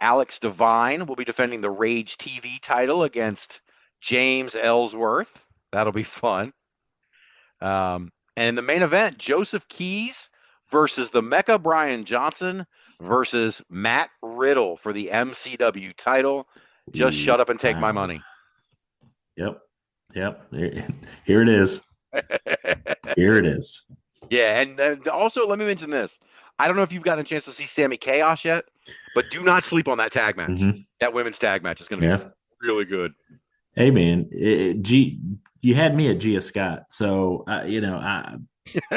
Alex Devine will be defending the Rage TV title against James Ellsworth. That'll be fun. And in the main event, Joseph Keys versus the Mecha Brian Johnson versus Matt Riddle for the MCW title. Just shut up and take my money. Yep. Here it is. Here it is. Yeah, and also let me mention this. I don't know if you've gotten a chance to see Sammy Chaos yet, but do not sleep on that tag match. Mm-hmm. That women's tag match is going to be really good. Hey, man, you had me at Gia Scott, so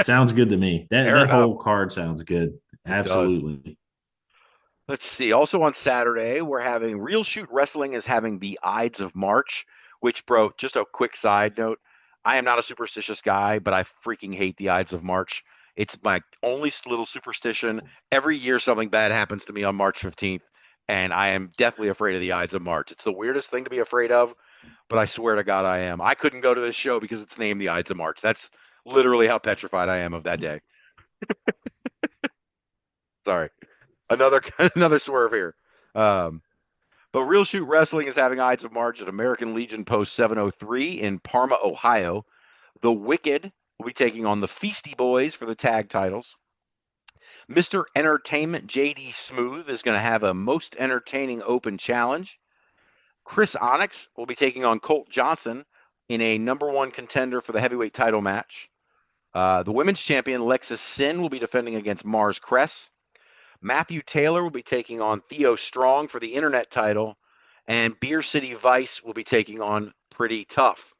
sounds good to me. That whole card sounds good. Absolutely. Let's see. Also on Saturday, we're having Real Shoot Wrestling is having the Ides of March, which, bro, just a quick side note. I am not a superstitious guy, but I freaking hate the Ides of March. It's my only little superstition. Every year something bad happens to me on March 15th, and I am deathly afraid of the Ides of March. It's the weirdest thing to be afraid of, but I swear to God I am. I couldn't go to this show because it's named the Ides of March. That's literally how petrified I am of that day. Sorry. Another swerve here. But Real Shoot Wrestling is having Ides of March at American Legion Post 703 in Parma, Ohio. The Wicked will be taking on the Feasty Boys for the tag titles. Mr. Entertainment JD Smooth is going to have a most entertaining open challenge. Chris Onyx will be taking on Colt Johnson in a number one contender for the heavyweight title match. The women's champion Lexus Sin will be defending against Mars Cress. Matthew Taylor will be taking on Theo Strong for the internet title, and Beer City Vice will be taking on Pretty Tough.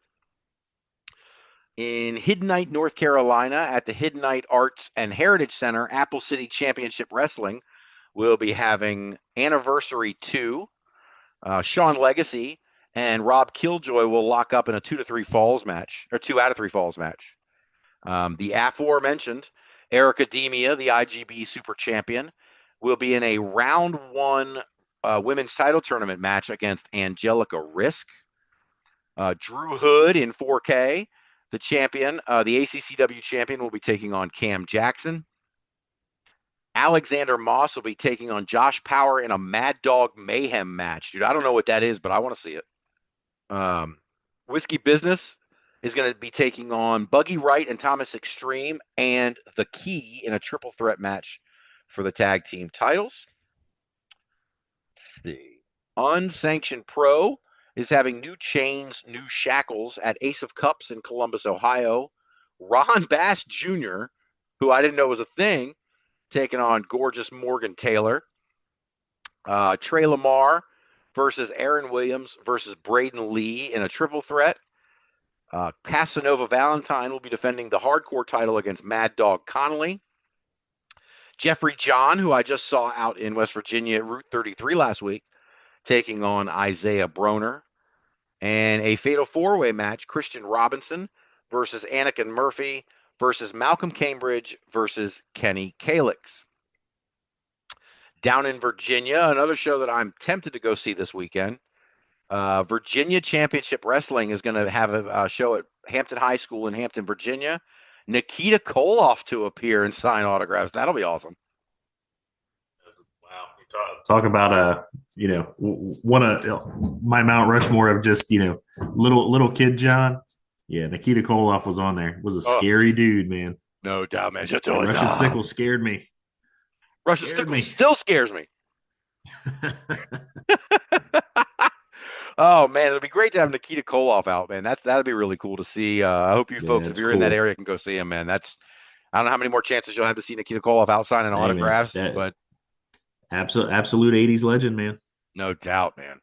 In Hidden Night, North Carolina, at the Hidden Night Arts and Heritage Center, Apple City Championship Wrestling will be having Anniversary 2. Sean Legacy and Rob Killjoy will lock up in a 2 out of 3 falls match. The aforementioned Eric Ademia, the IGB Super Champion, will be in a round 1 women's title tournament match against Angelica Risk. Drew Hood in 4K, the champion, the ACCW champion, will be taking on Cam Jackson. Alexander Moss will be taking on Josh Power in a Mad Dog Mayhem match. Dude, I don't know what that is, but I want to see it. Whiskey Business is going to be taking on Buggy Wright and Thomas Extreme and The Key in a triple threat match for the tag team titles. Let's see. Unsanctioned Pro is having new chains, new shackles at Ace of Cups in Columbus, Ohio. Ron Bass Jr., who I didn't know was a thing, taking on gorgeous Morgan Taylor. Trey Lamar versus Aaron Williams versus Braden Lee in a triple threat. Casanova Valentine will be defending the hardcore title against Mad Dog Connolly. Jeffrey John, who I just saw out in West Virginia at Route 33 last week, taking on Isaiah Broner. And a fatal four-way match, Christian Robinson versus Anakin Murphy versus Malcolm Cambridge versus Kenny Calix. Down in Virginia, another show that I'm tempted to go see this weekend. Virginia Championship Wrestling is going to have a show at Hampton High School in Hampton, Virginia. Nikita Koloff to appear and sign autographs. That'll be awesome. Wow. Talk about one of my Mount Rushmore of just little kid John. Yeah, Nikita Koloff was on there. Was a scary dude, man. No doubt, man. Russian Sickle scared me. Russian Sickle still scares me. Oh man, it'll be great to have Nikita Koloff out, man. That'd be really cool to see. I hope you folks, if you're in that area, can go see him, man. I don't know how many more chances you'll have to see Nikita Koloff out signing autographs, but absolute 80s legend, man. No doubt, man.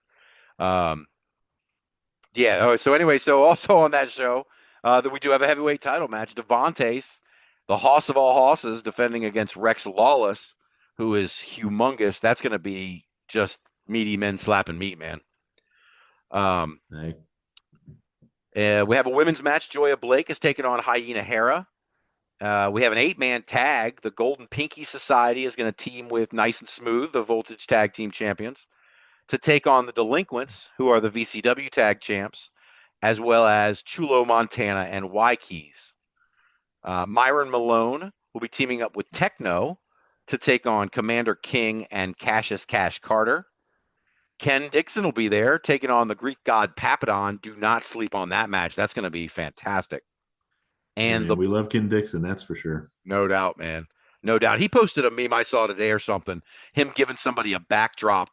Yeah. So anyway, so also on that show, that we do have a heavyweight title match. Devontae's, the hoss of all hosses, defending against Rex Lawless, who is humongous. That's going to be just meaty men slapping meat, man. We have a women's match. Joya Blake is taking on Hyena Hera. We have an 8-man tag. The Golden Pinky Society is going to team with Nice and Smooth, the Voltage Tag Team Champions, to take on the Delinquents, who are the VCW Tag Champs, as well as Chulo Montana and Y-Keys. Myron Malone will be teaming up with Techno to take on Commander King and Cassius Cash Carter. Ken Dixon will be there, taking on the Greek god Papadon. Do not sleep on that match. That's going to be fantastic. And we love Ken Dixon, that's for sure. No doubt, man. No doubt. He posted a meme I saw today or something, him giving somebody a backdrop,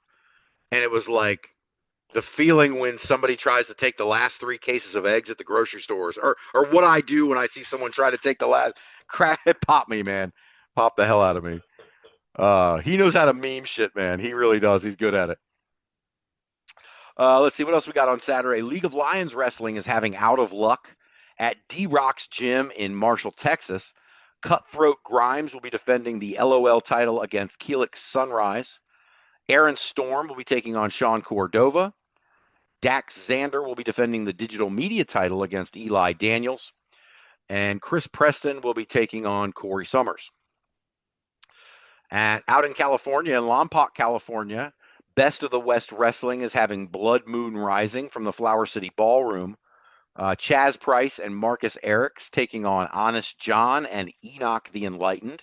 and it was like the feeling when somebody tries to take the last 3 cases of eggs at the grocery stores, or what I do when I see someone try to take the last crap. It popped me, man. Popped the hell out of me. He knows how to meme shit, man. He really does. He's good at it. Let's see what else we got on Saturday. League of Lions Wrestling is having Out of Luck at D-Rock's gym in Marshall, Texas. Cutthroat Grimes will be defending the LOL title against Keelix Sunrise. Aaron Storm will be taking on Sean Cordova. Dax Xander will be defending the digital media title against Eli Daniels. And Chris Preston will be taking on Corey Summers. Out in California, in Lompoc, California, Best of the West Wrestling is having Blood Moon Rising from the Flower City Ballroom. Chaz Price and Marcus Eriks taking on Honest John and Enoch the Enlightened.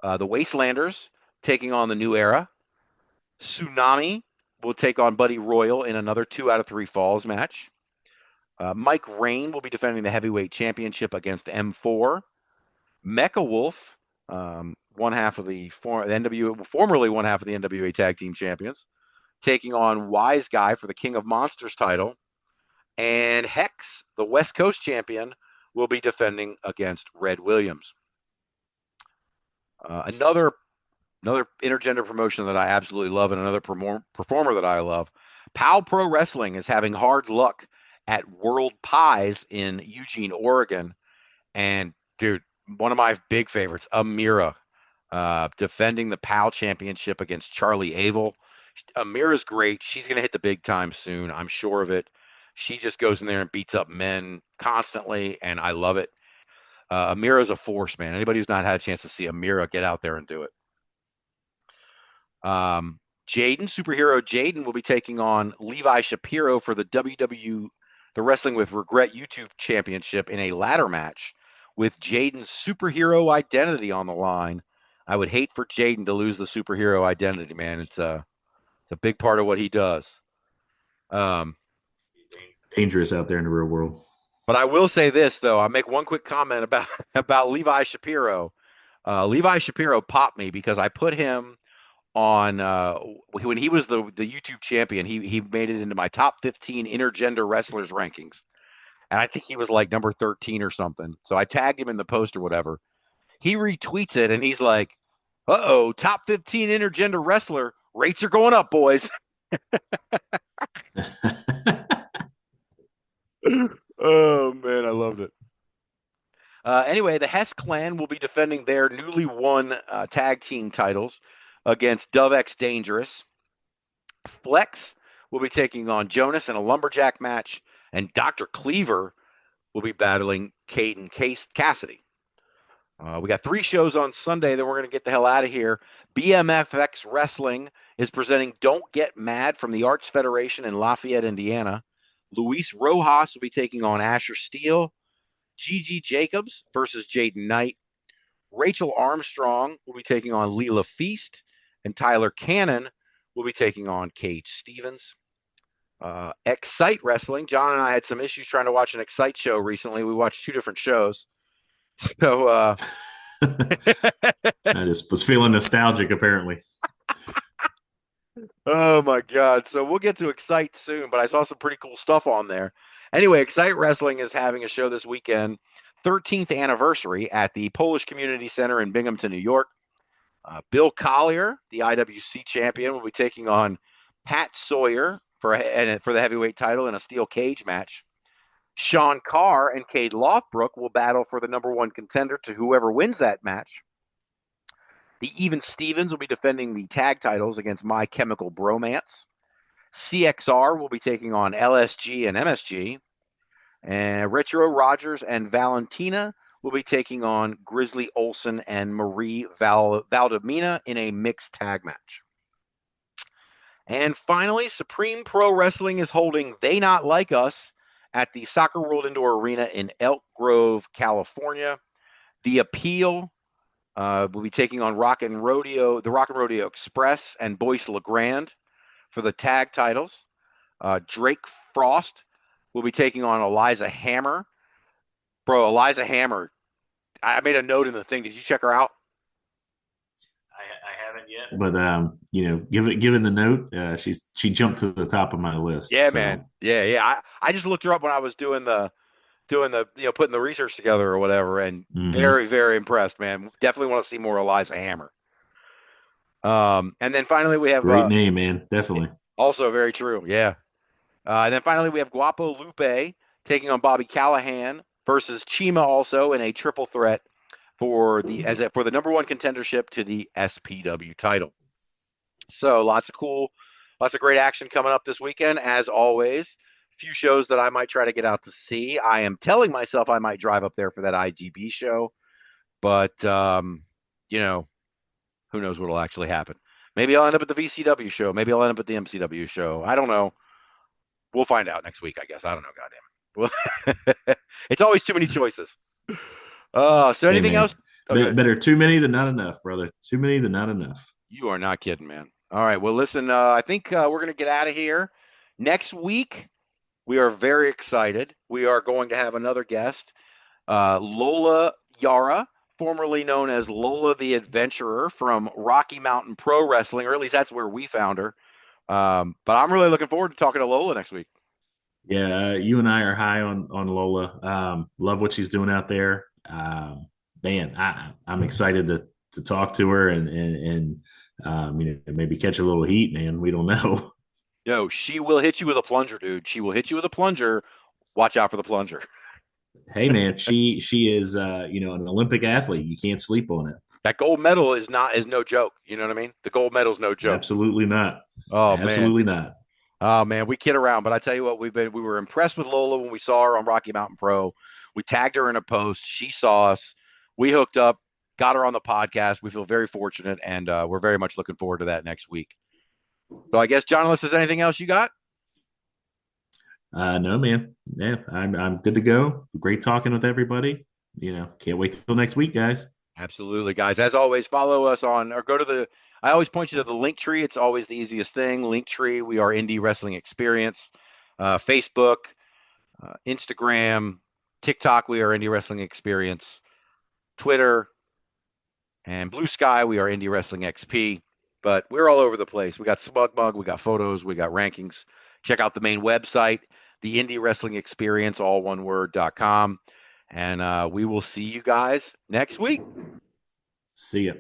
The Wastelanders taking on the New Era. Tsunami will take on Buddy Royal in another 2 out of 3 falls match. Mike Rain will be defending the heavyweight championship against M4. Mecha Wolf, formerly one half of the NWA Tag Team Champions, taking on Wise Guy for the King of Monsters title. And Hex, the West Coast champion, will be defending against Red Williams. Another intergender promotion that I absolutely love, and another performer that I love. POW Pro Wrestling is having Hard Luck at World Pies in Eugene, Oregon. And, dude, one of my big favorites, Amira, defending the POW championship against Charlie Abel. Amira's great. She's going to hit the big time soon. I'm sure of it. She just goes in there and beats up men constantly, and I love it. Amira's a force, man. Anybody who's not had a chance to see Amira, get out there and do it. Superhero Jaden will be taking on Levi Shapiro for the the Wrestling with Regret YouTube Championship in a ladder match with Jaden's superhero identity on the line. I would hate for Jaden to lose the superhero identity, man. It's a big part of what he does. Dangerous out there in the real world. But I will say this, though. I'll make one quick comment about Levi Shapiro. Levi Shapiro popped me because I put him on when he was the YouTube champion. He made it into my top 15 intergender wrestlers rankings. And I think he was like number 13 or something. So I tagged him in the post or whatever. He retweets it, and he's like, uh-oh, top 15 intergender wrestler. Rates are going up, boys. Oh, man, I loved it. Anyway, the Hess clan will be defending their newly won tag team titles against Dove X Dangerous. Flex will be taking on Jonas in a lumberjack match, and Dr. Cleaver will be battling Caden Cassidy. We got 3 shows on Sunday, then we're going to get the hell out of here. BMFX Wrestling is presenting Don't Get Mad from the Arts Federation in Lafayette, Indiana. Luis Rojas will be taking on Asher Steele. Gigi Jacobs versus Jaden Knight. Rachel Armstrong will be taking on Leela Feast, and Tyler Cannon will be taking on Cage Stevens. Excite Wrestling. John and I had some issues trying to watch an Excite show recently. We watched 2 different shows. So I just was feeling nostalgic, apparently. oh my God. So we'll get to Excite soon, but I saw some pretty cool stuff on there. Anyway, Excite Wrestling is having a show this weekend, 13th anniversary at the Polish Community Center in Binghamton, New York. Bill Collier, the IWC champion, will be taking on Pat Sawyer for the heavyweight title in a steel cage match. Sean Carr and Cade Lothbrook will battle for the #1 contender to whoever wins that match. The Even Stevens will be defending the tag titles against My Chemical Bromance. CXR will be taking on LSG and MSG. And Retro Rogers and Valentina will be taking on Grizzly Olsen and Marie Valdemina in a mixed tag match. And finally, Supreme Pro Wrestling is holding They Not Like Us at the Soccer World Indoor Arena in Elk Grove, California. The Appeal will be taking on the Rock and Rodeo Express and Boyce LeGrand for the tag titles. Drake Frost will be taking on Eliza Hammer. Bro, Eliza Hammer, I made a note in the thing. Did you check her out? I haven't yet. But given the note, she jumped to the top of my list. Yeah, so. Man. Yeah. I just looked her up when I was doing the putting the research together or whatever, and very, very impressed, man. Definitely want to see more Eliza Hammer. And then finally we have great name, man. Definitely. Also very true. Yeah. And then finally we have Guapo Lupe taking on Bobby Callahan versus Chima, also in a triple threat for the #1 contendership to the SPW title. So lots of great action coming up this weekend, as always. Few shows that I might try to get out to see. I am telling myself I might drive up there for that IGB show, but who knows what'll actually happen. Maybe I'll end up at the VCW show. Maybe I'll end up at the MCW show. I don't know. We'll find out next week, I guess. I don't know, goddamn. Well, it's always too many choices. So anything else? Okay. Better too many than not enough, brother. Too many than not enough. You are not kidding, man. All right. Well, listen, I think we're going to get out of here. Next week, we are very excited. We are going to have another guest, Lola Yara, formerly known as Lola the Adventurer from Rocky Mountain Pro Wrestling, or at least that's where we found her. But I'm really looking forward to talking to Lola next week. Yeah, you and I are high on Lola. Love what she's doing out there. Man, I'm excited to talk to her and maybe catch a little heat, man. We don't know. No, she will hit you with a plunger, dude. She will hit you with a plunger. Watch out for the plunger. Hey, man, she is an Olympic athlete. You can't sleep on it. That gold medal is no joke. You know what I mean? The gold medal is no joke. Absolutely not. Oh, absolutely not. Oh man, we kid around, but I tell you what, we were impressed with Lola when we saw her on Rocky Mountain Pro. We tagged her in a post. She saw us. We hooked up, got her on the podcast. We feel very fortunate, and we're very much looking forward to that next week. So I guess, John, unless there's anything else you got? No, man. Yeah, I'm good to go. Great talking with everybody. Can't wait till next week, guys. Absolutely, guys. As always, follow us on or go to I always point you to the Linktree. It's always the easiest thing. Linktree, we are Indie Wrestling Experience. Facebook, Instagram, TikTok, we are Indie Wrestling Experience. Twitter, and Blue Sky, we are Indie Wrestling XP. But we're all over the place. We got Smug Mug, we got photos, we got rankings. Check out the main website, the Indie Wrestling Experience, all one word.com. And we will see you guys next week. See ya.